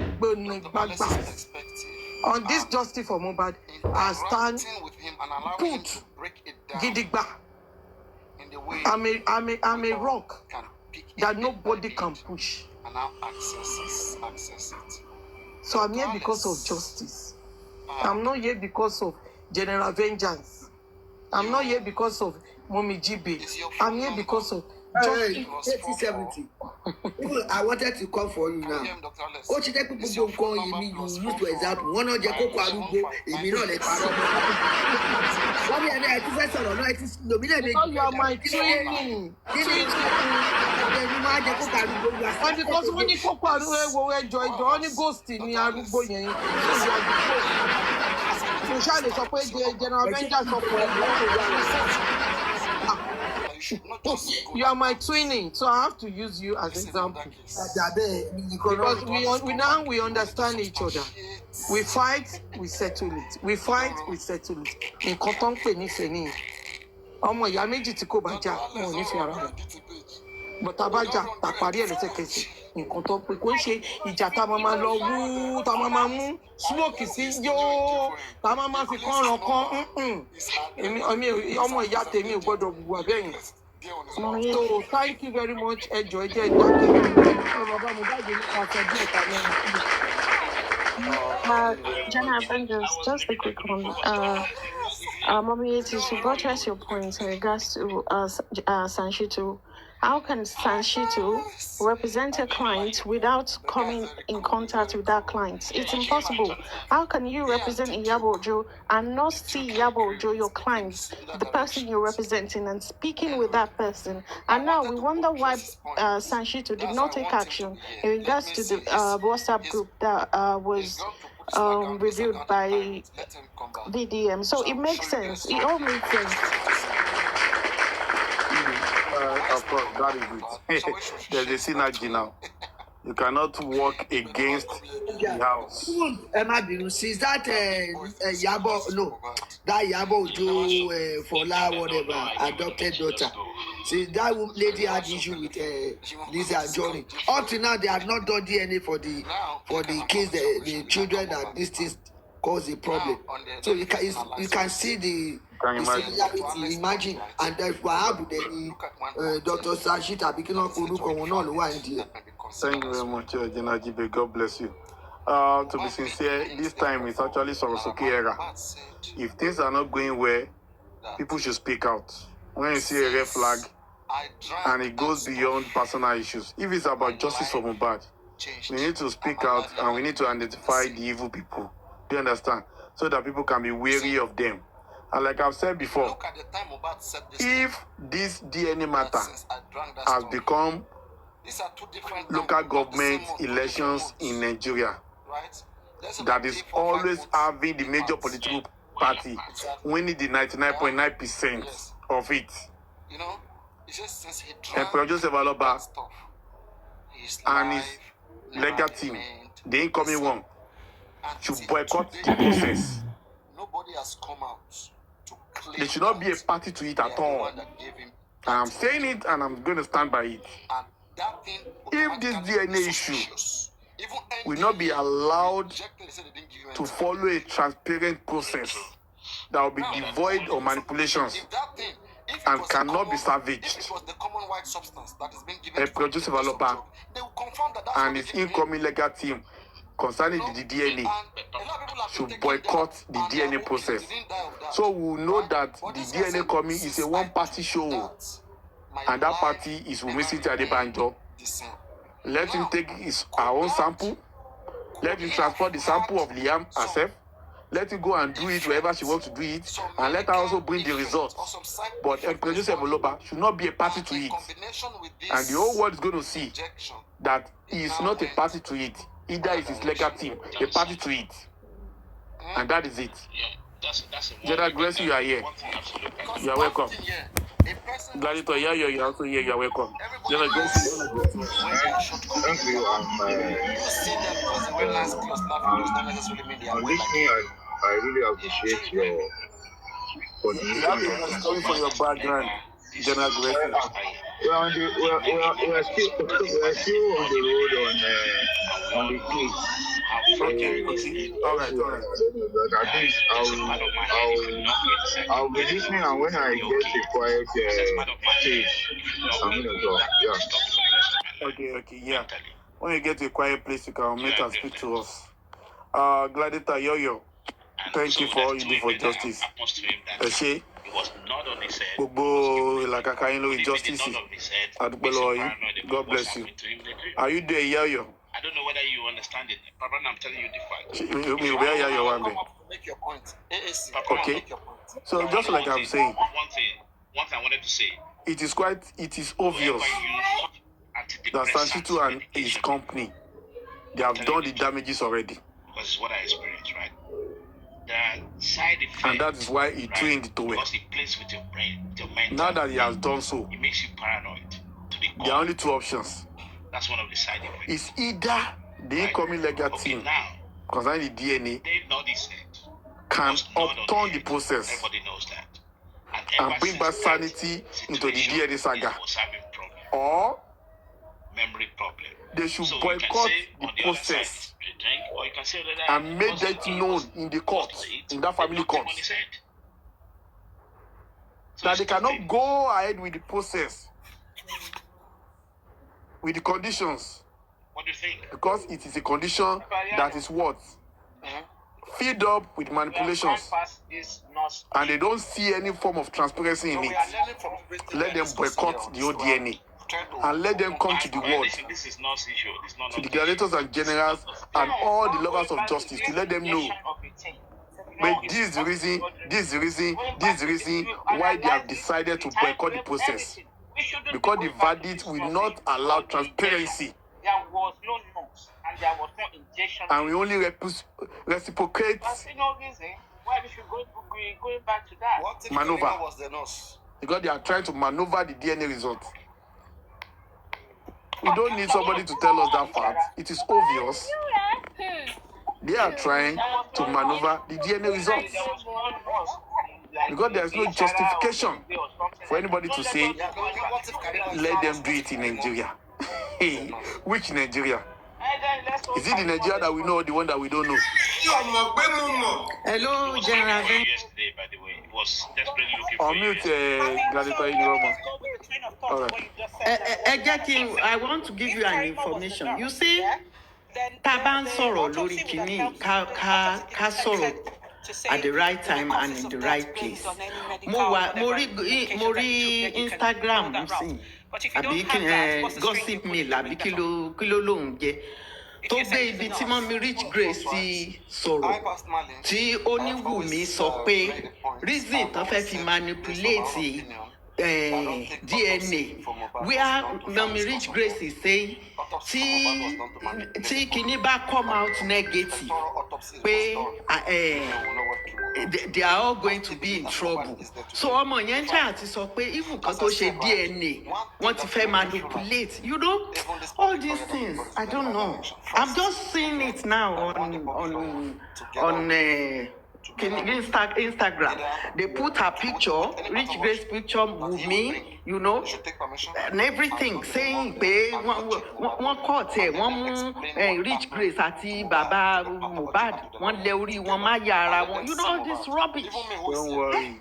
S11: this justice for Mohbad, I stand put gidigba. I'm a rock that nobody can push.
S12: And now access it.
S11: So I'm here because of justice. I'm not here because of general vengeance. I'm not here because of Mommy Jibe. I'm here because of
S1: 70. I wanted to come for you now. Ó ti jẹ́ pé gbogbo nǹkan yìí ni you use for example. Wọ́n náà jẹ́ kókó arúgbó, èmi náà lè parọ́ mọ́. Wọ́n ní ẹni ẹ ti fẹ́ sọ̀rọ̀ náà ẹ ti lòmí lè méjì.
S11: You are my twinning.
S1: Ẹni máa jẹ́ kókó arúgbó yà.
S11: And because wọ́n ní kókó arúgbó ẹjọ́ wọ́n ní ghost ní arúgbó yẹn. Mo ṣáà lè sọ pé General Avenger sọ pé you are my twinning, so I have to use you as an example. Because we understand each other. We fight, we settle it. We fight, we settle it. Nǹkan tó ń pè nífẹ̀ẹ́ nìyẹn. Ọmọ ìyá méjì tí kò bá jà, wọn ò nífẹ̀ẹ́ ara wọn. But tá a bá jà, tá a parí ẹ̀ lẹ́sẹ̀kẹsẹ̀. Nǹkan tó ń pè kò ń ṣe ìjà tá a máa lọ wú, tá a máa mú smoke sí yóò, tá a máa fi kọ́ran kan. Ọmọ ìyá tèmi ò gbọ́dọ̀ wùwà bẹ́ẹ̀ yẹn. So thank you very much. Enjoy the
S2: General Avengers, just a quick one. Mommy, to buttress your points in regards to Sanshito. How can Sanshito represent a client without coming in contact with that client? It's impossible. How can you represent Iyabo Ojo and not see Iyabo Ojo, your client, the person you're representing, and speaking with that person? And now we wonder why Sanshito did not take action in regards to the WhatsApp group that was reviewed by DDM. So it makes sense. It all makes sense.
S3: Of course, that is it. There's a synergy now. You cannot work against the house.
S1: Since that Yabo, no, that Yabo Ojo Fola, whatever, adopted daughter. Since that lady had issue with Lisa and Johnny. Up to now, they have not done DNA for the kids, the children that this thing cause a problem. So you can see the similarity. Imagine, and that's what happened. Dr. Sanshita became a Thank
S3: you very much, Jenajibe. God bless you. To be sincere, this time is actually Sorosuke era. If things are not going well, people should speak out. When you see a red flag and it goes beyond personal issues, if it's about justice for Mohbad, we need to speak out and we need to identify the evil people. Do you understand? So that people can be wary of them. And like I've said before, if this DNA matter has become local government elections in Nigeria, that is always having the major political party winning the 99.9% of it. And Joseph Aloba and his legal team, the incoming one, should boycott the process.
S12: Nobody has come out to claim.
S3: There should not be a party to it at all. And I'm saying it and I'm going to stand by it. If this DNA issue will not be allowed to follow a transparent process that will be devoid of manipulations and cannot be savaged, Joseph Aloba and his incoming legal team concerning the DNA should boycott the DNA process. So we will know that the DNA coming is a one-party show, and that party is Wumisi Adebanjo. Let him take our own sample. Let him transport the sample of Liam herself. Let him go and do it wherever she wants to do it, and let her also bring the results. But Joseph Aloba should not be a party to it, and the whole world is going to see that he is not a party to it. Either it's his legal team, a party to it. And that is it. Jada Grace, you are here. You are welcome. Gladito, you are also here. You are welcome. Jada Grace, you are welcome.
S13: Thank you. On listening, I really appreciate your
S3: contribution. Coming from your background, Jada Grace.
S13: We are still on the road on the case.
S3: Okay. All right.
S13: At least I'll be listening, and when I get a quiet place, I'm gonna go. Yeah.
S3: Okay, yeah. When you get to a quiet place, you can meet and speak to us. Gladiator Yo-Yo, thank you for all you do for justice.
S14: was not on his head.
S3: Gbogbo ìlàkàkà yín lórí justice. Àdúpẹ́ lọ́wọ́ yín. God bless you. Are you there, Yayo?
S14: I don't know whether you understand it. Papa, I'm telling you the fact.
S3: Mi ò bẹ́ẹ̀ Yayo wà mí.
S12: Make your point. AAC.
S3: Okay.
S12: Make your point.
S3: So just like I'm saying,
S14: One thing I wanted to say.
S3: it is obvious that Sanchitu and his company, they have done the damages already.
S14: Because it's what I experienced, right? The side effect.
S3: And that is why he threw in the towel.
S14: Because it plays with your brain, with your mental.
S3: Now that he has done so,
S14: it makes you paranoid to the core.
S3: There are only two options.
S14: That's one of the side effects.
S3: It's either the incoming legal team concerning the DNA can upturn the process.
S14: Everybody knows that.
S3: And bring back sanity into the DNA saga. Or
S14: memory problem.
S3: They should boycott the process and make that known in the court, in that family court. That they cannot go ahead with the process, with the conditions.
S14: What do you think?
S3: Because it is a condition that is what? Filled up with manipulations. And they don't see any form of transparency in it. Let them boycott the ODNA. And let them come to the world, to the gladiators and generals and all the lovers of justice, to let them know. But this is the reason why they have decided to boycott the process. Because the verdict will not allow transparency.
S10: There was no notes and there was no injection.
S3: And we only reciprocate.
S10: There's no reason why we should go back to that.
S12: What if
S3: maneuver
S12: was the nurse?
S3: Because they are trying to maneuver the DNA results. We don't need somebody to tell us that fact. It is obvious. They are trying to maneuver the DNA results. Because there is no justification for anybody to say, let them do it in Nigeria. Hey, which Nigeria? Is it the Nigeria that we know or the one that we don't know?
S11: Hello, General.
S14: Yesterday, by the way, it was desperately looking for
S3: Unmute, Gladiator Iniroma. All
S11: right. I want to give you an information. You see, Taban sọ̀rọ̀ lórí kìíní ká sọ̀rọ̀ at the right time and in the right place. Mo rí Instagram sí àbí gossip mail àbí kí ló lóun jẹ́ tó gbé ibi tí mọ́mí Rich Grace ti sọ̀rọ̀ tí Oníwùmí sọ pé reason tó fẹ́ fi manipulate DNA where Mummy Rich Grace is saying tí kìíní bá come out negative pé they are all going to be in trouble. So ọmọ yẹn ń try àti sọ pé even kan tó ṣe DNA wọ́n ti fẹ́ manipulate, you know, all these things. I don't know. I'm just seeing it now on Instagram. They put her picture, Rich Grace picture with me, you know, and everything, saying pé wọ́n kọ́ tẹ̀ wọ́n mú Rich Grace àti bàbá Mohbad wọ́n lé orí wọn má yà ara wọn, you know, all this rubbish.
S3: Don't worry.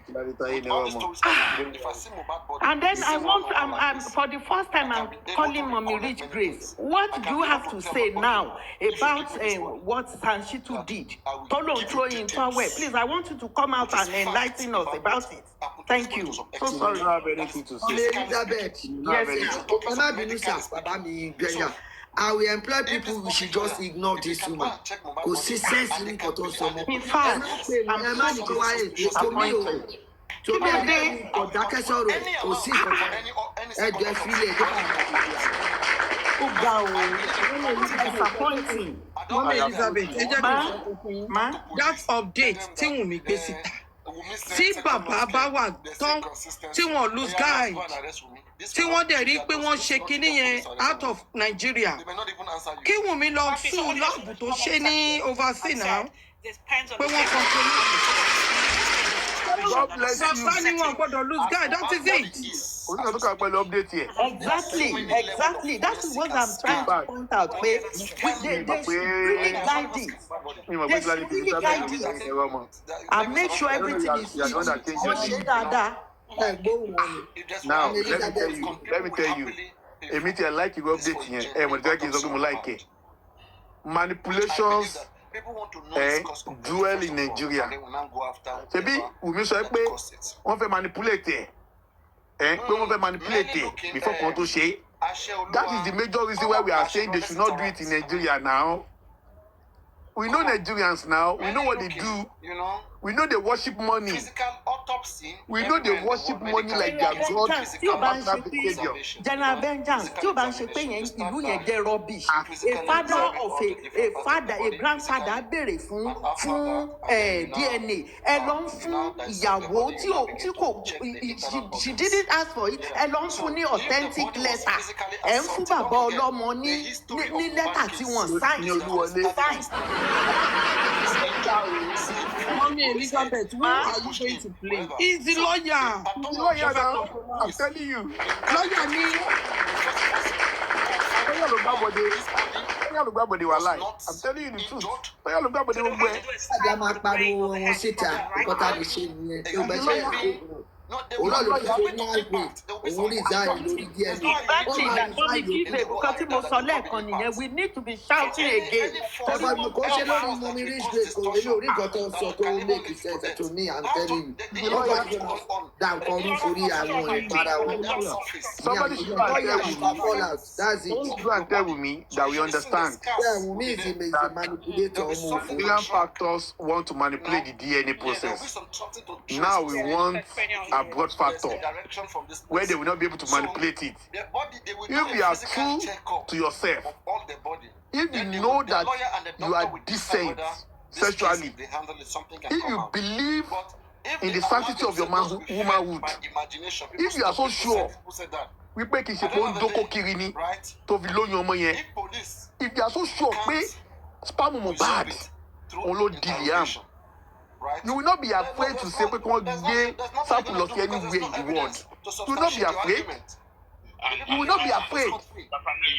S11: And then I'm for the first time I'm calling Mommy Rich Grace. What do you have to say now about what Sanchitu did? Don't throw in somewhere. Please, I want you to come out and enlighten us about it. Thank you. So sorry.
S3: You don't have anything to say.
S1: Elizabeth, yes, I will employ people who should just ignore this woman. Kò sí sense ní nǹkan tó sọ mọ́.
S11: In fact, I'm so disappointed.
S1: tó bá dé ọ̀dákẹ́ sọ̀rọ̀ kò sí nǹkan ẹ̀jẹ̀ fílẹ̀ tó bá
S11: ó ga o disappointing.
S15: Mọ́mí Elizabeth ẹ jẹ́ kí n sọ fún yín that update tí Wùnmí gbé síta tí bàbá bá wà tán tí wọ́n lose guide tí wọ́n dẹ̀ rí pé wọ́n ṣe kinní yẹn out of Nigeria kí Wùnmí lọ sùn láàbù tó ṣe ní overseas náà pé wọ́n kàn pé
S3: God bless you.
S15: Sasa ni wọn gbọ́dọ̀ lose guide, that is it.
S3: Oníkà tó kà pẹ̀lú update yẹn.
S11: Exactly. That is what I'm trying to point out. They should really guide it. They should really guide it. And make sure everything is
S3: Now, let me tell you. Èmi tí I like your update yẹn. Mo ti fẹ́ kí n sọ pé mo like it. Manipulations duel in Nigeria. Ṣebí Wùmí sọ pé wọ́n fẹ́ manipulate pé wọ́n fẹ́ manipulate before kan tó ṣe. That is the major reason why we are saying they should not do it in Nigeria now. We know Nigerians now. We know what they do. We know they worship money. We know they worship money like their God.
S4: General vengeance. Tí o bá ń ṣe pé yẹn ìlú yẹn jẹ́ rubbish. A grandfather béèrè fún DNA. Ẹ lọ ń fún ìyàwó tí kò she didn't ask for it. Ẹ lọ ń fún ní authentic letter. Ẹ ń fún bàbá ọlọ́mọ ní lẹ́tà tí wọ́n sign.
S15: Mommy Elizabeth, who are you going to blame? He's the lawyer.
S3: He's the lawyer now. I'm telling you.
S15: Lawyer ni.
S3: I'm telling you the truth.
S4: We need to be shouting again.
S1: To me, I'm telling you.
S3: Somebody should tell me that we understand. Nigerian factors want to manipulate the DNA process. Now we want a broad factor where they will not be able to manipulate it. If you are true to yourself, if you know that you are decent sexually, if you believe in the sanctity of your womanhood, if you are so sure, if you are so sure, spam Mohbad, you will not be afraid to say sample of anywhere in the world. You will not be afraid. You will not be afraid.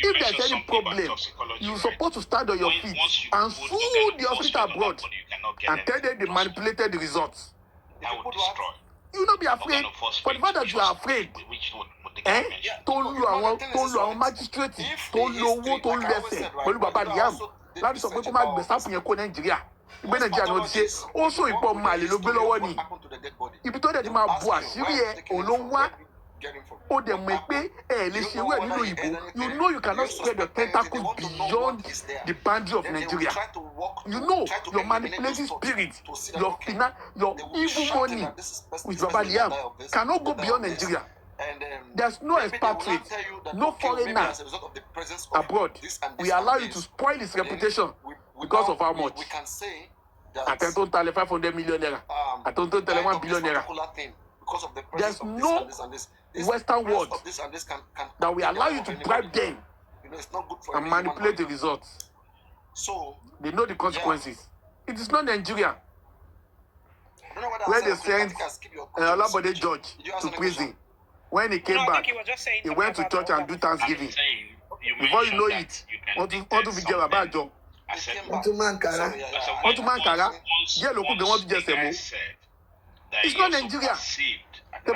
S3: If there's any problem, you're supposed to stand on your feet and sue the hospital abroad and tell them they manipulated the results. You will not be afraid. For the fact that you are afraid, don't lo àwọn magistrate, don't lo owó, don't lẹ́sẹ̀ pẹ̀lú bàbá Liam láti sọ pé kó má gbé sáfù yẹn kó Nàìjíríà. Ìgbé Nàìjíríà náà ti ṣe ó sọ ìpọ̀ màlè ló gbé lọ́wọ́ ni. Ibi tó dẹ̀ ti máa bu àṣírí ẹ̀ òun ló wá. Ó dẹ̀ mọ̀ pé ẹ̀ lè ṣe wẹ̀ nínú ìbò. You know you cannot spread your tentacles beyond the boundary of Nigeria. You know your manipulating spirit, your evil money with Baba Liam cannot go beyond Nigeria. There's no expatriate, no foreigner abroad. We allow you to spoil his reputation because of how much. I don't tell 500 million naira. I don't tell 1 billion naira. There's no Western world that will allow you to bribe them and manipulate the results. They know the consequences. It is not Nigeria where they sent Olabode George to prison. When he came back, he went to church and do Thanksgiving. Before you know it, want to figure about job. Want to Mankara. It's not Nigeria. There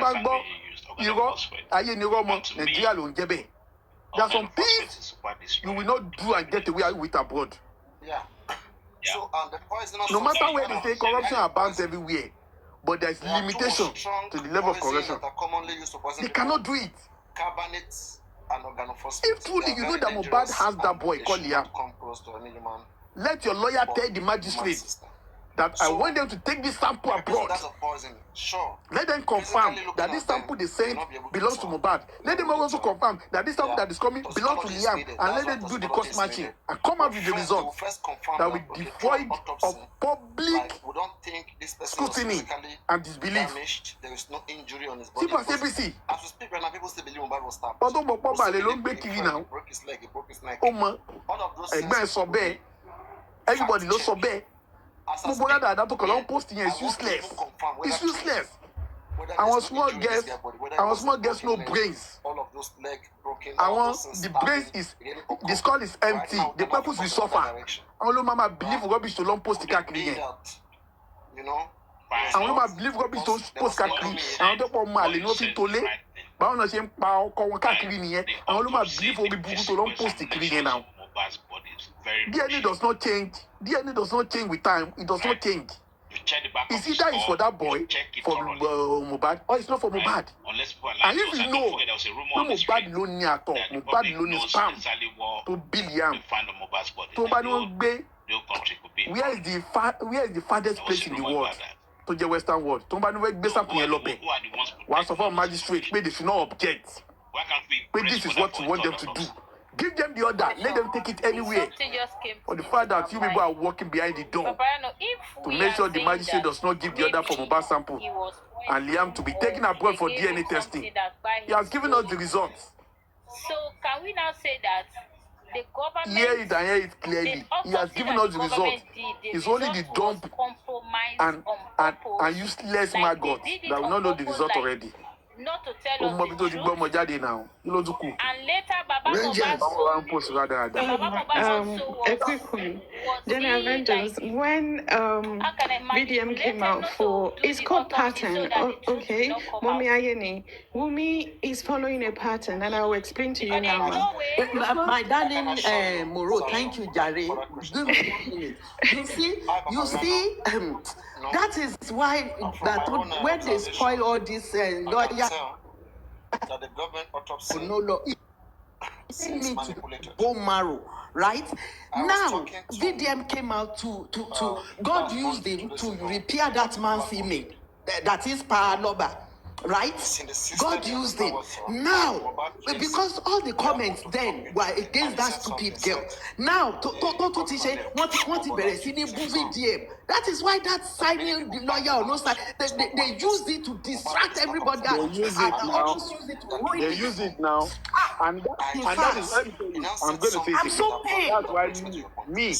S3: are some things you will not do and get away with abroad. No matter where they say corruption abounds everywhere, but there's limitation to the level of corruption. They cannot do it. If truly you know that Mohbad has that boy called Liam, let your lawyer tell the magistrate that I want them to take this sample abroad. Let them confirm that this sample they sent belongs to Mohbad. Let them also confirm that this sample that is coming belongs to Liam, and let them do the cross matching and come out with the result that will be devoid of public scrutiny and disbelief. People say APC. Although Mohbad they don't make it now. Everybody knows so bad. That posting is useless. It's useless. Our small girls no brains. The brains is, the skull is empty. The purpose will suffer. Only mama believe rubbish to long post again. You know? And mama believe rubbish to post again. And don't put mal no fit to lay. But on the same power, come kakiri niye. And only mama believe rubbish to long post again now. DNA does not change. DNA does not change with time. It does not change.
S14: You check the back
S3: It's
S14: of his
S3: either it's for
S14: skull,
S3: that boy,
S14: you check it
S3: for
S14: thoroughly,
S3: Mohbad, or it's not for
S14: right?
S3: Mohbad.
S14: Unless people are
S3: And
S14: lying
S3: if
S14: to us.
S3: you
S14: And
S3: know,
S14: don't forget there was a rumor on the
S3: Mohbad
S14: street
S3: ló ní àtọ̀,
S14: that the
S3: Mohbad
S14: public
S3: ló ní
S14: knows
S3: spam
S14: exactly what
S3: tó Billiam.
S14: they found on Mohbad's body.
S3: Tó
S14: That
S3: bá
S14: the
S3: ní wọ́n gbé,
S14: whole country could be
S3: where is the farthest
S14: there was
S3: place
S14: a
S3: in the
S14: rumor
S3: world?
S14: about that.
S3: To the Western world. Tó bá ní wọ́n gbé
S14: So
S3: sample
S14: who are
S3: yẹn
S14: the
S3: lọ bẹ̀.
S14: ones
S3: Wàá sọ
S14: protecting
S3: fún magistrate pé they should not object.
S14: Why can't we
S3: But
S14: brace
S3: this
S14: for
S3: is
S14: that
S3: what
S14: for
S3: you
S14: the
S3: want them
S14: third
S3: to do.
S14: autopsy?
S3: Give them the order. Let them take it anywhere.
S10: Something just came
S3: For
S10: to
S3: the
S10: me
S3: fact
S10: from
S3: that you
S10: my
S3: people are
S10: mind.
S3: walking behind the door
S10: Papa, no, if
S3: to
S10: we
S3: make
S10: are
S3: sure the
S10: saying
S3: magistrate
S10: that
S3: does not give the order for
S10: maybe
S3: Mohbad sample
S10: he was
S3: and Liam to be taken
S10: or
S3: abroad for
S10: they gave him
S3: DNA testing.
S10: something that by
S3: He has
S10: his
S3: given us
S10: soul.
S3: the results.
S10: So can we now say that the government
S3: Hear it and hear it clearly. He has given us the results. It's only the dump and useless maggots that will not know the result already.
S10: Not to tell us the truth.
S3: Now.
S10: And later, Baba
S1: Vengeance.
S2: A quick one. Then Avengers, when BDM came out for, it's called pattern. Okay, Mommy Ayeni, Wumi is following a pattern, and I will explain to you now.
S4: My darling Moro, thank you, Jare. Give me 1 minute. You see, that is why when they spoil all this lawyer.
S12: That the government autopsy
S4: No law. Me to bone marrow, right? Now, VDM came out to God used him to repair that man's image. That is Paraloba, right? God used him. Now, because all the comments then were against that stupid girl. Now, to say, what VDM. That is why that signing the lawyer or no sign, they used it to distract everybody.
S3: They use it now. They use it now. And that is, let me tell you, I'm going to say
S4: I'm so pained.
S3: that's why me,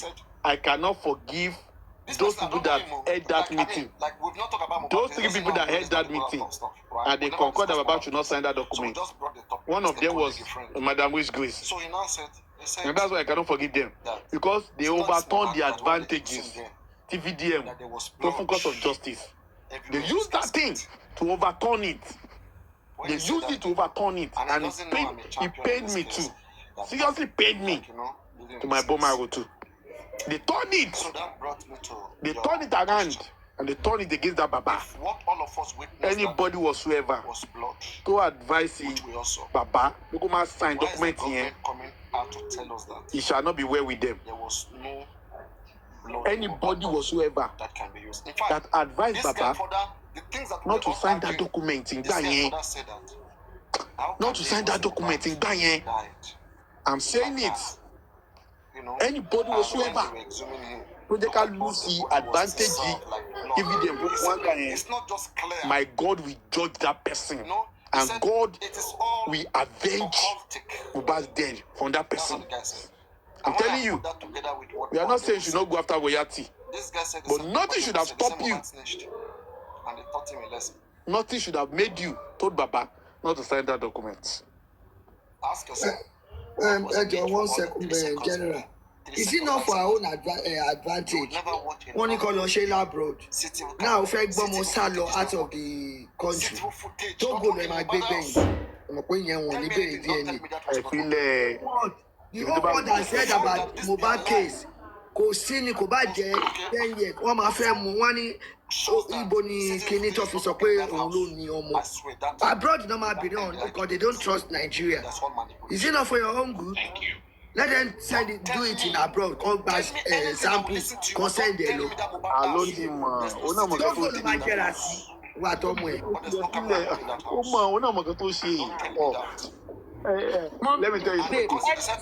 S3: I cannot forgive those people that held that meeting. Those 3 people that held that meeting, and they concurred that Baba should not sign that document. One of them was Madam Wish Grace. And that's why I cannot forgive them. Because they overturned the advantages, TVDM, to focus on justice. They used that thing to overturn it. They used it to overturn it. And it paid me too. Seriously paid me to my bone marrow too. They turned it. They turned it around. And they turned it against that Baba. Anybody whatsoever to advise Baba, look at my sign document here. He shall not be well with them. Anybody whatsoever that advised Baba not to sign that document in Ganye. Not to sign that document in Ganye. I'm saying it. Anybody whatsoever they can lose the advantage if them one guy. My God will judge that person. And God will avenge Mohbad's death from that person. I'm telling you, we are not saying you should not go after royalty. But nothing should have stopped you. Nothing should have made you told Baba not to sign that document.
S12: Ask yourself.
S1: 1 second, General. Is it not for our own advantage? One call on Sheila Abroad. Now, if I go salo out of the country, don't go to my baby. The whole world has heard about Mohbad case. Kò sí ni kò bá jẹ́ 10 years. Wọ́n máa fẹ́ mú wọn ní ibo ni kíní tó fi sọ pé òun ló ní ọmọ. Abroad no máa bìnrin on because they don't trust Nigeria. Is it not for your own good? Let them send it, do it in abroad. Come back samples, come send them. Don't go to my jealousy. What on way?
S3: Let me tell you.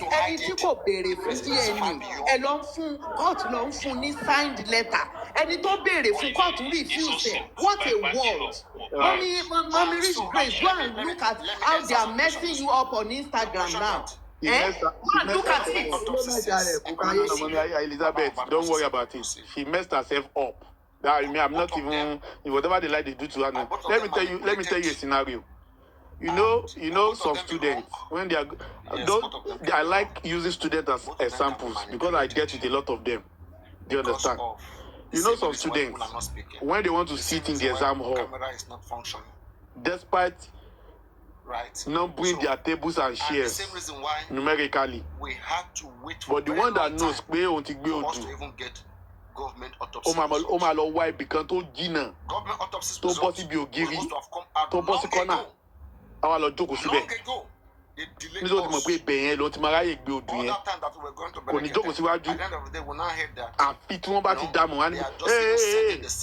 S4: Ẹni tí kò béèrè fún DNA ẹ lọ ń fún kóòtù lọ ń fún ní signed letter ẹni tó béèrè fún kóòtù refuse what a world. Mommy Rich Grace, go and look at how they are messing you up on Instagram now. Look at it.
S3: Elizabeth, don't worry about it. She messed herself up. I'm not even whatever they like they do to her. Let me tell you a scenario. You know, some students when they are I like using students as examples because I get with a lot of them. Do you understand? You know, some students when they want to sit in the exam hall, despite
S12: right?
S3: Numbering their tables and shares
S12: the same reason why
S3: numerically.
S12: we had to wait for
S3: But the one that knows pé òun ti gbé
S12: for us to
S3: ojú.
S12: even get government autopsy.
S3: Ó máa lọ wá ibì kan tó jìnnà.
S12: Government autopsy
S3: tó bọ́ síbi ògiri. Tó bọ́ sí kọ́nà. Àwa lọ jókòó síbẹ̀. Nítorí ti mọ̀ pé ibẹ̀ yẹn ló ti máa ráyè gbé odù yẹn. Kò ní jókòó síwájú. Àfi tí wọ́n bá ti dààmú wá ní.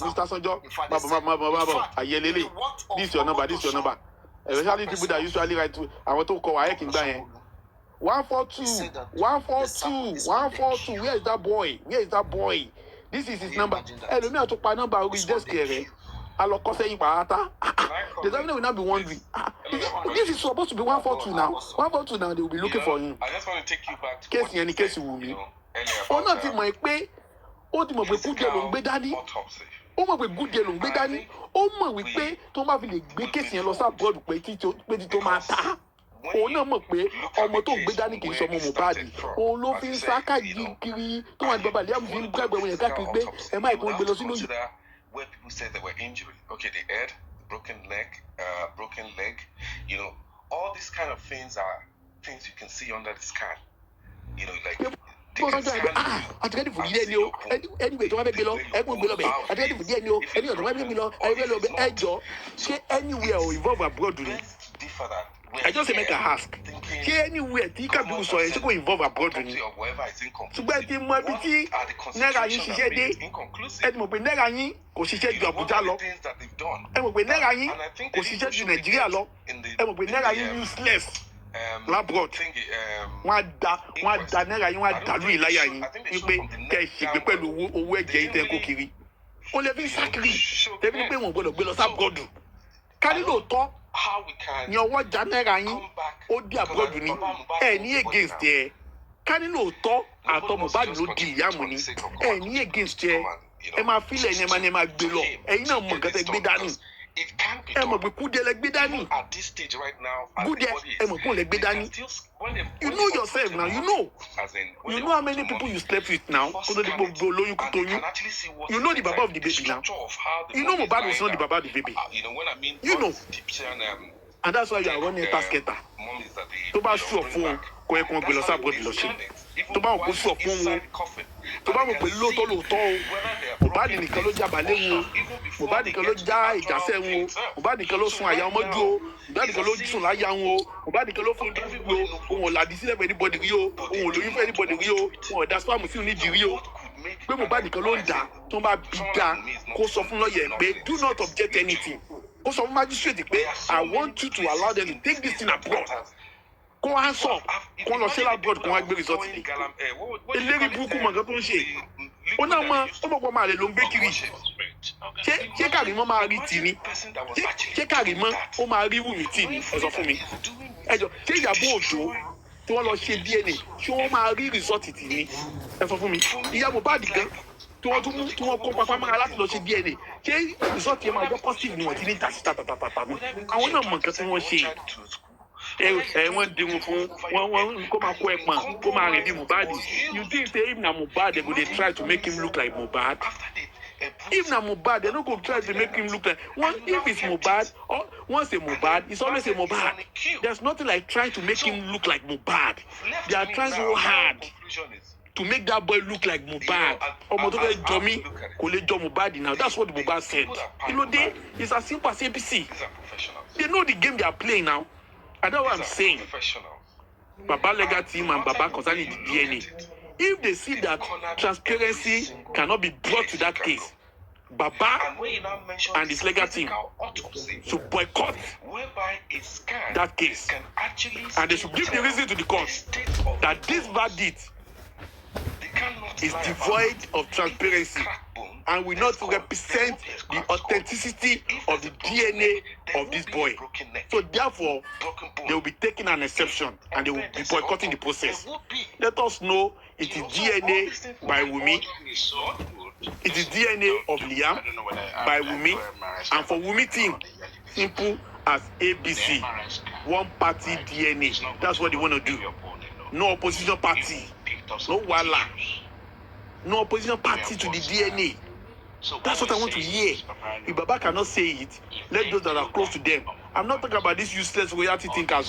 S3: Mr. Sanjo, bàbá àyẹ̀lélẹ̀. This is your number, this is your number. Especially people that usually write to àwọn tó kọ wáyé kì í gbà yẹn. 142, 142, 142. Where is that boy? Where is that boy? This is his number. Ẹlòmíràn tó pa nọ́mbà orí desk rẹ̀. Alọkọ sẹ́yìn pàápàá. The examiner will not be wondering. This is supposed to be 142 now. 142 now, they will be looking for him.
S14: I just want to take you back to
S3: Case yẹn ni case Wumi. Ó náà ti mọ̀ pé kúdìẹ̀ ló ń gbé dání. Ó mọ̀ pé kúdìẹ̀ ló ń gbé dání. Ó mọ̀ wípé tó máa fi lè gbé case yẹn lọ sá bọ́ọ̀dù pé tí tó máa ta. Òun náà mọ̀ pé ọmọ tó gbé dání kì í sọmọ Mohbad. Òun ló fi ń sá káàkiri tó wà ní bàbá Liam fi ń gbàgbé wọn yẹn káàkiri pé ẹ má ìkó gbé lọ sínú yìí.
S14: Where people said there were injury. Okay, the head, broken leg, you know, all these kind of things are things you can see under the scan. You know, like
S3: àtìkẹ́dì fún díẹ̀ ni o anyway tó wá fẹ́ gbé lọ ẹ̀gbọ́n gbé lọ bẹ̀ àtìkẹ́dì fún díẹ̀ ni o ẹni ọ̀dọ́ wá fẹ́ gbé lọ ẹ̀gbẹ́ lọ bẹ̀ ẹ̀jọ̀ ṣé anywhere o involve abroad ni. I just say make a ask. Ṣé anywhere tí Kabiru sọ yẹn ṣé kò involve abroad ni? Ṣùgbọ́n ẹ ti mọ ibi tí náírà yín ṣiṣẹ́ dé. Ẹ ti mọ̀ pé náírà yín kò ṣiṣẹ́ ju Abuja lọ. Ẹ mọ̀ pé náírà yín kò ṣiṣẹ́ ju Nàìjíríà lọ. Ẹ mọ̀ pé náírà yín useless labroad. Wọ́n á da náírà yín, wọ́n á dàlú ìláyà yín wípé kẹ́ ẹ ṣègbè pẹ̀lú owó ẹ̀jẹ̀ yín tẹ́ kó kiri. Ó lè fi sákìrì tẹ́bí ní pé wọ́n gbọ́dọ̀ gbé lọ sábọ́ọ̀dù. Kárí lóòótọ́ ni ọwọ́ já náírà yín ó dí àbúrọ̀dù ni ẹ ní against ẹ ká nínú òótọ́ àtọ Mohbad ló di ìyá mu ni ẹ ní against ẹ máa filẹ̀ ní ẹ máa gbé lọ ẹ̀yin náà mọ̀ nǹkan tẹ́ gbé dání ẹ mọ̀ pé Kúdẹ lẹ gbé dání Kúdẹ ẹ mọ̀ pé òun lẹ gbé dání you know yourself now you know how many people you slept with now kó tó di gbogbo olóyún kó tóyún you know the baba of the baby now you know Mohbad was not the baba of the baby you know and that's why you are running tasketa tó bá sùọ fún wọn kó ẹ kó wọn gbé lọ sábọọdù lọ ṣe tó bá wọn kó sùọ fún wọn tó bá wọn pè lóòótọ́ o Mohbad nìkan ló já balẹ̀ wọn o Mohbad nìkan ló já ìjàsẹ̀ wọn o Mohbad nìkan ló sun àyà ọmọdé o Mohbad nìkan ló sùn láyà wọn o Mohbad nìkan ló fún ìdúró o òun ò làdí sílẹ̀ fún anybody rí o òun ò lóyún fún anybody rí o òun ò da spam sí onídìí rí o pé Mohbad nìkan ló ń dà tó bá bí dá kó sọ fún lọ́yẹ̀ pé do not object anything kó sọ fún magistrate pé I want you to allow them to take this thing abroad kó wá sọ kó lọ sí abroad kó wá gbé result ni eléyìí burúkú mọ̀ nǹkan tó ń ṣe ó náà mọ ó mọ̀ pọ̀ máa lè ló ń gbé kiri ṣé Kàrímọ́ máa rí tì ní ṣé Kàrímọ́ ó máa rí Wùmí tì ní ẹ sọ fún mi ẹ jọ ṣé Ìyábọ̀ Òjó tí wọ́n lọ ṣe DNA ṣé wọ́n máa rí result tì ní ẹ sọ fún mi ìyá Mohbad gan tí wọ́n kó papá máa láti lọ ṣe DNA ṣé result yẹn máa jẹ́ positive ni wọ́n ti ní tàṣí tàtàtàtà mi àwọn náà mọ̀ nǹkan tí wọ́n ṣe wọ́n dìrun fún wọ́n kó máa kó ẹ̀pọ̀n kó máa rìn bí Mohbad you think say if na Mohbad they go dey try to make him look like Mohbad if na Mohbad they no go try to make him look like if it's Mohbad or once a Mohbad it's always a Mohbad there's nothing like trying to make him look like Mohbad they are trying so hard to make that boy look like Mohbad ọmọ tó fẹ́ jọ mí kò lè jọ Mohbad now that's what Mohbad said you know it's as simple as ABC they know the game they are playing now. I know what I'm saying. Baba legal team and Baba concerning the DNA. If they see that transparency cannot be brought to that case, Baba and his legal team should boycott that case. And they should give the reason to the court that this verdict is devoid of transparency and will not represent the authenticity of the DNA of this boy. So therefore, they will be taking an exception and they will be boycotting the process. Let us know it is DNA by Wumi. It is DNA of Liam by Wumi. And for Wumi team, simple as ABC. One party DNA. That's what they want to do. No opposition party. No wala. No opposition party to the DNA. That's what I want to hear. If Baba cannot say it, let those that are close to them I'm not talking about this useless royalty thinkers.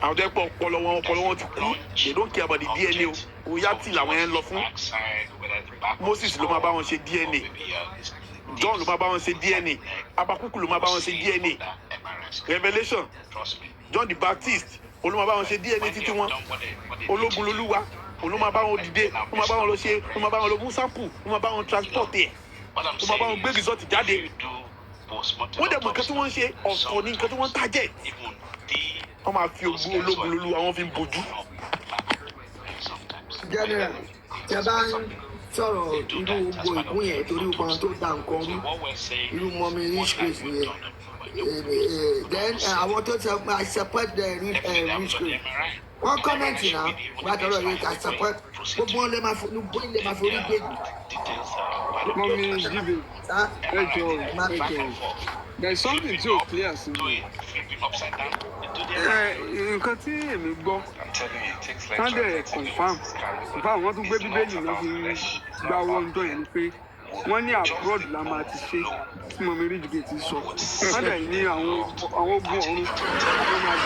S3: Àwọn tẹ́ pọ̀ ọpọlọ wọn ti kú. They don't care about the DNA. Royalty làwọn yẹn ń lọ fún. Moses ló máa bá wọn ṣe DNA. John ló máa bá wọn ṣe DNA. Abakuku ló máa bá wọn ṣe DNA. Revelation. John the Baptist ló máa bá wọn ṣe DNA títí wọn. Ológun lolúwa ló máa bá wọn dìde. Ó máa bá wọn lọ ṣe. Ó máa bá wọn lọ mú sample. Ó máa bá wọn transport ẹ̀. Ó máa bá wọn gbé result jáde. Wọ́n dẹ̀ mọ̀ nǹkan tí wọ́n ń ṣe ọ̀tọ̀ ní nǹkan tí wọ́n ń target. Wọ́n máa fi ogun ológun lolúwa wọ́n fi ń bojú.
S1: General, tẹ bá ń sọ̀rọ̀ irú gbogbo ìkún yẹn torí kan tó da nǹkan rú irú mọ́mí rich grace yẹn. Then àwọn tó ti I support the rich grace. Wọ́n kọ́mẹ̀ntì náà gbàdọ̀rọ̀ yẹn I support gbogbo wọn lè máa forí gbèjì.
S7: Mọ́mí jíbe ẹjọ́ there is something tí ò clear sí mi. Nǹkan tí èmi gbọ́ sunday confam wọ́n tún gbé bíbélì náà fi gba owó ọjọ́ yẹn ni pé wọ́n ní abroad la máa ti ṣe tí mo mi rí jùlọ ti sọ sunday ní àwọn ogun ọ̀run ló máa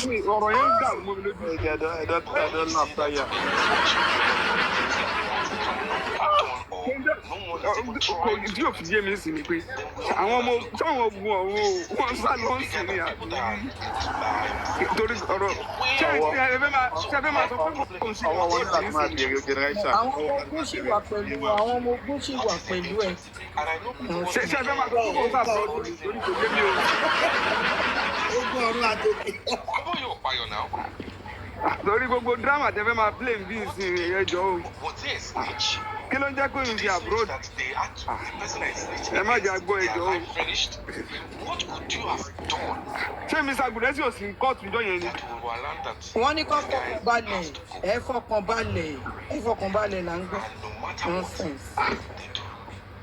S7: bí ọ̀rọ̀ yẹn ń dàrú mọ́ mi lójú.
S3: ẹ̀dọ́ náà fáyà.
S7: Tí yóò fi yé mi sí ni pé àwọn ogun ọ̀run wọn sá lọ sí ni àbí torí ọ̀rọ̀ ṣé ẹ fẹ́ máa sọ pé kò sí
S3: ọwọ́ wọn láti máa bèrè generation.
S15: àwọn ọmọ ogun ṣì wà pẹ̀lú ẹ̀.
S7: ṣé ẹ fẹ́ máa sọ pé kò sá lọ torí kò yé mi o.
S1: Ogun ọ̀run àtòkè.
S7: Lórí gbogbo drama tẹ fẹ́ máa play bí ìsìn ẹjọ́ o. Kí ló ń jẹ́ pé mi fi abroad? Ẹ má jẹ́ agbó ẹjọ́ o. Ṣé Mr. Gudesi ò sí kóòtù ìjọ yẹn ni?
S15: Wọ́n ní kó fọkàn balẹ̀ là ń gbọ́. Nonsense.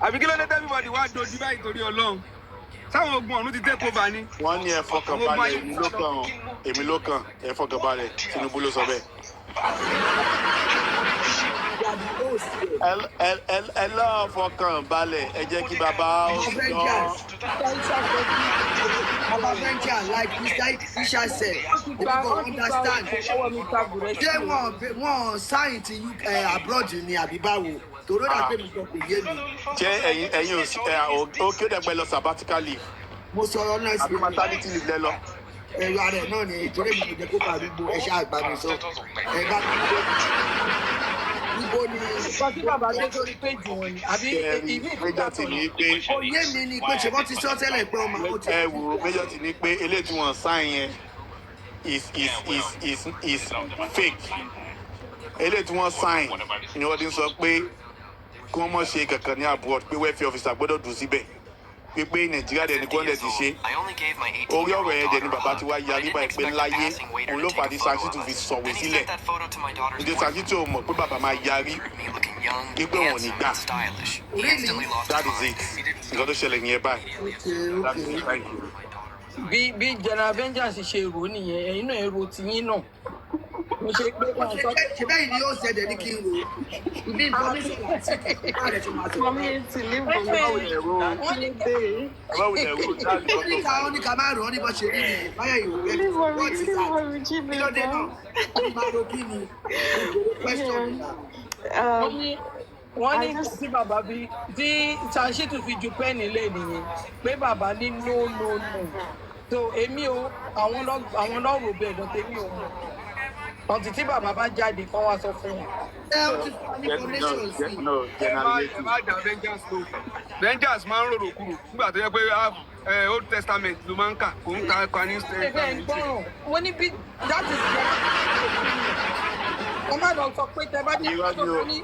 S7: Àbí kí ló dé everybody wá dojú báyìí torí Ọlọ́run? Sáwọn ogun ọ̀run ti take over ni.
S3: Wọ́n ní ẹ fọkàn balẹ̀ èmi ló kàn ẹ fọkàn balẹ̀ Tinubu ló sọ bẹ́ẹ̀. ẹ lọ́ọ́ fọkàn balẹ̀ ẹ jẹ́ kí bàbá ó sọ.
S1: Baba Venture like Mr. Isha said, they don't understand. Ṣé wọ́n sign ti abroad ni àbí báwo? Tòró dà pé mi kò yé mi.
S3: Ṣé ẹ̀yin ò kí ó dẹ̀ pẹ́ lọ sabbatical leave?
S1: Mo sọ̀rọ̀ náà sí
S3: àbí maternity leave lẹ lọ.
S1: Ẹ̀rọ ààrẹ náà ni ìtòrè mi kò jẹ́ kó pariwo ẹ̀ṣẹ́ àgbàdo sọ. Ẹ bá mi gbé. Níbo ni
S15: Pàtí bàbá dé sórí péjì wọn ni àbí ìwé
S3: Major ti ní pé.
S1: Oyé mi ni pé ṣe wọ́n ti sọ tẹ́lẹ̀ pé ọmọ àwọn ti.
S3: Ẹ wo Major ti ní pé eléyìí tí wọ́n sign yẹn is fake. Eléyìí tí wọ́n sign ni wọ́n ti ń sọ pé kí wọ́n mọ̀ ṣe kankan ní abroad pé welfare officer gbọ́dọ̀ dùn síbẹ̀. Pé Nàìjíríà dẹ̀ ní kọ́ńdẹ̀ ti ṣe. Orí ọ̀rọ̀ yẹn dẹ̀ ni bàbá ti wá yarí báyìí pé láyé òun ló fà á di Sanṣítù fi sọ̀wé sílẹ̀. Ìdí Sanṣítù ò mọ̀ pé bàbá máa yarí pé wọn ò ní gbà. That is it. Nǹkan tó ṣẹlẹ̀ yẹn báyìí.
S15: bí General Vengeance ṣe rò nìyẹn ẹ̀yin náà èrò tiyín náà. Mo ṣe pé wọn sọ pé
S1: ṣe bẹ́ẹ̀ ni yóò ṣẹ̀dẹ̀ ní kí n rò. Ibi information àti ìpàdé tó máa tó.
S15: wọ́n ní bẹ́ẹ̀.
S1: Wọ́n ní ká máa rò ó ní bọ́ ṣe rí nìyẹn. Báyọ̀ ìwò rẹ̀ wọ́n ti sá. Kí ló dé náà? Ó máa ro kí ni? Question.
S15: Wọ́n ní tí bàbá bí tí Sanṣítù fi ju pẹ́ẹ́nì lé nìyẹn pé bàbá ní no. So èmi o àwọn lọ́rùn bẹ́ẹ̀ lọ tèmi o mọ̀. Ọ̀tí tí bàbá bá jáde kán wá sọ fún wọn.
S1: Ẹ ó ti fún information sí.
S7: Ẹ má dá Vengeance lò. Vengeance máa ń rorò kúrò nígbà tó yẹ pé Old Testament ló máa ń kà kò ń ka New Testament.
S15: Ẹgbẹ́ ń gbọ́ràn wọ́n ní bí that is wọ́n má lọ sọ pé tẹ bá jẹ́ pé tó ní.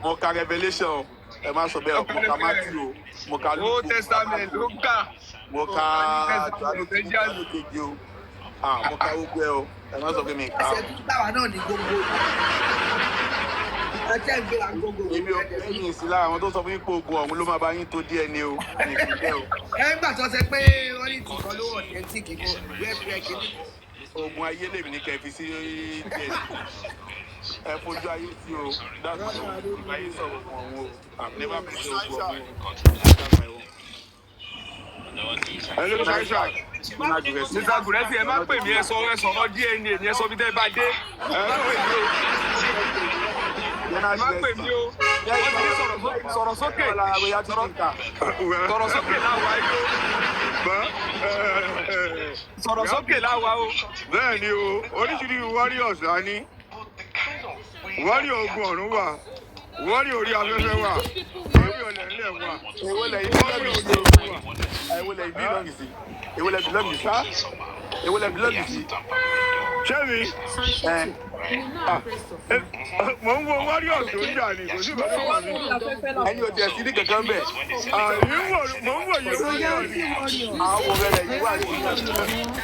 S3: Mo ka Revelation ẹ má sọ bẹ́ẹ̀ mo ka Matthew mo ka Luke.
S7: Old Testament ló ń kà.
S3: Mo ka Johannu kejì o. Mo ka gbogbo ẹ o ẹ má sọ pé mi ka.
S1: Ẹsẹ̀ tuntun táwa náà ní gbogbo. Ẹ jẹ́ ìgbéra gbogbo.
S3: Èmi ò ní ìsìlá àwọn tó sọ fún yín pé ogun ọ̀hún ló máa bá yín tó díẹ̀ ni o.
S1: Ẹ gbà tó ṣe pé wọ́n ní ìtìkọ́ ló wọ̀ ní ẹtí kìíní wẹ́ẹ̀fẹ́ kìíní.
S3: oògùn ayé lèmi ní kẹfì sí díẹ̀ ẹ fojú ayé sí o that's my own oògùn ayé sọ̀rọ̀ fún ọ̀hún o I've never been to oògùn ọ̀hún o that's my own.
S7: Hello, Saisha.
S16: Mr. Guresi, ẹ má pè mí ẹ sọ̀rọ̀ DNA ni ẹ sọ bí tẹ́ bá dé. Ẹ má pè mí o. Ẹ má pè mí o. Wọ́n ti ní sọ̀rọ̀ sókè. Sọ̀rọ̀ sókè láwa yó. Sọ̀rọ̀ sókè láwa o.
S7: Bẹ́ẹ̀ ni o, oríṣiríṣi warriors la ní. Warrior ogun ọ̀run wà. Warrior orí afẹ́fẹ́ wà. Warrior lẹ́lẹ̀ wà.
S1: Èwo lẹ̀ yìí lọ́gì sí? Èwo lẹ̀ yìí lọ́gì sí? Èwo lẹ̀ bìlọ́gì sí? Èwo lẹ̀ bìlọ́gì sí?
S7: Ṣé mi? Mo ń wo warriors tó ń jà ní, kò sí ìgbà tó wà ní.
S1: Ẹni ò tiẹ̀ sí ní kankan bẹ̀.
S7: Mo ń wò yẹn fún yẹn ní.
S1: Àwọn ọmọ rẹ̀ yìí wà ní ìlú.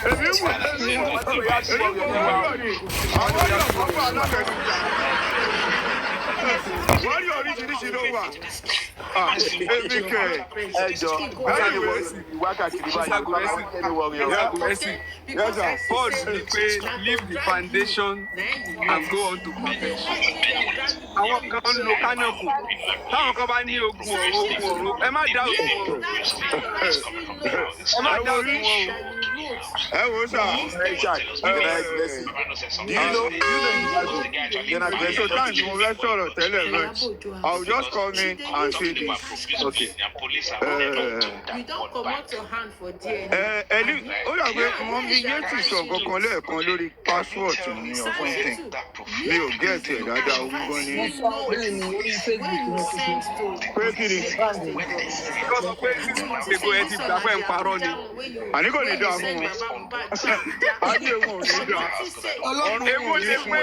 S7: Èmi wò ní. Àwọn warriors kan wà lábẹ́nujà. Warrior oríṣiríṣi ló wà. Èmi kẹ̀.
S1: Ẹjọ́ báyìí wọ́n sì wákàtí ní báyìí wọ́n kẹ́ni warrior.
S16: Yes, sir. Paul ní pé leave the foundation and go on to perfection. Àwọn kan ń lo kánàkù. Táwọn kan bá ní ogun ọ̀run, ẹ má dá ogun wọn. Ẹ má dá ogun wọn o.
S7: Ẹ wo sà. So time tí mo fẹ́ sọ̀rọ̀ tẹ́lẹ̀ rẹ̀, I will just come in and say this. Okay.
S10: You don't come out your hand for DNA.
S7: Ẹni ó yà pé wọ́n fi yéètì sọ kankan lẹ́ẹ̀kan lórí passport mi or something. Mi ò gẹ̀ẹ́tì ẹ̀ dáadáa ogun gan ni. Pé kí ni?
S16: Kọ́sọ̀ pé gbogbo ẹ ti gbà pé ń parọ́ ni.
S7: Àní kò ní dáa fún wọn. Ayé wọn ò ní dáa. Ọ̀run wọn ò ní fún wọn.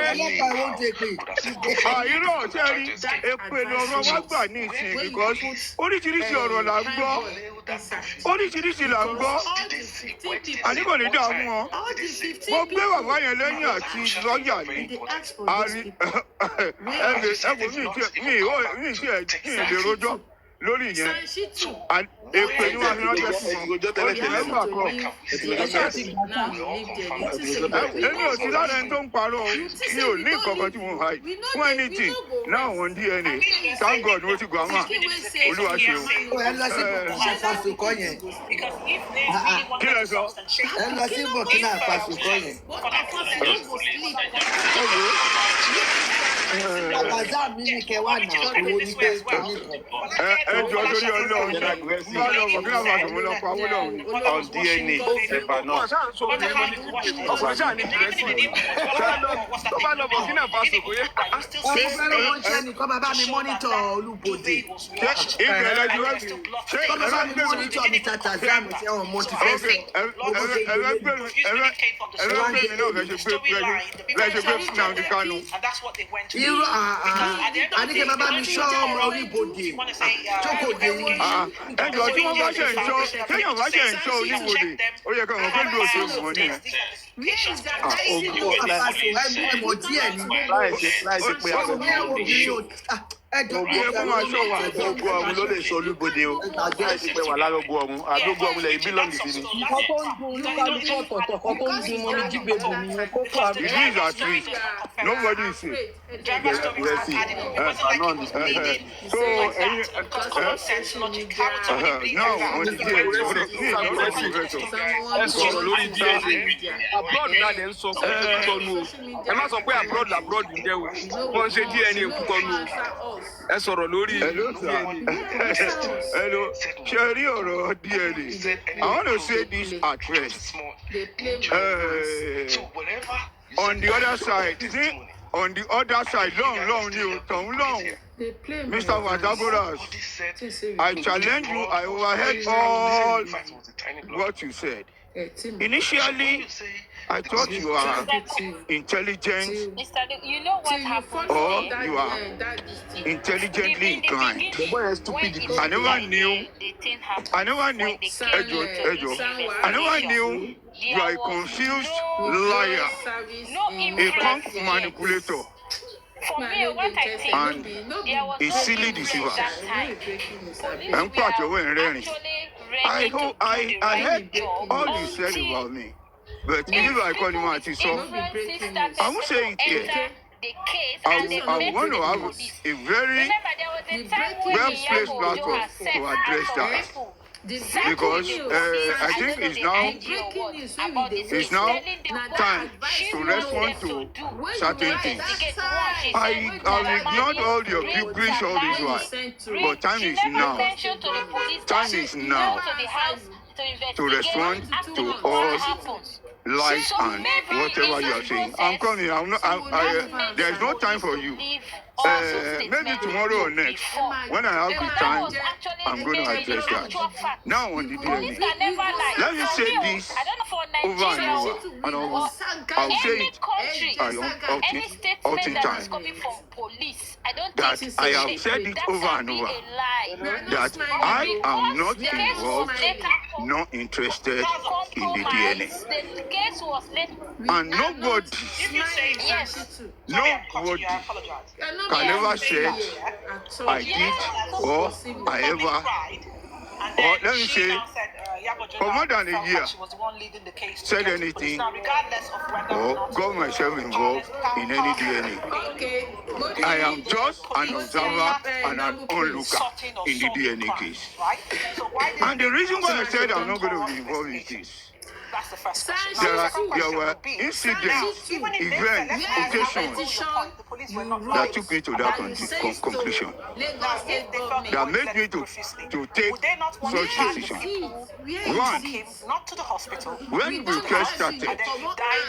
S7: Àìrọ̀ ṣe rí èpè lọ́rọ̀ wá gbà ní ìsìn because oríṣiríṣi ọ̀rọ̀ là ń gbọ́. Oríṣiríṣi là ń gbọ́. Àní kò ní dáa fún wọn. Mo gbé bàbá yẹn lẹ́yìn àti lọ́ọ̀yà ni. Mi ì lè rojọ́ lórí yẹn. Èpè ni wọ́n fi ránṣẹ́ sí wọn. Èmi ò sí lára ẹni tó ń parọ́ o. Mi ò ní nǹkan kan tí mo hide. Fún anything náà wọ́n DNA. Thank God mo ti gbà máa. Olúwa ṣe o.
S1: Ẹ lọ sí Burkina Faso kọ́ yẹn.
S7: Kí lẹ sọ?
S1: Ẹ lọ sí Burkina Faso kọ́ yẹn. Àgbàzá mi ní kẹwàá náà owó ní pé kẹ́mi kan.
S7: Ẹ jọ lórí Ọlọ́run ṣe. Má lọ Burkina Faso mo lọ pa owó lọ́hùn.
S3: On DNA ẹ̀bà náà.
S16: Ọkùnrin ṣáà ní ìrẹsì. Tó bá lọ Burkina Faso kò yẹ.
S1: Ọmọ fẹ́ràn wọn ṣe nìkan bàbá mi mọ́nítọ̀ Olúbodè.
S7: Ibẹ̀ lẹ́jú wá sí.
S1: Kọ́ bàbá mi mọ́nítọ̀ mi tata Zam ṣe wọn mo ti fẹ́ fẹ́.
S7: Ẹ̀rẹ́ gbé mi náà lẹ́sẹ̀ gbé Nnamdi Kanu.
S1: Irú àníkẹ́ bàbá mi ṣọ́ ọmọ Olúbodè jókòó dé yìí.
S7: Ẹjọ́ tí wọ́n bá ṣe ń ṣọ́ téèyàn bá ṣe ń ṣọ́ Olúbodè ó yẹ káwọn tó ń lo òṣèlú wọn nìyẹn.
S1: Ẹ̀mọ̀ díẹ̀ ni.
S3: Láìsí pé àwọn ogun ọ̀run ló lè sọ Olúbodè o. Láìsí pé wà lára ogun ọ̀run. Àdógún ọ̀run lẹ́yìn bílọ̀ǹgì sí ni.
S15: Nǹkan tó ń dun olúkálukú ọ̀tọ̀ọ̀tọ̀ kan tó ń dun mọ́ ní jíbèbù nìyẹn kó kó àrùn.
S7: It is at risk. Nobody is safe. So ẹyin náà wọ́n ti díẹ̀ ní ìlọ́sí ìfẹsọ̀.
S16: Ẹ sọ̀rọ̀ lórí DNA. Abroad náà lè ń sọ pé kúkọ́nu o. Ẹ má sọ pé abroad ń jẹ́ o. Wọ́n ń ṣe DNA kúkọ́nu o. Ẹ sọ̀rọ̀ lórí DNA.
S7: Hello, ṣe rí ọ̀rọ̀ DNA. I want to say this at rest. On the other side, on the other side, long ni o, tọ̀hún long. Mr. Wataboras, I challenge you, I overheard all what you said. Initially, I thought you are intelligent
S10: You know what happened?
S7: or you are intelligently inclined. I never knew, I never knew you are a confused liar, a punk manipulator, and a silly deceiver. I heard all you said about me.
S13: But if I call him out, so I won't say it here. I want to have a very well-placed platform to address that. Because I think it's now time to respond to certain things. I've ignored all your gibberish all this while, but time is now. Time is now to respond to all lies and whatever you are saying. I'm coming. There's no time for you. Maybe tomorrow or next, when I have the time, I'm going to address that. Now on the DNA, let me say this over and over, and I'll say it all the time. That I have said it over and over, that I am not involved, not interested in the DNA. And nobody can ever say I did or I ever, or let me say, for more than a year, said anything or got myself involved in any DNA. I am just an observer and an onlooker in the DNA case. And the reason why I said I'm not going to be involved in this, there were incidents, events, occasions that took me to that conclusion, that made me to take such decision. One, when we first started,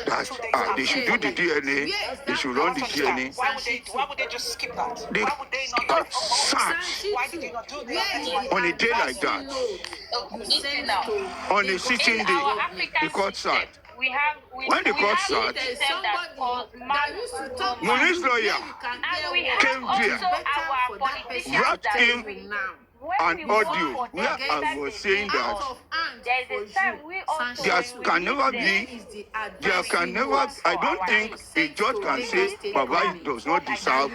S13: that they should do the DNA, they should run the DNA.
S9: Why would they just skip that?
S13: They got sacked on a day like that. On a sitting day, the court sat. When the court sat, Moni's lawyer came there, brought him an audio where I was saying that there can never, I don't think a judge can say Baba does not deserve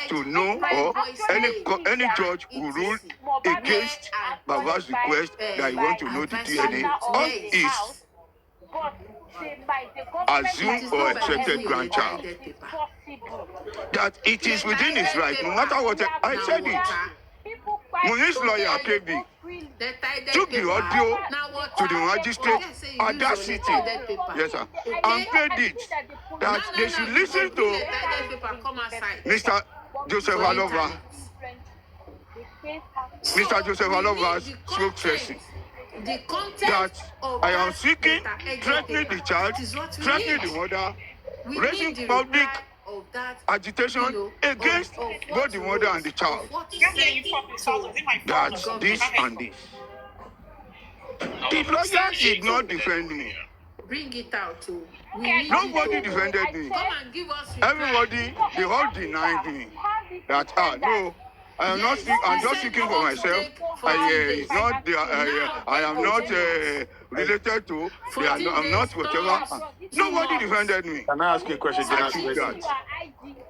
S13: to know, or any judge will rule against Baba's request that he wants to know the DNA of his assumed or expected grandchild. That it is within his right, no matter what. I said it. Muni's lawyer, KB, took the audio to the magistrate at that city, yes sir, and paid it, that they should listen to Mr. Joseph Alova, Mr. Joseph Alova's spokesperson, that I am seeking, threatening the child, threatening the mother, raising public agitation against both the mother and the child. That's this and this. The lawyer did not defend me.
S15: Bring it out too.
S13: Nobody defended me. Everybody, they all denied me. That no, I am not. I'm just speaking for myself. I am not related to. I'm not whatever. Nobody defended me.
S3: Can I ask you a question?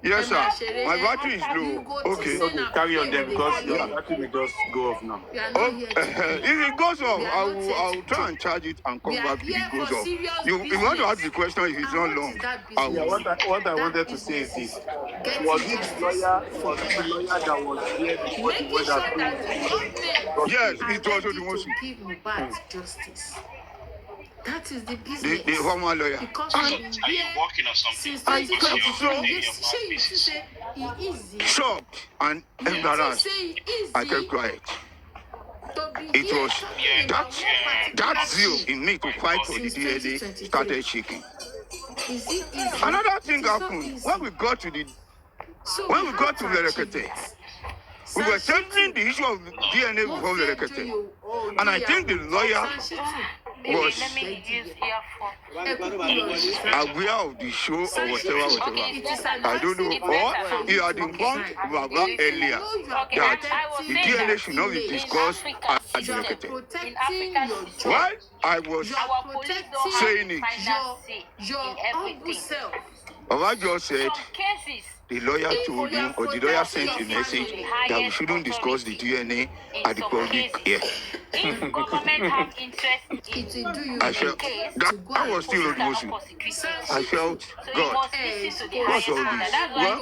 S13: Yes, sir. My battery is low. Okay,
S3: carry on then, because your battery may just go off now.
S13: If it goes off, I will try and charge it and come back if it goes off. You want to ask the question if it's not long?
S3: What I wanted to say is this: was it the lawyer that was here before the weather?
S13: Yes, it was the most.
S15: Give Mohbad justice. That is the business.
S13: The former lawyer.
S15: Because are you working on something? Since 2023,
S13: shocked and embarrassed. I kept quiet. It was that zeal in me to fight for the DNA started shaking. Another thing happened when we got to Verekete. We were tackling the issue of DNA before Verekete, and I think the lawyer was aware of the show or whatever. I don't know. Or he had informed Baba earlier that the DNA should not be discussed at Verekete. While I was saying it, Baba just said the lawyer told him, or the lawyer sent a message that we shouldn't discuss the DNA at the public here.
S10: If government have interest in
S13: I felt that was still a motion. I felt, God, what's all this? Well,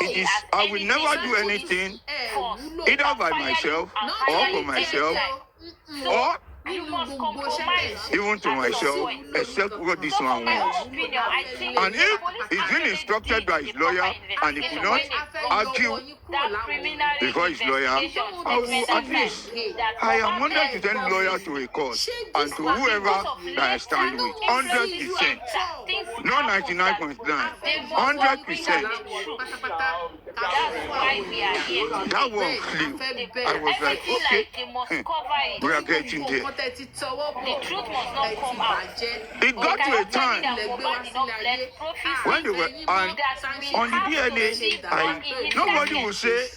S13: it is, I will never do anything either by myself or for myself or even to myself, except what this one wants. And if he's been instructed by his lawyer and he could not argue before his lawyer, I will at least, I am 100% loyal to a cause and to whoever that I stand with, 100%. Not 99.9, 100%. That one flew. I was like, okay, we are getting there.
S10: The truth must not come out.
S13: It got to a time when they were on the DNA, nobody would say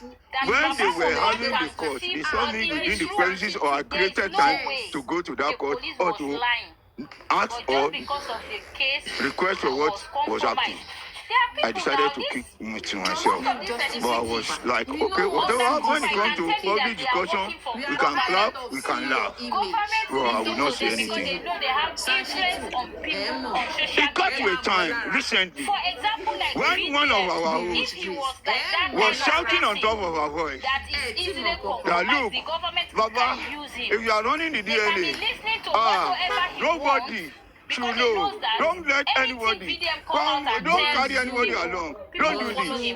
S13: when they were having the court, they saw me within the premises or I created time to go to that court or to ask or request for what was happening. I decided to keep it to myself. But I was like, okay, whatever, when it comes to public discussion, we can clap, we can laugh. Well, I will not say anything. It got to a time recently when one of our hosts was shouting on top of our voice that, look, Baba, if you are running the DNA, nobody should know. Don't let anybody come, don't carry anybody along. Don't do this.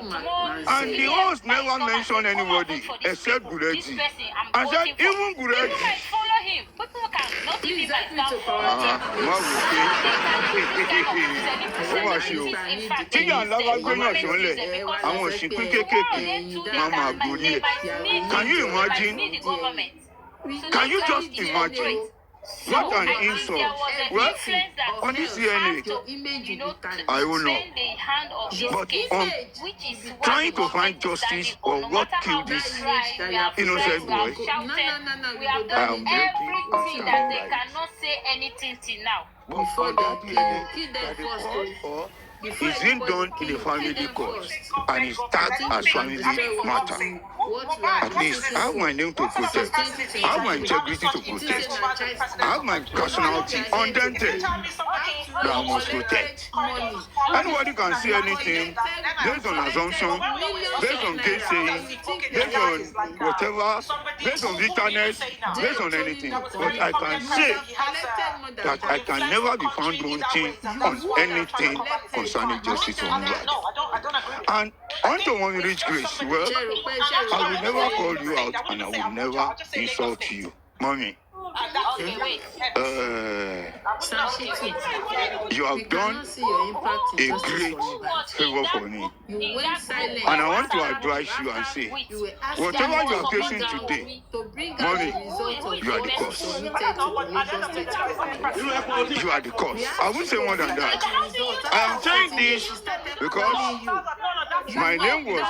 S13: And the host never mentioned anybody except Gurezi. I said, even Gurezi. Can you imagine? Can you just imagine? What an insult. Well, on this DNA, I will know. But on trying to find justice for what killed this innocent boy, I am
S10: everything that they cannot say anything till now.
S13: Before that DNA, is it done in the family court and it starts as family matter? At least I have my name to protect, I have my integrity to protect, I have my personality undented that I must protect. Anybody can say anything based on assumption, based on case saying, based on whatever, based on bitterness, based on anything. But I can say that I can never be found wanting on anything concerning justice or Mohbad. And until when we reach grace, well, I will never call you out and I will never insult you. Mommy, you have done a great favor for me. And I want to advise you and say, whatever you are facing today, Mommy, you are the cause. You are the cause. I won't say more than that. I am saying this because my name was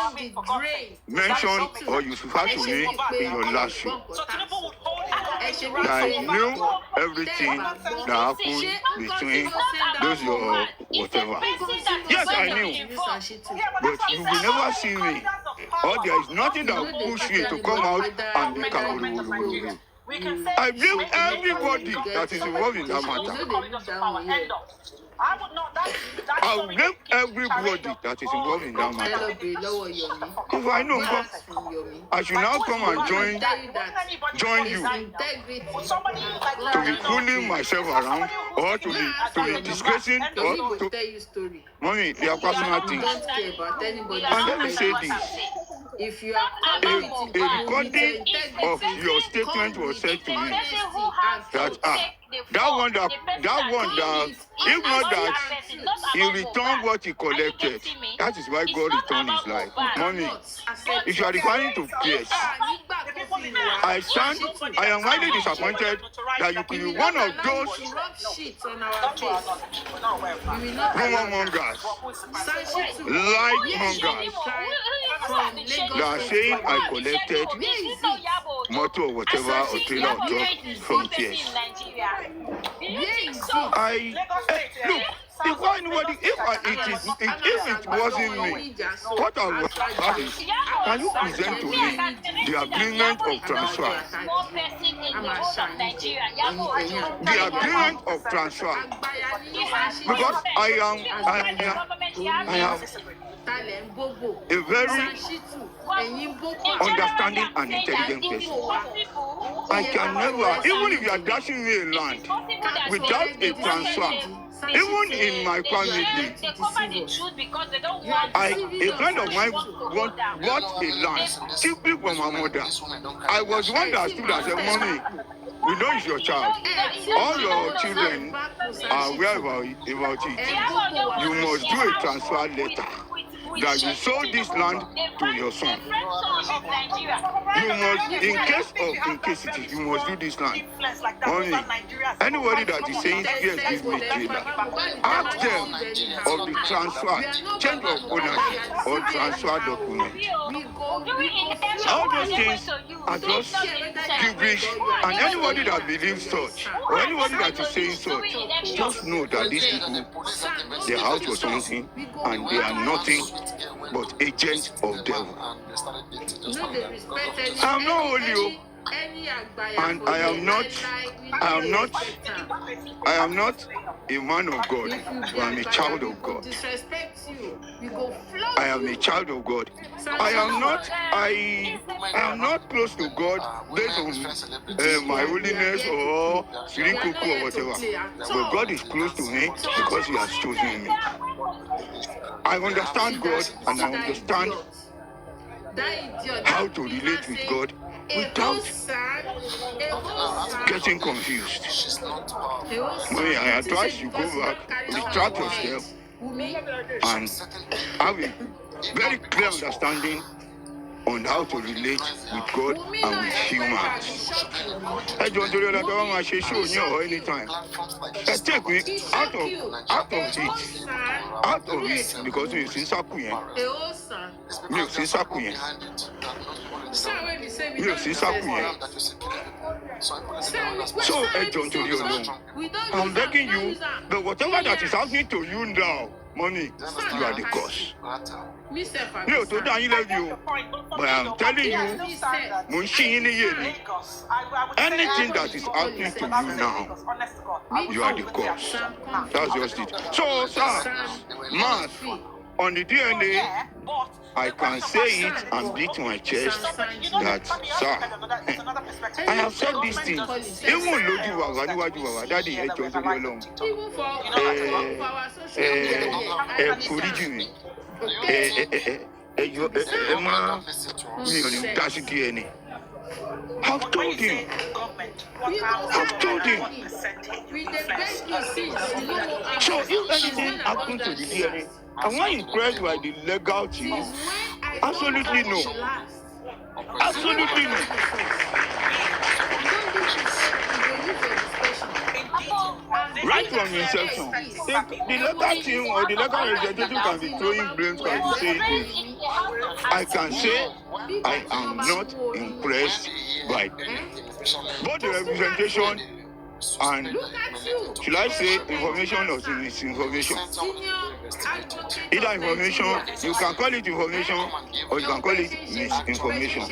S13: mentioned or you referred to me in your last show. I knew everything that happened between those your whatever. Yes, I knew. But you will never see me. Or there is nothing that will push me to come out and make a I blame everybody that is involved in that matter. I will blame everybody that is involved in that matter. If I know, I should now come and join you to be fooling myself around or to be disgracing or to Mommy, they are personal things. And let me say this.
S15: If you are
S13: a recording of your statement was said to me that if not that he returned what he collected, that is why God returned his life. Mommy, if you are referring to peers, I am highly disappointed that you could be one of those rumor mongers, light mongers, that are saying I collected motor or whatever or trailer or truck from peers. Look, Before anybody, if it wasn't me, what I would have is, can you present to me the agreement of transfer? The agreement of transfer. Because I am a very understanding and intelligent person. I can never, even if you are dashing me a land without a transfer, even in my family, a friend of mine bought a land simply for my mother. I was one that stood and said, Mommy, we know it's your child. All your children are aware about it. You must do a transfer letter that you sold this land to your son. You must, in case it is, you must do this land. Only anybody that is saying yes, give me Taylor, ask them of the transfer, change of ownership or transfer document. All those things are just gibberish, and anybody that believes such or anybody that is saying such, just know that these people, their house was something and they are nothing but agents of devil. I'm not holy, and I am not a man of God, but I'm a child of God. I am a child of God. I am not close to God based on my holiness or Sirikuku or whatever. But God is close to me because He has chosen me. I understand God and I understand how to relate with God without getting confused. I advise you go back, retract yourself, and have a very clear understanding on how to relate with God and with humans. I don't do that I show you anytime. Take me out of it because you've seen Sakuyen. You've seen Sakuyen. You've seen Sakuyen. So I don't do you alone. I'm begging you, but whatever that is happening to you now, money, you are the cause. No, to die love you, but I'm telling you, anything that is happening to you now, you are the cause. That's just it. So, sir, math on the DNA, I can say it and beat my chest that, sir, I have said these things. Even Loju Daddy, I've told him. So if anything happens to the DNA, am I impressed by the legal team? Absolutely no. Absolutely no. Right from inception, if the legal team or the legal representative can be throwing blames, can be saying this, I can say I am not impressed by both the representation and, should I say, information or misinformation? Either information, you can call it information or you can call it misinformation.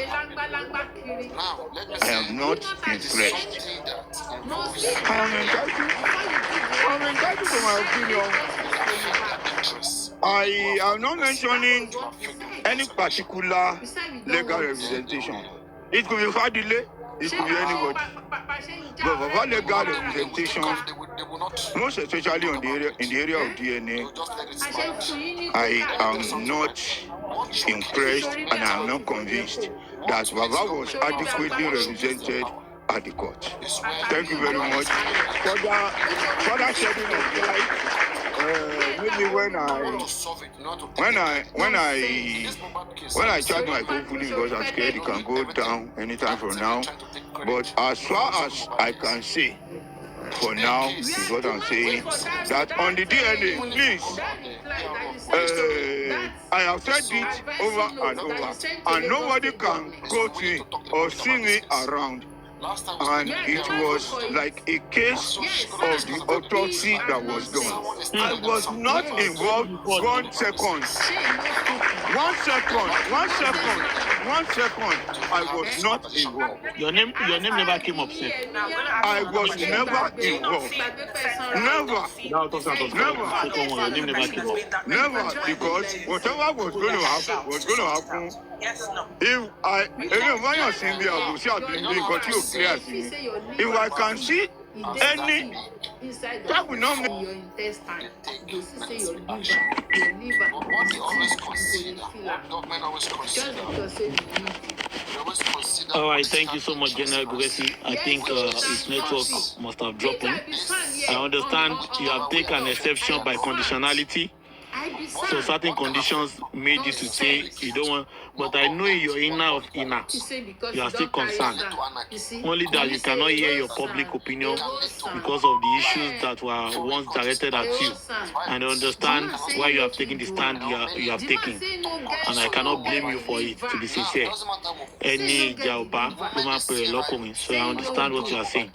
S13: I am not impressed. I'm entitled to my opinion. I am not mentioning any particular legal representation. It could be Fadile, it could be anybody. But for legal representation, most especially in the area of DNA, I am not impressed and I am not convinced that Baba was adequately represented at the court. Thank you very much. Further shedding of light. Maybe when I charge my phone fully because I'm scared it can go down anytime from now. But as far as I can say, for now, is what I'm saying, that on the DNA, please, I have said it over and over, and nobody can quote me or see me around and it was like a case of the autopsy that was done. I was not involved 1 second. 1 second. I was not involved.
S3: Your name never came up, sir.
S13: I was never involved. Never.
S3: Your name never came up.
S13: Never, because whatever was going to happen was going to happen. If I if I can see any, that will not make
S10: your intestine, you see your liver,
S3: All right, thank you so much, General Guresi. I think his network must have dropped him. I understand you have taken an exception by conditionality. So certain conditions made you to say you don't want, but I know in your inner of inner, you are still concerned. Only that you cannot hear your public opinion because of the issues that were once directed at you. And I understand why you have taken the stand you have taken. And I cannot blame you for it, to be sincere. Any Jauba, so I understand what you are saying.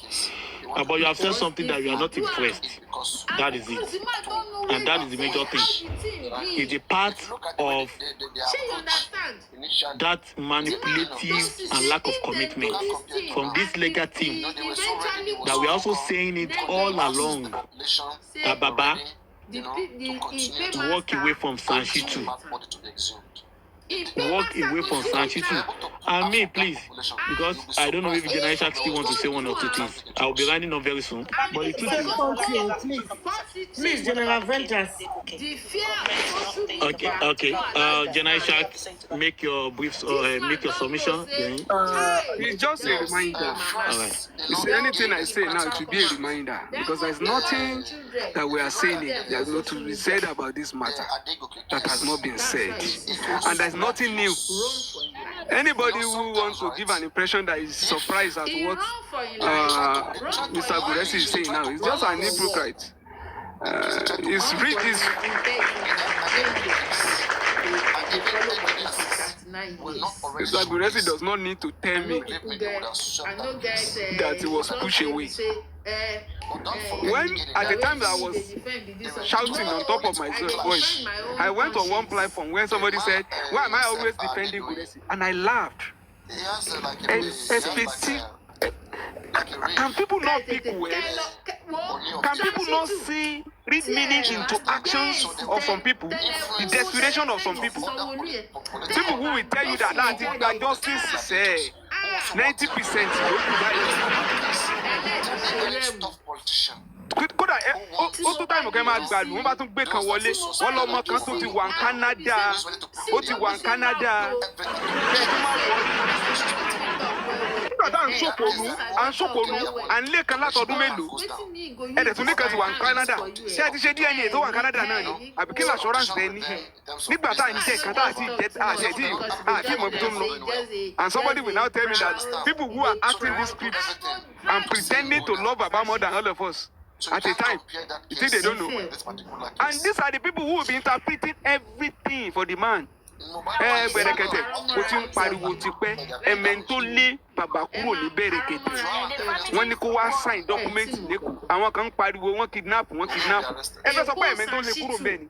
S3: But you have said something that you are not impressed. That is it. And that is the major thing. It's a part of that manipulative and lack of commitment from this legal team that we are also saying it all along. That Baba walk away from Sanshitu. Walk away from Sanshitu. And me, please, because I don't know if General Shak still wants to say 1 or 2 things. I will be running on very soon. But the truth is,
S11: please, General Vengeance.
S3: Okay. General Shak, make your briefs or make your submission.
S7: It's just a reminder.
S3: All right.
S7: You see, anything I say now, it should be a reminder, because there's nothing that we are saying there's not to be said about this matter that has not been said, and there's nothing new. Anybody who wants to give an impression that is surprised at what Mr. Guresi is saying now is just an hypocrite. Mr. Guresi does not need to tell me that he was pushed away. When at the time that I was shouting on top of my voice, I went on one platform where somebody said, "Why am I always defending Guresi?" And I laughed. Can people not pick words? Can people not read meaning into actions of some people? The desperation of some people. People who will tell you that justice is 90%. Kódà ó tó táìmù kẹ́ máa gbàlù wọ́n bá tún gbé kan wọlé wọ́n lọ́mọ kan tó ti wà ní Canada ó ti wà ní Canada bẹ́ẹ̀ tó máa wọ̀ nígbà tá à ń ṣòkòlù à ń lé kan látọdún mélòó ẹ̀dẹ̀ tún ní kan ti wà ní Canada ṣé ẹ ti ṣe DNA tó wà ní Canada náà ni àbí kí l'assurance rẹ ní nígbà tá à ń jẹ́ kan tá àti ìmọ̀ ibi tó ń lọ. And somebody will now tell me that people who are acting these scripts and pretending to love Baba more than all of us at a time, you think they don't know? And these are the people who will be interpreting everything for the man. Bẹ̀rẹ̀kẹ̀tẹ̀ o ti ń pariwo ti pẹ́ ẹ̀mẹ̀ tó lé bàbá kúrò ní Bẹ̀rẹ̀kẹ̀tẹ̀ wọ́n ní kó wá sign document lẹ́kọ̀ọ́ àwọn kan ń pariwo wọ́n kidnap ẹ fẹ́ sọ pé ẹ̀mẹ̀ tó lé kúrò bẹ́ẹ̀ ni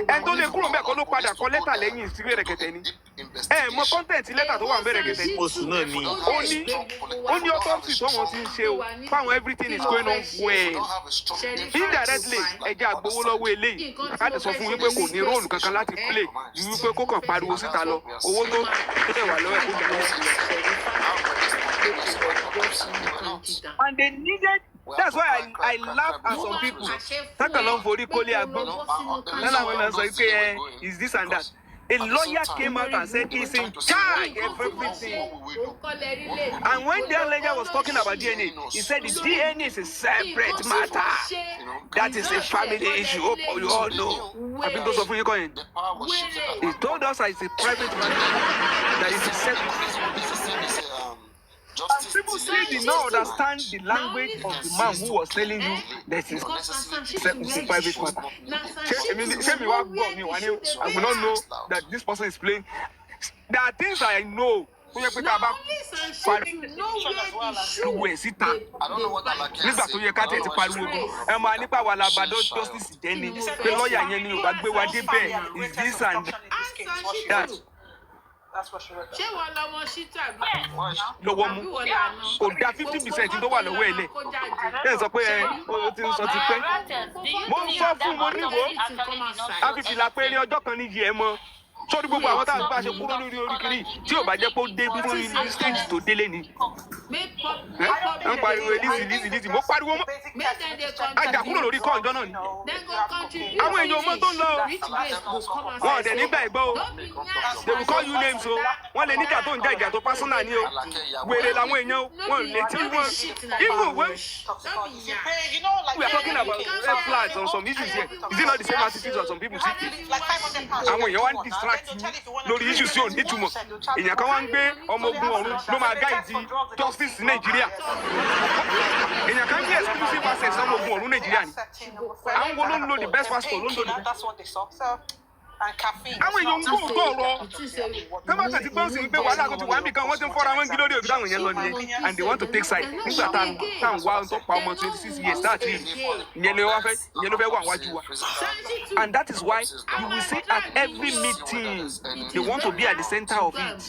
S7: ẹ̀ tó lé kúrò bẹ́ẹ̀ kọ́ ló padà kọ lẹ́tà lẹ́yìn sí Bẹ̀rẹ̀kẹ̀tẹ̀ ni mọ content lẹ́tà tó wà ní Bẹ̀rẹ̀kẹ̀tẹ̀ ni
S3: oṣù náà ni
S7: ó ní autopsy tó wọ́n ti ń ṣe o fáwọn everything is going on well indirectly ẹ̀jẹ̀ àgbowó lọ́wọ́ eléyìí káàdì sọ fún wípé kò ní róòlù kankan láti play ju wípé kó kàn pariwo síta lọ owó tó tẹ̀ wà lọ́wọ́ ẹ̀kọ́ gbà and they needed. That's why I laugh at some people. Takalon for Kole Agbon. Is this and that. A lawyer came out and said he's in charge of everything. And when the lawyer was talking about DNA, he said the DNA is a separate matter. That is a family issue. Hope you all know. I've been those of you going. He told us it's a private matter. That is a separate. And people still did not understand the language of the man who was telling you that it's a private matter. I will not know that this person is playing. There are things I know ó yẹ pé ká bá pariwo ẹ̀ síta nígbà tó yẹ ká tẹ̀ ti pariwo gan ẹ máa nípa wà lábàdó justice jẹ́ ni pé lọ́ọ̀yà yẹn ni ò bá gbé wa débẹ̀ is this and that.
S10: ṣé wọn lọmọ sí tàbí
S7: lọ́wọ́ mú kò dá 50% tó wà lọ́wọ́ ẹ̀ lẹ̀ ẹ̀ sọ pé ó ti ń sọ ti pẹ́ mo ń sọ fún mo níwò àfìfìlà pé ní ọjọ́ kan níyì ẹ̀ mọ́ sórí gbogbo àwọn tá a bá ṣe kúrò lórí orí kiri tí ò bá jẹ́ pé ó dé fún ní stage tó délé ni. ń pariwo lísì mo pariwo mọ́ ajá kúrò lórí kọ́ ọjọ́ náà ni. àwọn èèyàn ọmọ tó ń lọ wọn ọ̀dẹ̀ nígbà ìgbọ́ o they will call you names o wọ́n lè níjà tó ń jẹ́ ìjà tó personal ni o wèrè làwọn èèyàn o wọ́n lè tí wọ́n even when we are talking about red flags on some issues here is it not the same attitude on some people see àwọn èèyàn wá ń distract lórí issue tí ò nítumọ̀ èèyàn kan wá ń gbé ọmọ ogun ọ̀run ló máa gáìdì justice nàìjíríà èèyàn kan gbé exclusive access ọmọ ogun ọ̀run nàìjíríà ni àwọn wo ló ń lo the best passport ló ń lo the àwọn èèyàn ń gbọ́ òótọ́ ọ̀rọ̀ tẹ́lẹ̀ tẹ̀sí gbọ́n sí wípé wàhálà tó ti wà níbi kan wọ́n ti ń fọ́ra wọn gí lórí òbí táwọn yẹn lọ nìyẹn and they want to take side nígbà tá à ń wá tó pa ọmọ 26 years láti ìyẹn ló fẹ́ wà wájú wa and that is why you will see at every meeting they want to be at the center of it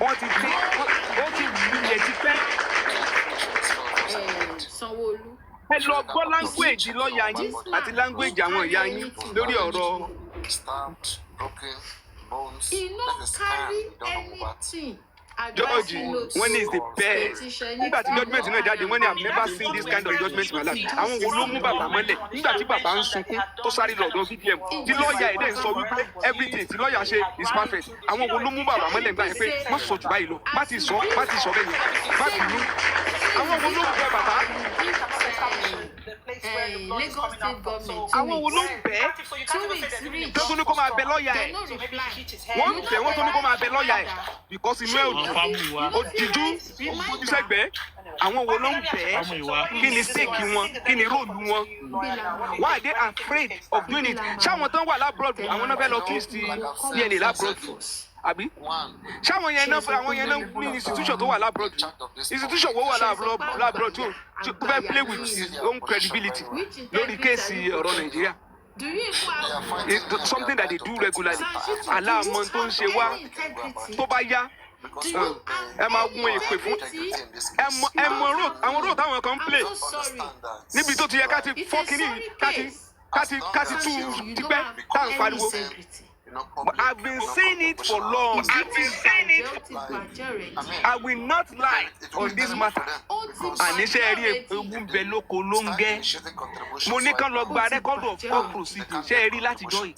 S7: wọ́n ti ilẹ̀ ti pẹ́ ẹ lọ gbọ́ language lọ́ọ̀yà yín àti language àwọn ìyá yín lórí ọ̀rọ̀.
S10: He no carry anything.
S7: George, when is the best? Nígbà tí judgement náà jáde, wọ́n ní I have never seen this kind of judgement in my life. Àwọn wo ló mú bàbá mọ́lẹ̀? Nígbà tí bàbá ń sunkún tó sáré lọ́dọ̀ BPM. Tí lọ́ọ̀yà ẹ̀dẹ̀ ń sọ wípé everything tí lọ́ọ̀yà ṣe is perfect. Àwọn wo ló mú bàbá mọ́lẹ̀ nígbà yẹn pé má sọ jù báyìí lọ, má ti sọ bẹ́ẹ̀ ni, má bínú. Àwọn wo ló mú bẹ bàbá?
S10: Lagos state government.
S7: Àwọn wo ló ń bẹ́?
S10: 2 weeks reach.
S7: Tó tún ní kó máa bẹ lọ́ọ̀yà ẹ̀. Wọ́n ń bẹ̀ wọ́n tó ní kó máa bẹ lọ́ọ̀yà ẹ̀. Because inú ẹ̀ ò dìjú ìṣẹ́gbẹ́. Àwọn wo ló ń bẹ́? Kí ni stake wọn? Kí ni róòlù wọn? Why are they afraid of doing it? Ṣáwọn tán wà lábúrọ̀dù àwọn náà fẹ́ lọ twist DNA lábúrọ̀dù. Àbí? Ṣáwọn yẹn náà ní institution tó wà lábúrọ̀dù. Institution wo wà lábúrọ̀dù tó fẹ́ play with his own credibility lórí kéèsì ọ̀rọ̀ Nàìjíríà. It's something that they do regularly. Aláàmọ́ tó ń ṣe wá tó bá yá ẹ máa gun èpè fún ẹ mọ àwọn road táwọn kan ń play níbi tó ti yẹ ká ti fọ́ kínní ká ti tú tipẹ́ tá à ń pariwo. I've been saying it for long. I will not lie on this matter. Àníṣe ẹ̀rí egun bẹ lóko ló ń gẹ́. Mo ní kán lọ gba record of court proceeding. Ṣé ẹ rí láti jọ yìí?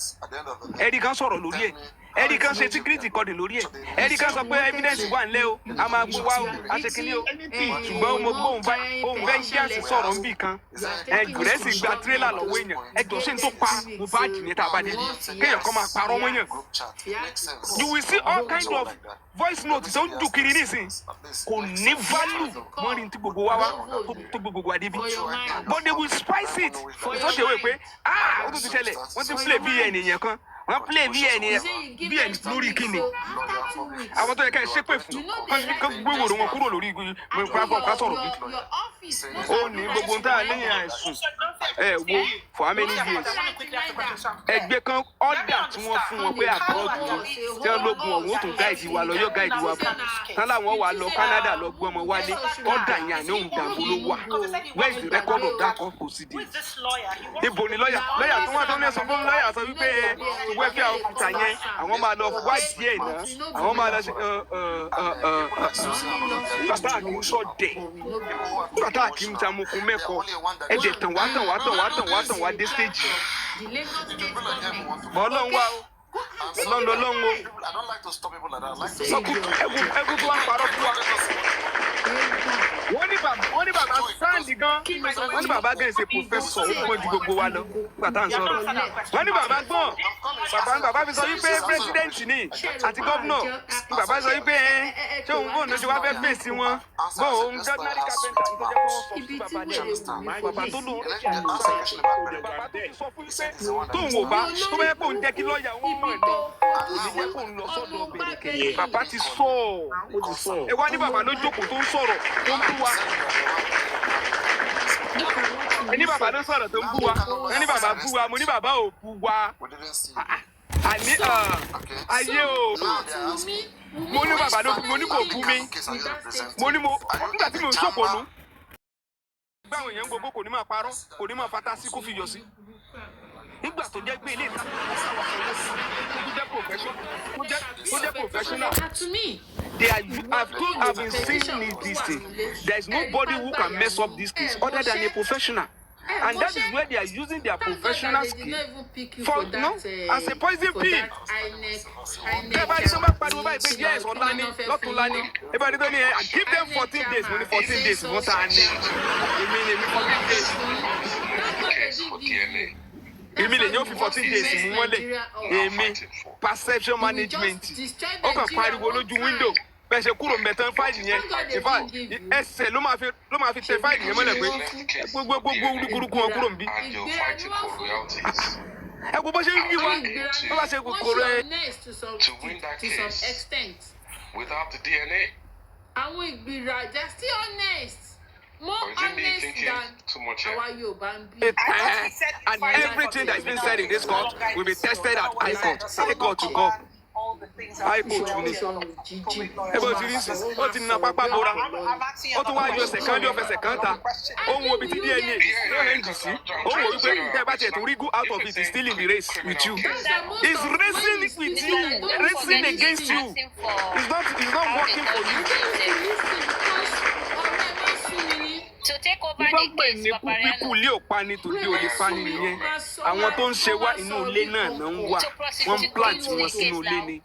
S7: Ẹ̀rí kan sọ̀rọ̀ lórí ẹ̀. Ẹ̀rí kan ṣe security recording lórí ẹ̀. Ẹ̀rí kan sọ pé evidence wà nílẹ̀ o. A máa gbó wá o. A ṣe kíní o. Ṣùgbọ́n mo gbóhùn báyìí. Ohun bẹ́ẹ̀ ń jáde sọ̀rọ̀ níbì kan. Gùrẹ́sì gba tírélà lọ́wọ́ èèyàn. Ẹjọ́ ṣe ń tó pa Mohbad ní tá a bá dé. Kéèyàn kan máa parọ́ wọ́n yàn. You will see all kind of voice notes tó ń dùn kiri nísìn. Kò ní value mọ́rin tí gbogbo wa tó gbogbo wa débi. But they will spice it. Ìtọ́jú ìwé pé ó tún ti ṣẹlẹ̀ wọ́n ti play bí ènìyàn kan. Wọ́n play bí ẹni lórí kíni. Àwọn tó yẹ ká ẹ ṣépè fún. Wọ́n gbé wòrò wọn kúrò lórí platform ká sọ̀rọ̀ bí. Ó ní gbogbo ń tà lẹ́yìn àìsùn. Ẹ wo for how many years? Ẹgbẹ́ kan ọ̀dà tí wọ́n fún wọn pé àbúrọ̀dù wọn. Tí wọ́n lógun ọ̀hún ó tún gáìdì wa lọ yóò gáìdì wa bọ̀. Tán láwọn wà lọ Canada lọ gbé ọmọ wálé. Ọ̀dà yẹn àní òun dàgbò ló wà. Where is the record of that court proceeding? Ibo ni lọ́yà tó wá tó ní ẹ̀sán fún lọ́yà sọ wípé wẹ́fẹ́ ọ̀fìtà yẹn àwọn máa lọ wádìí ẹ̀ náà àwọn máa lọ sí bàbá àkìm sọ̀dẹ̀ bàbá àkìm tamokun mẹ́kọ̀ọ́ ẹ̀jẹ̀ tàn wá dé stage. Ọlọ́run wá o Ọlọ́run o ẹkú tó wá ń parọ́ fún wa. Wọ́n ní bàbá sáǹdì gan wọ́n ní bàbá gan ṣe pòfẹ́sọ̀ ó pọ̀ ju gbogbo wa lọ nígbà tá à ń sọ̀rọ̀. Wọ́n ní bàbá gbọ́n bàbá fi sọ wípé pírẹsidẹ́ǹtì ni àti gọ́vnọ̀ bàbá sọ wípé ṣé òun bò ní ṣe wá fẹ́ fèsì wọn bò òun gọ́dínárì kápẹ́ntà tó jẹ́ kó sọ fún bàbá dẹ̀ bàbá tó lò bàbá tó sọ fún wípé tóun ò bá tó bá yẹ kó ń jẹ́ kí lọ́ọ̀yà òun mọ̀ ní jẹ́ kó ń lọ sọ́dọ̀ bẹ̀rẹ̀kẹ̀. Bàbá ti sọ. Ẹ wá ní bàbá ló jókòó tó ń sọ̀rọ̀ tó ń bú wa. Ẹni bàbá ló sọ̀rọ̀ tó ń bú wa. Ẹni bàbá bú wa, mo ní bàbá ò bú wa. Àní ayé o. Mo ní bàbá ló mo ní kò bú mi. Mo ní mo nígbà tí mo ń sọ̀kò nù. Báwọn èèyàn gbogbo kò ní máa parọ́, kò ní máa fata sí kó fi yọ sí. Nígbà tó jẹ́ pé ilé ìta kó jẹ́ professional. I've been saying this thing. There is nobody who can mess up these things other than a professional. And that is where they are using their professional skill for as a poison pill. Everybody yes, everybody don't need and give them 14 days. Only 14 days. What I need. You 14 days. Perception management. Okay, pariwo lójú window. Bẹ́ẹ̀ kúrò mẹ́tàn fáìlì yẹn ìfà ẹsẹ̀ ló máa fi tẹ fáìlì yẹn mọ́lẹ̀ pé gbogbo olúkúlùkù wọn kúrò níbí. Ẹ kò bó ṣe ń yí wa bó bá ṣe kòkòrò ẹ.
S14: To win that case without the DNA.
S17: Àwọn ìgbìrà they are still honest. More honest than our Yoruba.
S7: And everything that has been said in this court will be tested at High Court. High Court to go. High Court to me. Ó ti na pápá bora. Ó tún wá yọ ẹsẹ̀ yọ fẹsẹ̀ kan ta. Ó ń wo ibi tí DNA ló ń jì sí. Ó ń wo wípé tẹ́ bá tiẹ̀ tó rí go out of it is still in the race with you. He's racing with you, racing against you. He's not working for you.
S10: To take over the case,
S7: Ikú ilé ò pani tòde ò lè pani nìyẹn. Àwọn tó ń ṣe wá inú ilé náà náà ń wà. Wọ́n ń plant wọn sínú ilé ni.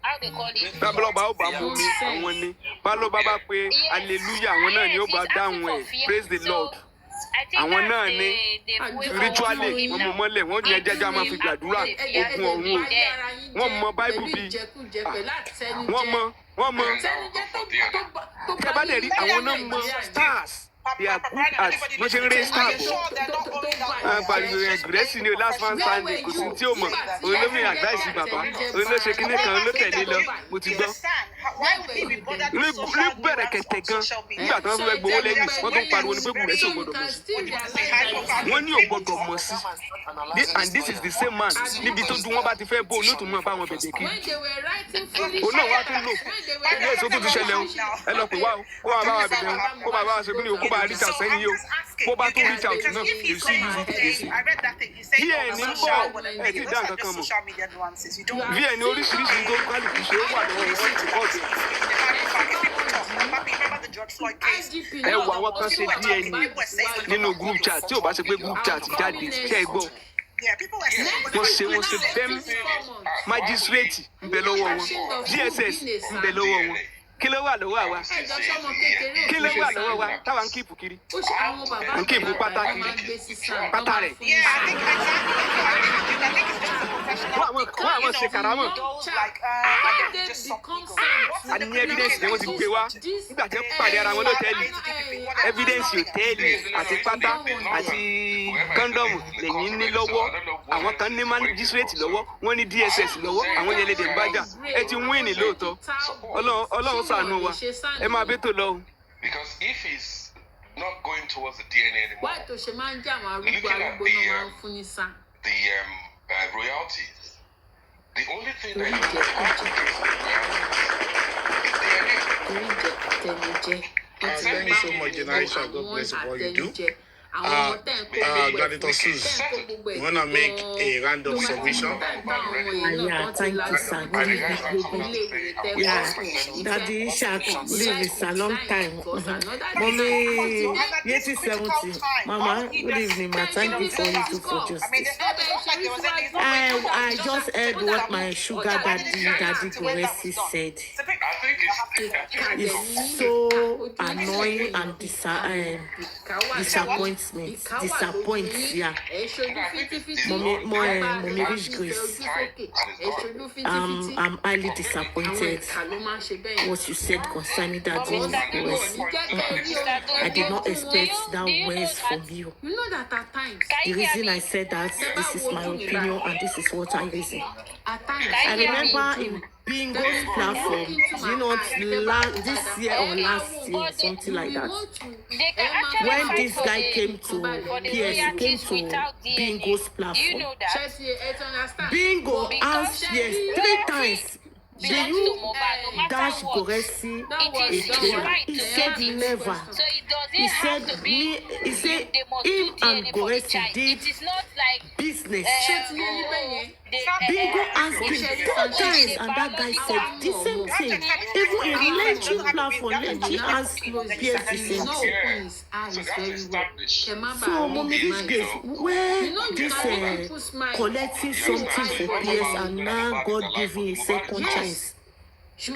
S7: Bábọ́lọ́ba ó bá mú mi àwọn ni. Bálọ́ba bá pé hallelujah àwọn náà ni ó bá dáhùn ẹ̀ praise the Lord. Àwọn náà ni ritually wọ́n mọ mọ́lẹ̀ wọ́n ní ẹjẹ́já máa fi gbàdúrà ogun ọ̀run o. Wọ́n mọ Bible bí. Wọ́n mọ. Ẹ bá dẹ̀ rí àwọn náà mọ stars. They are good at making race stars. But Gracie ni last man standing kò sí tí o mọ̀. Olómi advice bàbá. Olóṣè kíní kan ló tẹ̀lé lọ. Mo ti gbọ́. Ní bẹ̀rẹ̀ kẹ̀tẹ̀ gan. Nígbà tí wọ́n fẹ́ gbowó lẹ́yìn, wọ́n tún pariwo ní pé Bùrẹ́sì ò gbọdọ̀ mọ̀ sí. Wọ́n ní ò gbọdọ̀ mọ̀ sí. And this is the same man. Níbi tó dùn wọ́n bá ti fẹ́ bó ní òtún mọ̀ bá wọn bẹ̀bẹ̀ kí. Òun náà wá tún lò. Ilé èso tó ti ṣẹlẹ̀ o. Ẹ lọ pè wá o. Kó máa bá wa bẹ̀bẹ̀ o. Kó máa bá wa ṣe kí ni o. Kó reach out sẹ́yìn yìí o. Kó bá tún reach out náà. You see use it against you. Bí ẹ̀ ní bọ̀ ẹ̀ ti dá nǹkan kan mọ̀. Bí ẹ̀ ní oríṣiríṣi tó kálukú ṣe ó wà lọ́wọ́ wọn ti kọ́ ọ̀dọ̀. Ẹ wo àwọn kan ṣe DNA nínú group chat tí ò bá ṣe pé group chat jáde ṣe é gbọ́. Wọ́n ṣe dem magistrate ń bẹ lọ́wọ́ wọn DSS ń bẹ lọ́wọ́ wọn. Kí ló wà lọ́wọ́ àwa? Kí ló wà lọ́wọ́ wa? Táwa ń kíìpù kiri. Ń kíìpù pátá kiri. Pátá rẹ̀. Wọ́n àwọn ṣe kàrámọ̀. A ní evidence ni wọ́n ti gbé wá. Nígbà tí wọ́n pàdé ara wọn lọ́tẹ́ẹ̀lì. Evidence hòtẹ́ẹ̀lì àti pátá àti kọ́ńdọ̀mù lẹ́yìn ní lọ́wọ́. Àwọn kan ní magistrate lọ́wọ́. Wọ́n ní DSS lọ́wọ́. Àwọn yẹn lè dé bájà. Ẹ ti wíìnì lóòótọ́. Ọlọ́run ṣàánú wa. Ẹ máa bẹ́ tó lọ.
S14: Because if he's not going towards the DNA anymore,
S17: why to ṣe máa ń jẹ́ àwọn arúgbó náà máa ń fún ní sá?
S14: The royalties, the only thing that you have to do is DNA.
S18: Thank you so much, Generation. God bless you for what you do. Gladiator Sus, you want to make a random submission?
S19: Yeah, thank you, sir. Good evening. Yeah, Daddy Shark, live is a long time. Mommy, 70. Mama, good evening, ma. Thank you for you too for justice. I just heard what my sugar daddy Gracie said. It's so annoying and disappoints me. Disappoints, yeah. Mommy Rich Grace. I'm highly disappointed. What you said concerning that words. I did not expect that words from you.
S17: You know that at times.
S19: The reason I said that, this is my opinion and this is what I reason. I remember in Bingo's platform, you know, this year or last year, something like that. When this guy came to PS, came to Bingo's platform, Bingo asked yes 3 times. Do you dash Goresi a? He said never. He said me. He said him and Goresi did business. Bingo asked him 2 times, and that guy said the same thing. Even in Legend platform, Legend asked PS the same thing. So, Mommy Rich Grace, where this collecting something for PS and now God giving a second chance. So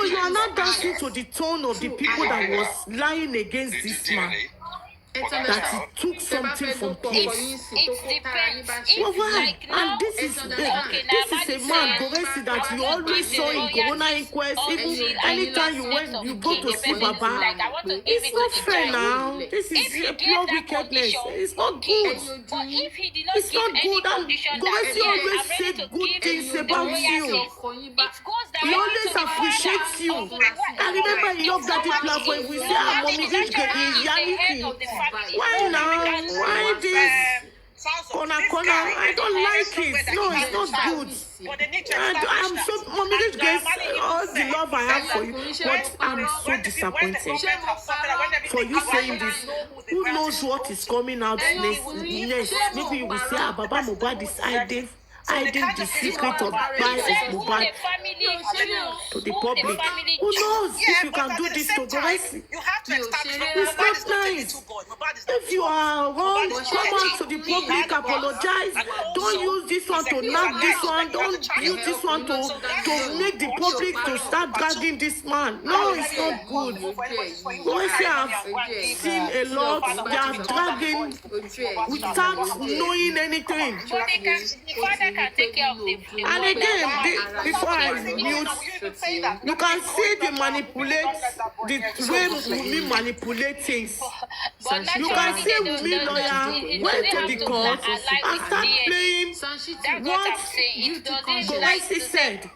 S19: you are not dancing to the tone of the people that was lying against this man. That he took something from PS.
S10: It depends.
S19: Well, why? And this is a man, Goresi, that you always saw in Corona inquest. Even anytime you go to see Baba, it's not fair now. This is pure wickedness. It's not good. It's not good. And Goresi always said good things about you. He always appreciates you. I remember in your daddy platform, we say, Mommy Rich Grace is Yannick. Why now? Why this? Corner. I don't like it. No, it's not good. I'm so, Mommy Rich Grace, all the love I have for you, but I'm so disappointed for you saying this. Who knows what is coming out next? Maybe you will say, Baba Mohbad is hiding the secret of buy of Mohbad to the public. Who knows if you can do this to Goresi? It's not nice. If you are wrong, come out to the public, apologize. Don't use this one to knock this one. Don't use this one to make the public to start dragging this man. No, it's not good. Goresi have seen a lot. They are dragging without knowing anything.
S10: Can take care of the
S19: and again, before I mute, you can see the way we manipulate things. You can see Wumi lawyer went to the court and start playing what Goresi said.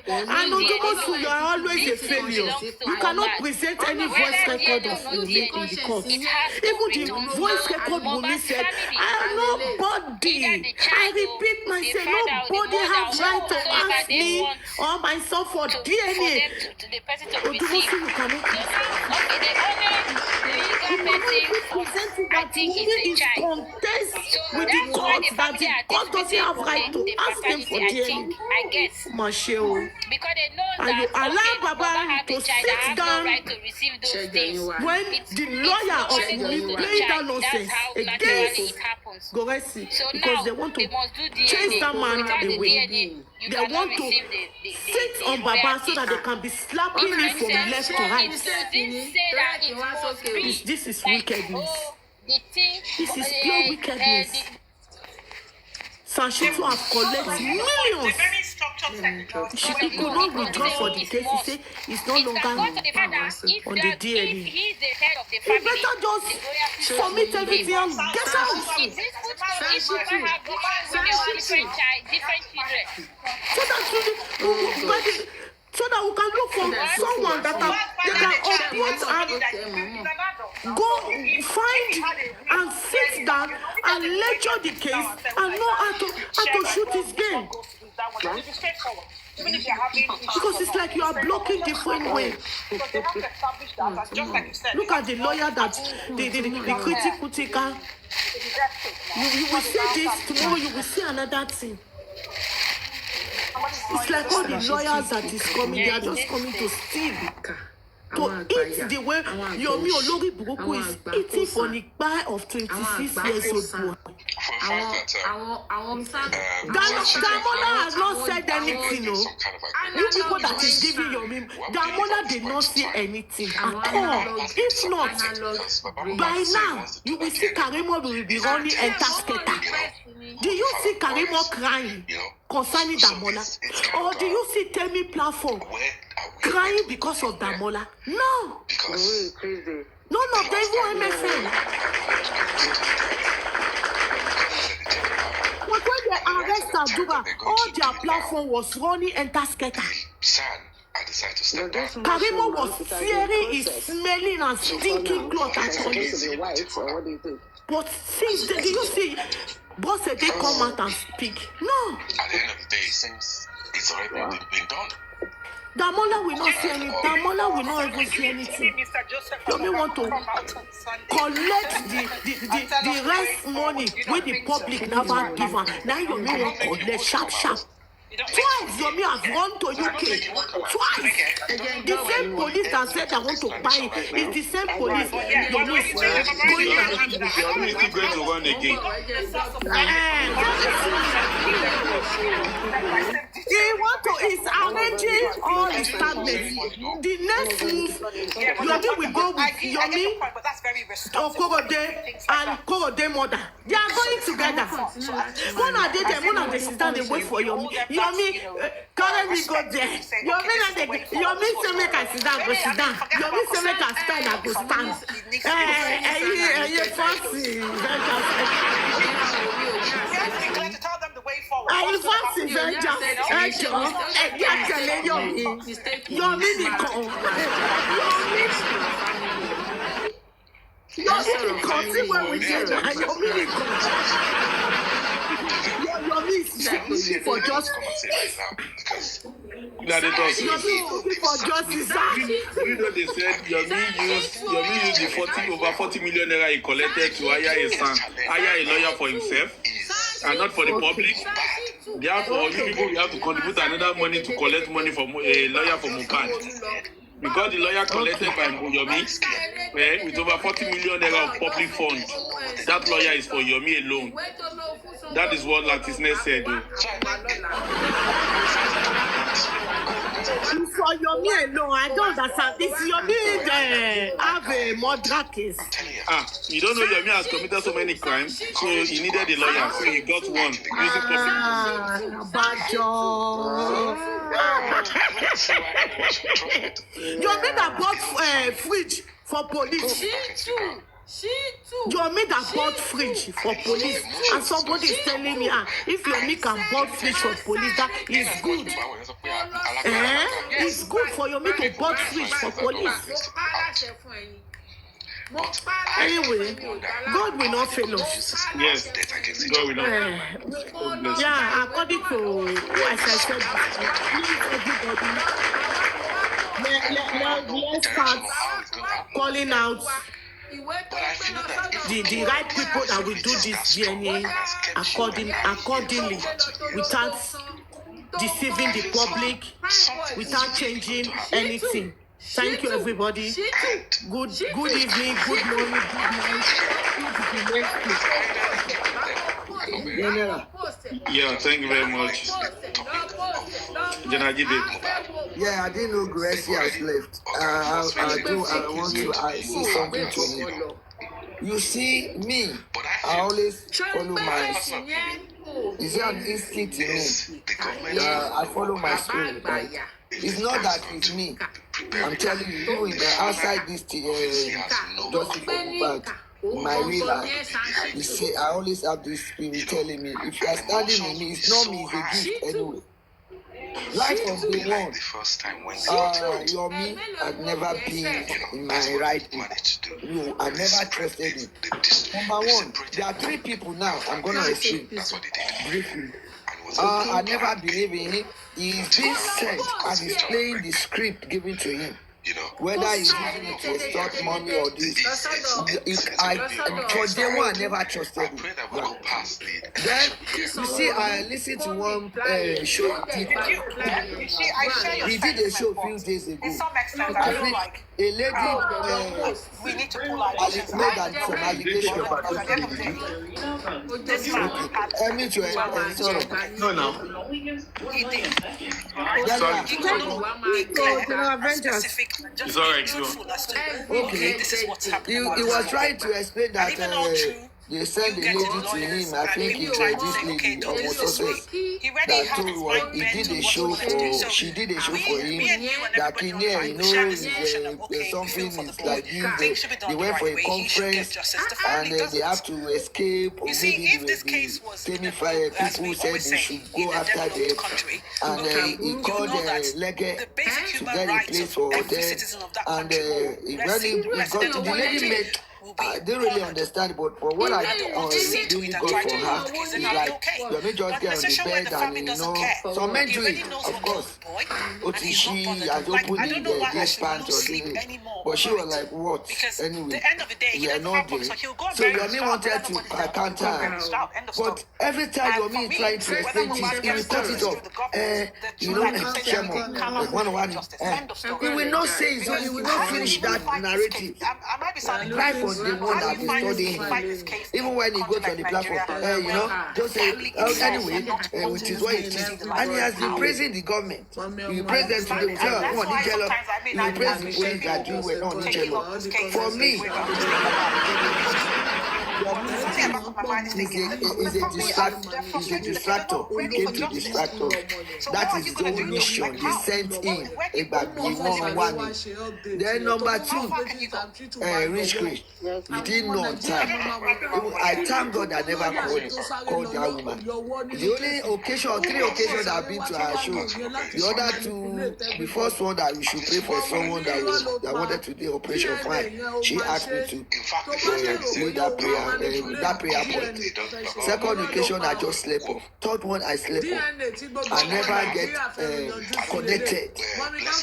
S19: And Ojobosu, you are always a failure. You cannot present any voice record of Wumi in the court. Even the voice record Wumi said, I am nobody. I repeat myself. Nobody has right to ask me or my son for DNA. You cannot is contest with the court that the court doesn't have right to ask them for DNA.
S10: I guess.
S19: Masheo.
S10: Because they know that
S19: and you allow Baba to sit down when the lawyer of Wumi played that nonsense against Goresi because they want to chase that man away. They want to sit on Baba so that they can be slapping him from left to right. This is wickedness. This is pure wickedness. Sanshitu have collected millions. She could not withdraw for the case. He said it's no longer on the DNA. He better just submit everything and get out. So that we can look for someone that can uproot and go find and sit down and lecture the case and know how to shoot his game. Because it's like you are blocking different way. Look at the lawyer that the critical taker. You will see this tomorrow. You will see another thing. It's like all the lawyers that is coming, they are just coming to steal, to eat the way Yomi Olori Buruku is eating for the buy of 26 years old boy. Damola has not said anything. No, you people that is giving your meme, Damola did not say anything at all. If not, by now you will see Karimo will be running and Tasketa. Do you see Karimo crying concerning Damola, or do you see Temi platform crying because of Damola? No. None of them even MSN. But when they arrest Aduba, all their platform was running and Tasketa. Karimo was fearing his smelling and stinking cloth at police. But since then, do you see, boss said they come out and speak? No.
S14: At the end of the day, since it's already been done.
S19: Damola will not see anything. Damola will not even see anything. You may want to collect the rest money with the public never give her. Now you may want to collect sharp. Twice Yomi has gone to UK. Twice. The same police that said I want to buy is the same police Yomi is going around.
S3: Yomi is still going to run again.
S19: He want to is arranging all the statements. The next move, Yomi will go with Yomi, Korode and Korode mother. They are going together. One of they sit down, they wait for Yomi. Yomi, carry me go there. Yomi say make I sit down, go sit down. Yomi say make I stand, I go stand. For justice.
S3: You know they said Yomi used the over 40 million naira he collected to hire a lawyer for himself and not for the public. Therefore, you people have to contribute another money to collect money from a lawyer for Mohbad. Because the lawyer collected by Yomi with over 40 million naira of public funds, that lawyer is for Yomi alone. That is what Latisne said.
S19: For Yomi alone, I don't understand. This Yomi have a murder case.
S3: You don't know Yomi has committed so many crimes, so he needed a lawyer, so he got one.
S19: Yomi that bought fridge for police. Yomi that bought fridge for police, and somebody is telling me, if Yomi can buy fridge for police, that is good. It's good for Yomi to buy fridge for police. Anyway, God will not fail us.
S3: Yes, God will not.
S19: Yeah, according to what I said, let's start calling out the right people that will do this DNA accordingly, without deceiving the public, without changing anything. Thank you, everybody. Good evening, good morning, good night.
S3: Yeah, thank you very much.
S1: Yeah, I didn't know Gracie has left. I want to say something to him. You see, me, I always follow my. Is there an instinct in me? I follow my spirit, right? It's not that it's me. I'm telling you, outside this justice for Mohbad, in my real life, you see, I always have this spirit telling me, if you are standing with me, it's not me, it's a gift anyway. Life of the one, Yomi had never been in my right place. No, I never trusted him. Number one, there are 3 people now. I'm going to explain briefly. I never believe in him. He is being sent and he's playing the script given to him. Whether he's using it to extort money or this, for day one, I never trusted him. Then, you see, I listened to one show. He did a show a few days ago. I think a lady
S9: we need to pull our allegations.
S1: made some allegations. I mean, sorry.
S3: No, no.
S9: He did.
S3: Sorry.
S9: He
S19: Avengers.
S3: It's all right, go.
S1: Okay.
S9: This is what's
S1: He
S9: happening.
S1: was trying to explain that they sent a lady to him. I think it was this lady or Moses that told what he did a show for. She did a show for him. That Kenya, there's something is like this. They went for a conference and they have to escape. Or maybe the fire people said they should go after them. And he called Lege to get a place for them. And when he got to the lady made. I didn't really understand, but for what I really got for her, is like, you may just get on the bed and, some men do it, of course. She has opened the this pant or this, but she was like, what? Anyway, we are not there. So Yomi wanted to counter her, but every time Yomi is trying to explain things, he will cut it off. Shemo, one, he will not say so, he will not finish that narrative. Right from the one that is studying, even when he goes on the platform, just say, anyway, which is what it is. And he has been praising the government. He praised them today. He said, oh, Nigelo. He praised the police that do well, no, Nigelo. For me, is a distractor. He came to distract us. That is his own mission. They sent him. Then number two, Rich Chris. He didn't know on time. I thank God I never called that woman. The only occasion, 3 occasions I've been to her show. The other 2, the first one that we should pray for someone that wanted to do operation fine. She asked me to lead that prayer point. Second occasion I just slept off. Third one I slept off. I never get connected.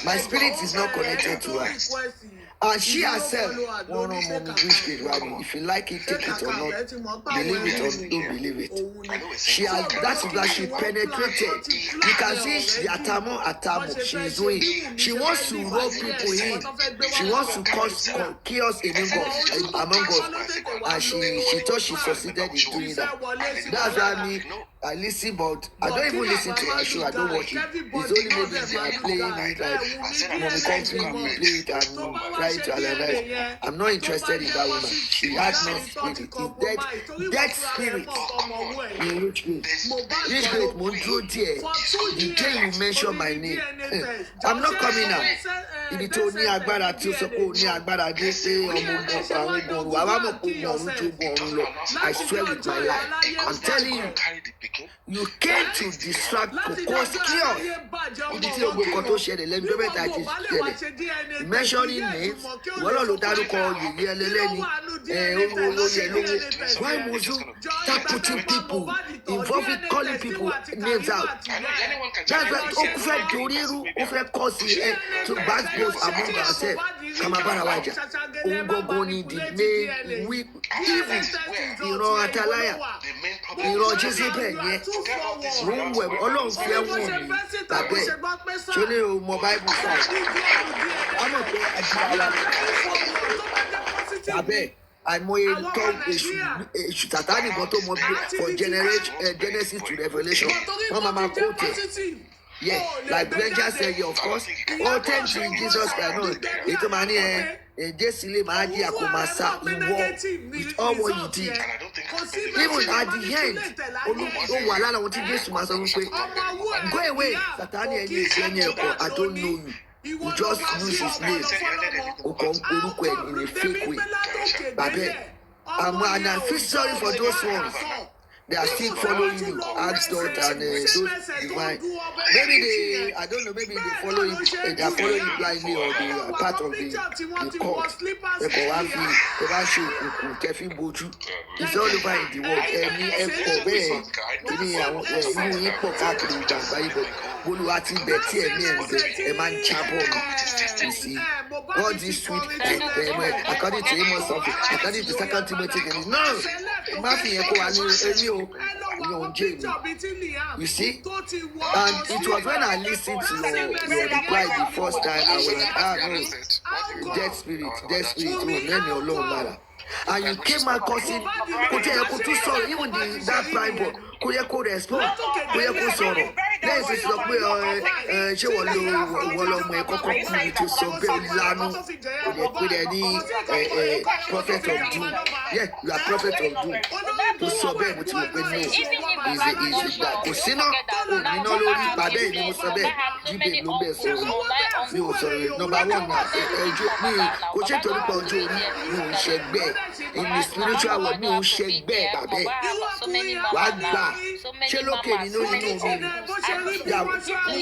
S1: My spirit is not connected to her. And she herself, if you like it, take it or not, believe it or don't believe it. She has, that's why she penetrated. You can see the atamo she is doing. She wants to rob people in. She wants to cause chaos among us. And she thought she succeeded in doing that. That's why I listen, but I don't even listen to her show. I don't watch it. It's only maybe they are playing it like Mommy Country, we play it and try to analyze. I'm not interested in that woman. She has no spirit. It's dead spirit. In Rich Great. Rich Great won't do there. The day you mention my name, I'm not coming out. If you told me agbára tí ó sọ pé ó ní agbára dé pé ọmọ àwọn ọmọ àwa mọ̀ pé ọmọ ọ̀run tó gun ọ̀run lọ. I swear with my life. I'm telling you. You came to distract Coco's chaos. Ibi tí gbogbo nǹkan tó ṣẹlẹ̀ lẹ́nu tó mẹ́ta ti ṣẹlẹ̀. Mentioning names, wọ́n náà ló dárúkọ yèyé ẹlẹ́lẹ́ni, olóyè lówó. Why must you start putting people, involving, calling people names out? That's why ó fẹ́ dorí irú, ó fẹ́ kọ́ sí ẹ to back post among ourselves. Kàmábára wájà. Òun gbogbo ni the main weak evil. Ìran Atalaya. Ìran Jezebel yẹn. Wọ́n wẹ̀ Ọlọ́run fi ẹ̀wọ̀n mi tàbẹ́. Ṣé ní o mọ Bible fún ọ? Ọmọ pé àjùmọ̀lá tàbẹ́ àìmọye tọ́ èṣù tàtàní kan tó mọ bí for Genesis to Revelation. Wọ́n máa kó tẹ̀. Yeah, like Benja said, of course, all thanks to Jesus Christ. No, it's money. Just lay my idea, Komasa, you walk with all what you did. Even at the end, oh, I want to just myself say, go away, Satani, I don't know you. You just use his name. In a fake way. And I feel sorry for those ones. They are still following you, Adult and those divine. Maybe I don't know, maybe they follow you, they are following you blindly or they are part of the cult. They go after you, Kefin Boju. It's all over in the world. Any Bible. Olúwa ti bẹ̀ tí ẹ̀mí ẹ̀ ń bẹ ẹ̀ máa ń jábọ̀ mi. You see, all this sweet according to Amos something, according to 2 Timothy, no, má fi yẹn kó wa ní ẹni o, ìyẹn ò ń jẹ́ mi. You see, and it was when I listened to your reply the first time, I was like, no, dead spirit, oh, mẹ́mi Ọlọ́run lára. And you came out causing, even that prime boy, kò yẹ kó respond, kò yẹ kó sọ̀rọ̀. Lẹ́yìn tí sọ pé ṣé wọ́n lọ ọmọ ẹ̀ kọ́kọ́ kú ni tó sọ bẹ́ẹ̀ lánàá, kò lè pè dẹ̀ ní prophet of doom. Yeah, you are prophet of doom. Tó sọ bẹ́ẹ̀ mo ti mọ̀ pé no, is that kò síná, òmìnira lórí bàbá ẹ̀ ni mo sọ bẹ́ẹ̀, jíbe ló bẹ̀ sọ̀rọ̀. Mi ò sọ̀rọ̀ number one na ẹjọ́ mi kò ṣe torí pa ọjọ́ orí mi ò ń ṣẹgbẹ́ in the spiritual world mi ò ń ṣẹgbẹ́ bàbá ẹ̀ wàá gbà ṣé lókè nínú omi yàwó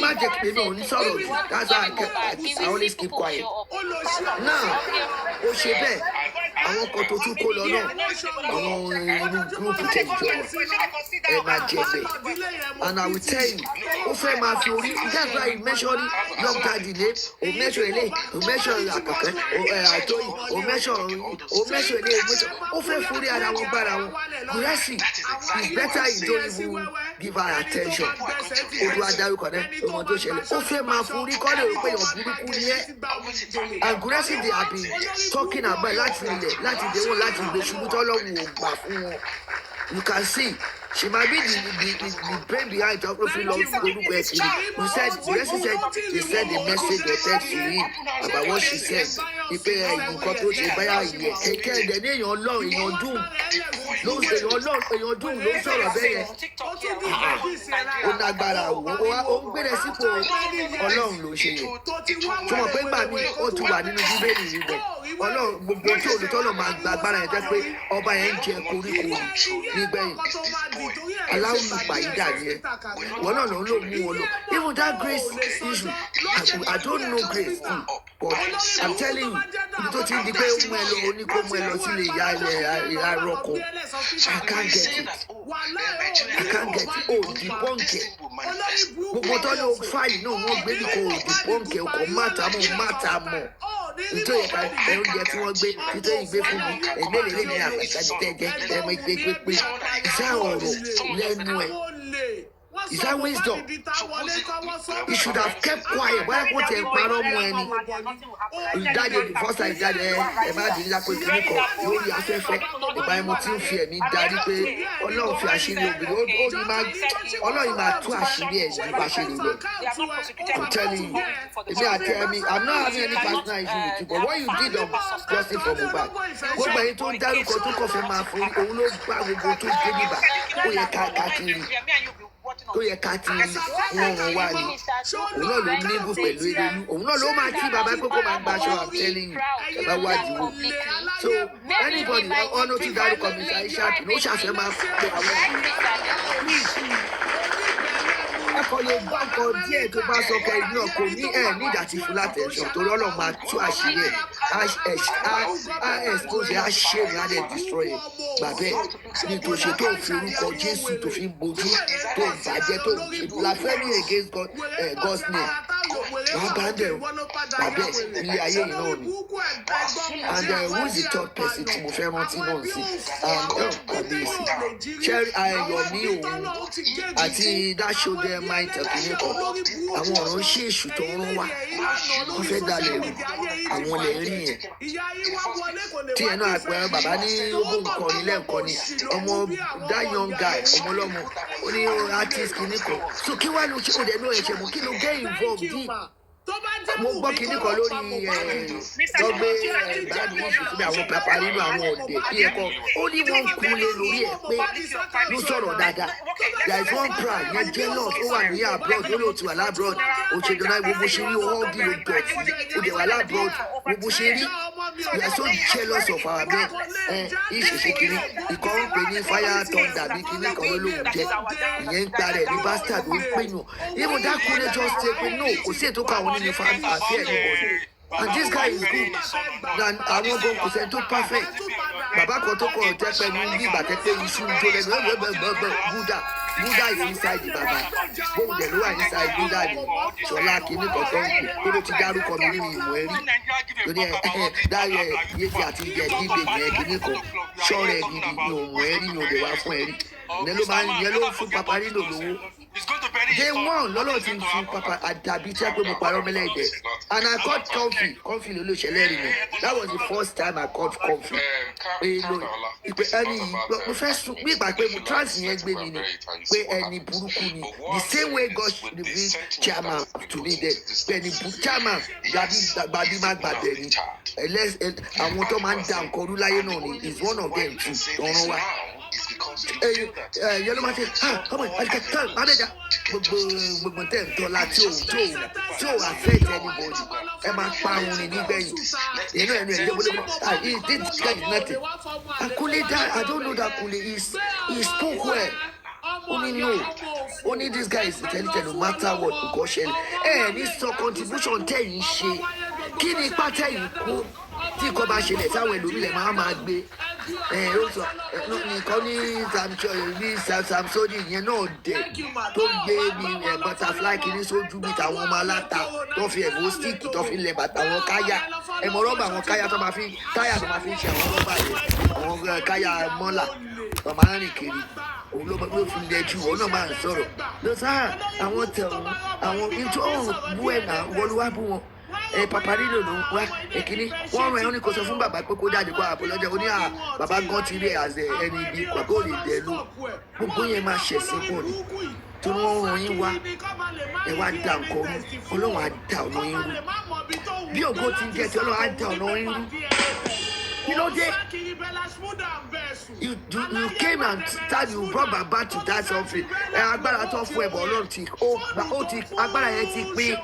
S1: má jẹ́ pé mi ò ní sọ̀rọ̀ jù that's why I always keep quiet. Now ó ṣe bẹ́ẹ̀ àwọn kan tó tún kó lọ náà àwọn inú gúrúùpù tẹ̀jọ́ ẹ̀ máa jẹ bẹ́ẹ̀ and I will tell you ó fẹ́ máa fi orí that's why he mention young daddy name o mention ele o mention àkàkẹ́ àtọ́yì o mention ele ó fẹ́ forí ara wọn gbára wọn kúrẹ́sì it's better you don't even give her attention ojú adarí kan náà ohun tó ṣẹlẹ̀ ó fẹ́ máa forí kọ́ lè rò pé èèyàn burúkú ni ẹ́ and kúrẹ́sì they have been talking about láti ilẹ̀ láti dẹ́wọ̀n láti gbé ṣubú tọ́lọ́hùn ò gbà fún wọn you can see. She might be the brain behind the Oprah Love Group. You said, they said the message or text to him about what she said. If you cockroach, you buy a year. Take care, the name your law, your doom. Those your law, your doom, those sort of there. Onagbara, o gbere sipo Ọlọ́run ló ṣe yẹn. Tó mọ̀ pé gbà mí ó tún wà nínú Bíbélì yìí bẹ̀. Ọlọ́run gbogbo tí olùtọ́lọ̀ máa gba agbára yẹn jẹ́ pé ọba yẹn ń jẹ koríko nígbẹ̀yìn. Aláwùlùpà yìí dà ní ẹ wọn náà ló ń lò mú wọn lọ even that grace issue I don't know grace too but I'm telling you ibi tó ti di pé ó mú ẹ lọ oníkó mú ẹ lọ sílé ìyá ilẹ̀ arọ́kọ I can't get it oh debunk ẹ gbogbo tó ní fáìlì náà wọ́n gbé ní kò debunk ẹ kò máta mọ́ nítorí ẹ̀ka oúnjẹ tí wọ́n gbé nítorí ìgbé fún mi èmẹ́lẹ́lẹ́ ní àfẹ́sàdẹ́gẹ́ ẹ̀mọ ìgbé pé ìṣá ọ̀rọ̀ lẹ́nu ẹ̀ is that wisdom you should have kept quiet why kò tẹ̀ parọ́ mọ́ ẹni ìdájọ́ the first time jáde ẹ bá dín lápẹ́ kìíní kan lórí afẹ́fẹ́ ìgbà ẹ̀mọ tí ń fi ẹ̀mí darí pé ọlọ́run fi àṣírí obìnrin ọlọ́run máa tú àṣírí ẹ̀ nípa ṣe lè lọ I'm telling you èmi àti ẹ̀mí I'm not having any personal issue with you but what you did on justice for Mohbad gbogbo ẹ̀yin tó ń dárúkọ tó kọ̀ fẹ́ máa forí òun ló gbá gbogbo tó dé níbà ó yẹ káàkiri tó yẹ ká ti wọ́n wọn wá ní òun náà ló níbù pẹ̀lú erelu òun náà ló máa kí bàbá pé kó máa gbaṣọ I'm telling you bàbá wá dìbò so anybody ọ̀nà tí dárúkọ mi ṣe àìṣàtì ló ṣàfẹ́ máa pè àwọn ẹ kò lè gbọ́ ọkọ̀ díẹ̀ tó bá sọ pé náà kò ní ẹ̀ ní ìdàtí fún látẹ̀sán torí ọlọ́run máa tú àṣírí ẹ̀ á expose á ṣèlú á dẹ̀ destroy ẹ̀ gbàgbẹ́ ní tó ṣe tó fi orúkọ Jésù tó fi ń bojú tó ń bàjẹ́ tó ń ṣe blasphemy against God's name wọ́n bá dẹ̀ gbàgbẹ́ ilé ayé yìí náà ni and who is the third person tí mo fẹ́ rántí náà sí kábíyèsí Cherry Ayọ̀mí òun àti dáṣọdẹ máa ń tẹ̀kùnrin kan àwọn ọ̀rọ̀ ṣe èṣù tó ń rán wá wọ́n fẹ́ dalẹ̀ rú àwọn lè rí yẹn tí ẹ̀ náà pẹ́ bàbá ní ogún nǹkan ní lẹ́ẹ̀kan ni ọmọ that young guy ọmọ ọlọ́mọ ó ní artist kìíní kan so kí wàá ló ṣe òde náà ẹ̀ṣẹ̀ mọ́ kí ló get involved yìí mo gbọ́ kìíní kan lórí lọ́gbẹ́ ìbáàdì ìṣù síbi àwọn pàpà nínú àwọn ọ̀dẹ̀ bí ẹ̀kọ́ ó ní wọ́n kúnlé lórí ẹ̀ pé ló sọ̀rọ̀ dáadáa there is one brand yẹn jealous ó wà ní abroad ó lò tí wà lábroad òṣèdọ́nà gbogbo ṣe rí ọ́ọ́gì ló dọ̀tí ó dẹ̀ wà lábroad gbogbo ṣe rí we are so jealous of our men ìṣẹ̀ṣẹ̀ kìíní ìkọ́ ń pè ní fire thunder bí kìíní kan ló lóun jẹ ìyẹn ń parẹ́ ní bastard ó ń pè yàn even that kúnlé just say pé no kò sí ètò kan àwọn nínú àti anybody and this guy is good than àwọn gan kò sẹ́ni tó perfect bàbá kan tó kọ̀ ọ̀tẹ́ pẹ̀lú bí ìgbà tẹ́ pé iṣu ń jó lẹ́nu búdà Buddha is inside the baba bóun dẹ̀ ló wà inside Buddha ni ṣọlá kìíní kan tó ń pè tó ló ti dárúkọ mi nínú ìmọ̀ ẹ̀rí torí dáyẹ yéti àti ìjẹ ìgbè yẹn kìíní kan ṣọ́ọ̀rẹ́ gidi ni òun ẹ̀rí ni òde wá fún ẹ̀rí ìyẹn ló fún papa nílò lówó day one lọ́lọ́ ti fún papa àdàbí tí a pé mo parọ́ mẹ́lẹ́dẹ̀ and I called Comfy ló ló ṣẹlẹ̀ rí mi that was the first time I called Comfy èlò ìpè ẹni yìí mo fẹ́ sùn bí ìgbà pé mo trans yẹn gbé mi ni pé ẹni burúkú ni the same way God revealed chairman to me then pé ẹni chairman gbàbí má gbàbẹ̀ ni àwọn tó máa ń da nǹkan ọdún láyé náà ni is one of them too tọrọ wa yẹn ló máa ṣe ọmọ àdìkẹ́ manager gbogbo tẹ̀ ń tọ́lá tí ò affect anybody ẹ máa parun ni nígbẹ̀yìn inú ẹnu ẹ̀jẹ̀ bó lè mọ̀ he did get nothing Akule die I don't know that Akule he spoke well only no only this guy is intelligent no matter what nǹkan ṣẹlẹ̀ ní sọ contribution tẹ̀yìn ṣe kí ni ipá tẹ̀yìn kó tí nǹkan bá ṣẹlẹ̀ sáwọn ẹlòmílẹ̀ máa gbé ó sọ nìkan ní Samsoni yẹn náà dẹ̀ tó gbé mi butterfly kìíní sójú mi tàwọn ọmọ aláta tó fi ẹ̀fọ́ stick tó fi lẹ̀ bàtà àwọn káyà ẹ̀mọ́ rọ́bà àwọn káyà tó máa fi táyà tó máa fi ṣe àwọn rọ́bà yẹn àwọn káyà mọ́là tó máa ń rìn kiri òun ló fi lẹ̀ jù òun náà máa ń sọ̀rọ̀ lọ sáà àwọn tẹ̀wọ̀n àwọn nítorí bú ẹ̀ náà wọlúwà bú wọn papa nílò ló ń wá èkìní wọn rán ẹ ó ní kó sọ fún bàbá pé kó jáde kó àpòlọjẹ ó ní bàbá gan ti rí ẹ àzẹ ẹni ibi bàbá ò lè dẹ ló gbogbo yẹn máa ṣẹ̀sìn pọ̀ ni tí wọ́n rán yín wá ẹ wá da nǹkan rú ọlọ́run á da ọ̀nà yín rú bí ògo ti ń jẹ́ ti ọlọ́run á da ọ̀nà yín rú kí ló dé you came and you brought baba to that something agbára tó fún ẹ bọ̀ ọlọ́run ti agbára yẹn ti pín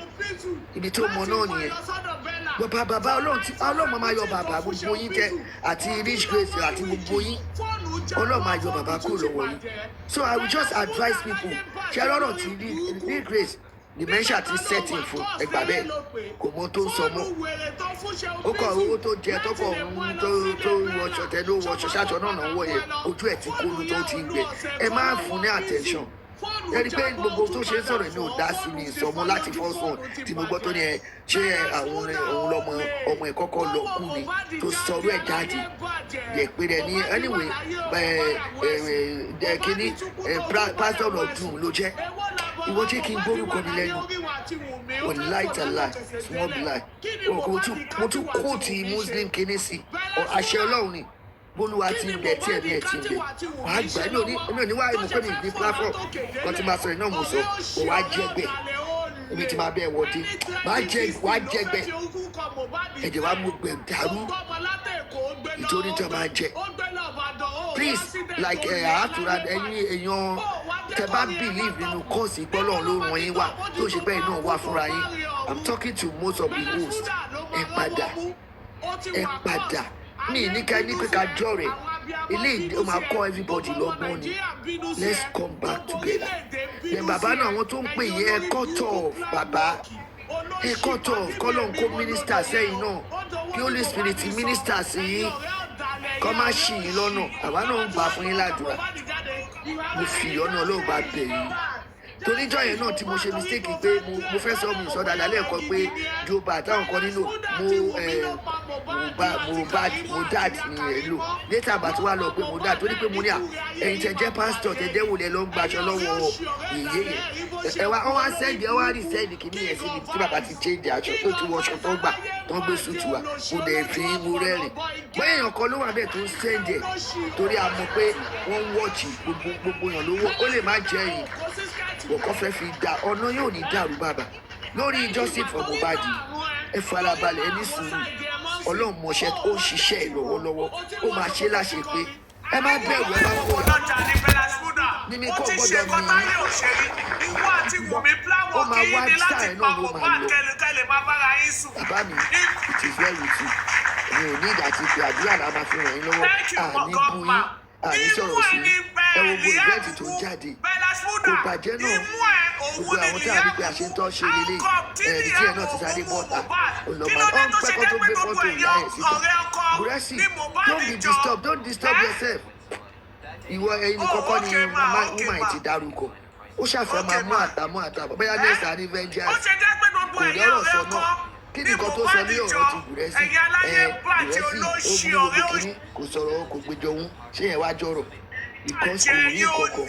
S1: ibi tó mọ náà nìyẹn bàbá ọlọ́run máa yọ bàbá gbogbo yín tẹ àti rich grace àti gbogbo yín ọlọ́run máa yọ bàbá kúrò lọ́wọ́ yín so I will just advise people ṣe lọ́rọ̀ tí rich grace dementia ti setting fún ẹgbà bẹ́ẹ̀ kò mọ tó ń sọ mọ́ ó kọ owó tó jẹ tó kọ ohun tó wọṣọ tẹ ló wọṣọ ṣáṣọ náà náà wọ yẹn ojú ẹ̀ ti kólu tó ti gbẹ ẹ máa fún ní attention ẹni pé gbogbo tó ṣe ń sọ̀rọ̀ ní ò dá sí mi ìsọmọ láti first one tí mo gbọ́ tó ní ẹ ṣé àwọn òun lọmọ ọmọ ẹ̀ kọ́kọ́ lọ kú ni tó sọ̀rọ̀ ẹ̀ jáde yẹ pé rẹ ní anyway kíní pastor of doom ló jẹ́ ìwọ jẹ́ kí n gbórúkọ mi lẹ́nu wọ́n láìtàlá small blind mo tún kóòtù muslim kíní sí àṣẹ ọlọ́run ni bólúwa ti ń bẹ tí ẹ̀mí ẹ̀ ti ń bẹ wàá gbà ní oníwà ìmọ̀ pé mi ní platform kan tí máa sọ iná mo sọ kò wá jẹ́gbẹ́ ibi tí máa bẹ́ẹ̀ wọ́dé wàá jẹ́gbẹ́ ẹ̀jẹ̀ wàá mú gbẹ̀ dàrú nítorí tí wọ́n máa jẹ please like àtúrà èèyàn tẹ bá believe nínú kọ́ọ̀sì ìpọ́lọ̀ ló ràn yín wá tó ṣe bẹ́ẹ̀ náà wá fúnra yín I'm talking to most of the hosts ẹ padà mi ní ká ní pé ká jọ rẹ̀ eléyìí ó máa kọ́ everybody lọ́gbọ́n ni let's come back together ẹ bàbá náà àwọn tó ń pè yẹ ẹ cut off bàbá ẹ cut off kọ́lọ́n kó mínísítà sẹ́yìn náà kí Holy Spirit mínísítà sí yín kọ́ má ṣì yín lọ́nà àwa náà ń gbà fún yín ládùúrà mo fi ọ̀nà Ọlọ́run bá bẹ̀ yín toríjọ́ yẹn náà tí mo ṣe mistake pé mo fẹ́ sọ mi ìsọdá lálẹ́ ẹ̀kọ́ pé joba àtàwọn kan nínú Mohbad ni ẹ lò létà àgbà tí wàá lọ pé mo dá torí pé mo ní ẹ̀yin tẹ jẹ́ pásítọ̀ tẹ jẹ́ wòlẹ̀ ló ń gbaṣọ lọ́wọ́ yèyé yẹn ẹ wá sẹ́ndì ẹ wá rí sẹ́ndì kìíní yẹn síbi tí bàbá ti change aṣọ tó ti wọṣọ tó gbà tó ń gbé sùtù wa mo dẹ̀ fi mo rẹ́rìn pé èèyàn kan ló wà bẹ́ẹ̀ tó ń sẹ́ndì ẹ̀ torí a mọ̀ pé wọ́n ń wọ́ọ̀chì gbogbo èèyàn ló wọ́ ó lè má jẹ́ yìí wọ́n fẹ́ fi da ọ̀nà yóò ní dàrú bàbá lórí justice for Mohbad ẹ farabalẹ̀ ẹ ní sùúrù ọlọ́run mọ̀ṣẹ́ ó ń ṣiṣẹ́ lọ́wọ́lọ́wọ́ ó máa ṣe láṣẹ pé ẹ má bẹ̀rù ẹ má fòyà mímí kò gbọ́dọ̀ mí ó máa wá sáà náà ló máa lọ bàbá mi it is well with you mi ò ní ìdá ti fi àdúrà náà máa fi ràn yín lọ́wọ́ àní bú yín àní sọ̀rọ̀ sí ẹ wo gbogbo ìbẹ́ẹ̀tì tó jáde kò bàjẹ́ náà gbogbo àwọn tí a rí pé a ṣe ń tọ́ ṣe lélẹ̀ ẹ̀rí tí ẹ̀ náà ti sáré bọ́ta ọlọ́mọ ọ̀n pẹ́kọ́ tó gbé fọ́tò ìyá ẹ̀ síta bùrẹ́sì don't disturb yourself ìwọ ẹyin kọ́kọ́ ni woman ti dárúkọ ó ṣàfẹ́ máa mú àtàmọ́ bóyá next àní vengeance kò lọ́rọ̀ sọ náà kí ni nǹkan tó sọ ní ọ̀rọ̀ ti Bùrẹ́sì Bùrẹ́sì ó gbogbo kínní kò sọ̀rọ̀ kò gbẹjọ òun ṣé yẹn wá jọ̀rọ̀ because kò ní kọ̀kọ̀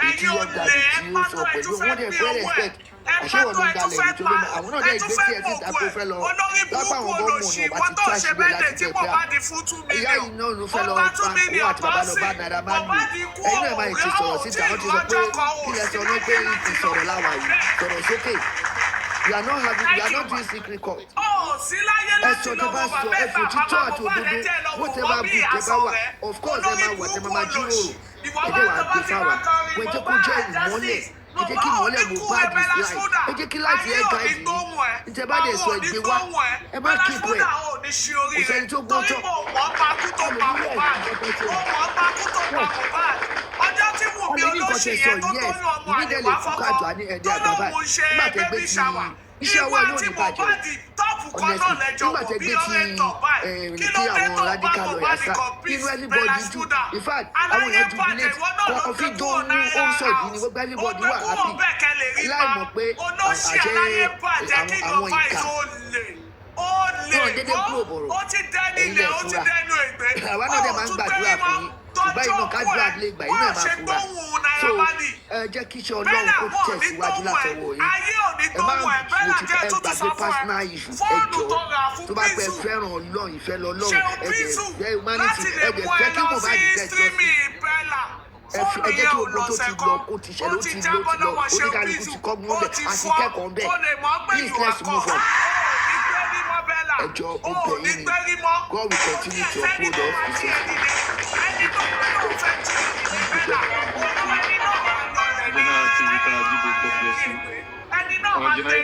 S1: ètí ọ̀gá tí ó sọ pẹ̀lú wọn dẹ̀ fẹ́ respect àṣewọ̀ ló ń dalẹ̀ ìlú tó ló mọ àwọn náà dẹ̀ gbé tí ẹ ti ta kó fẹ́ lọ lápá àwọn ọmọ ọ̀nà wá ti tó àṣìbẹ̀ láti tẹ̀ pé ìyá yìí náà ló fẹ́ lọ pa òun àti bàbá lọ bá Naira Marley ẹ̀yin náà máa ti sọ̀rọ̀ síta wọ́n ti sọ pé kí lẹ sọ náà pé ti sọ̀rọ̀ láwa yìí sọ̀rọ̀ sókè we are not doing secret court ẹ̀sọ́ tó bá sọ ẹ̀fọ́ títọ́ àti òdodo wọ́n tẹ́ bá bù tẹ́ bá wà of course ẹ máa wà tẹ́ máa jíròrò ẹ̀dẹ̀ wà gbé fáwa wọ́n jẹ́ kó jẹ́ ìmọ́lẹ̀ ẹ jẹ́ kí ìmọ́lẹ̀ Mohbad is life ẹ jẹ́ kí láti ẹ̀ ga ìlú níta bá dẹ̀ sọ ẹgbẹ́ wa ẹ má kíkọ ẹ̀ kò sẹ́ni tó gbọ́ tọ́ ọlọ́run ní ìkọ̀ṣẹ́ sọ yes ìbílẹ̀ lè fún kájọ ní ẹ̀dẹ̀ àgbàbá nígbà tẹ́ gbé ti iṣẹ́ ọwọ́ ẹ̀ ló ní bàjẹ́ honestly nígbà tẹ́ gbé ti àwọn radical lawyers sá inú everybody do in fact àwọn èèyàn jubilate kọ́ fi tó ń sọ ìdí ni gbogbo everybody wà happy láì mọ̀ pé àjẹ́ àwọn ìka náà dédé kúrò bọ̀rọ̀ ẹ̀yin lẹ̀ fura àwa náà dẹ̀ máa ń gbàdúrà fún yín ṣùgbọ́n iná kájúra lè gbà yín náà máa fura so ẹ jẹ́ kí iṣẹ́ ọlọ́run kó tẹ̀síwájú látọwọ́ yín ẹ má gbàgbé personal issue ẹ jọ tó bá pẹ́ fẹ́ràn ọlọ́run ìfẹ́ lọ́lọ́run ẹ jẹ́ humanity ẹ jẹ́ fẹ́ kí Mohbad jẹ́ jọ́sìn ẹ jẹ́ kí ogun tó ti lọ kó ti ṣẹlẹ̀ ó ti lọ oníkàlùkù ti kọ́ mú bẹ́ẹ̀ àti kẹ́kọ̀ọ́ bẹ́ẹ̀ please let's move on. Ẹjọ́ ó bẹ̀ yín ni God will continue to uphold us to safety.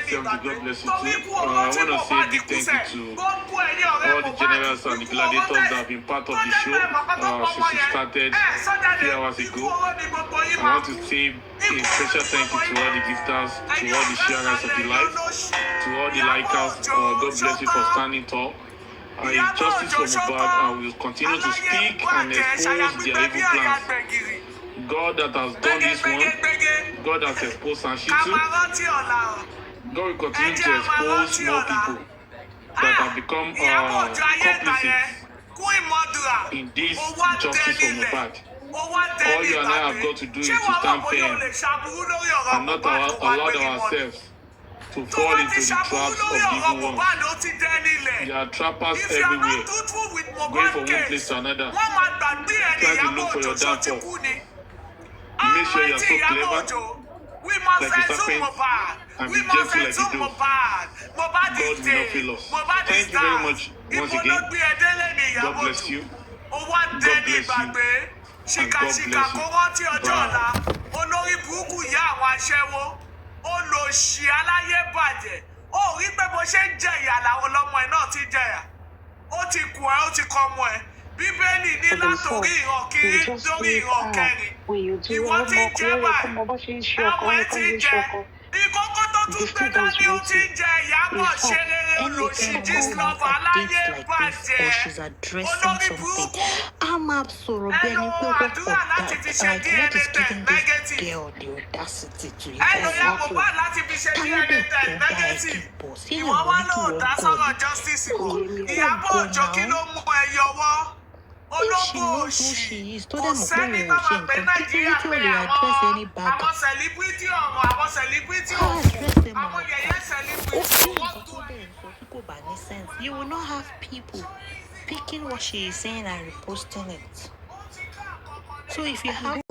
S3: General God bless you too. I want to say a big thank you to all the generals and the gladiators that have been part of the show since it started 3 hours ago. I want to say a special thank you to all the gifters, to all the sharers of the life, to all the likers. God bless you for standing tall. It's justice for Mohbad, and we will continue to speak and expose their evil plans. God that has done this one, God has exposed Sanshitu. God will continue to expose more people that have become complicit in this justice for Mohbad. All you and I have got to do is to stand firm and not allow ourselves to fall into the traps of the evil ones. There are trappers everywhere, going from one place to another, trying to look for your downfall. Make sure you are so clever, like a serpent, and be gentle like a dove. God will not fail us. Thank you very much once again. God bless you. God bless you. And God bless you. Bye.
S20: Olórí burúkú ìyá àwọn aṣẹ́wó olóṣì aláyé bàjẹ́ ó rí pé bó ṣe ń jẹ̀yà làwọn ọlọ́mọ ẹ̀ náà ti jẹ̀yà ó ti kù ẹ́ ó ti kọ́ ọmọ ẹ̀ bíbélì ní látòrí ìran kiri lórí ìran kẹrin ìwọ ti ń jẹ báyìí àwọn ẹ ti ń jẹ ìkókó tó tún gbé dání ó ti ń jẹ ìyàbọ̀ ṣe rere olóṣì jíṣlọ́fà aláyé bàjẹ́ olórí burúkú
S19: I'm absolutely
S20: ẹnu àdúrà láti fi ṣe DNA test negative ẹnu ya Mohbad láti fi ṣe DNA test negative ìwọ wá lóòótá sọ̀rọ̀ justice kò Ìyábọ̀ Òjó kí ló mú ẹ yọwọ́ olóbó òṣì kò sẹ́ni tó máa pè Nàìjíríà pé àwọn celebrity ọ̀rọ̀ àwọn celebrity ọ̀rọ̀ àwọn yẹ̀yẹ́ celebrity wọ́n tó ẹ̀.
S19: You will not have people picking what she is saying and reposting it. So if you have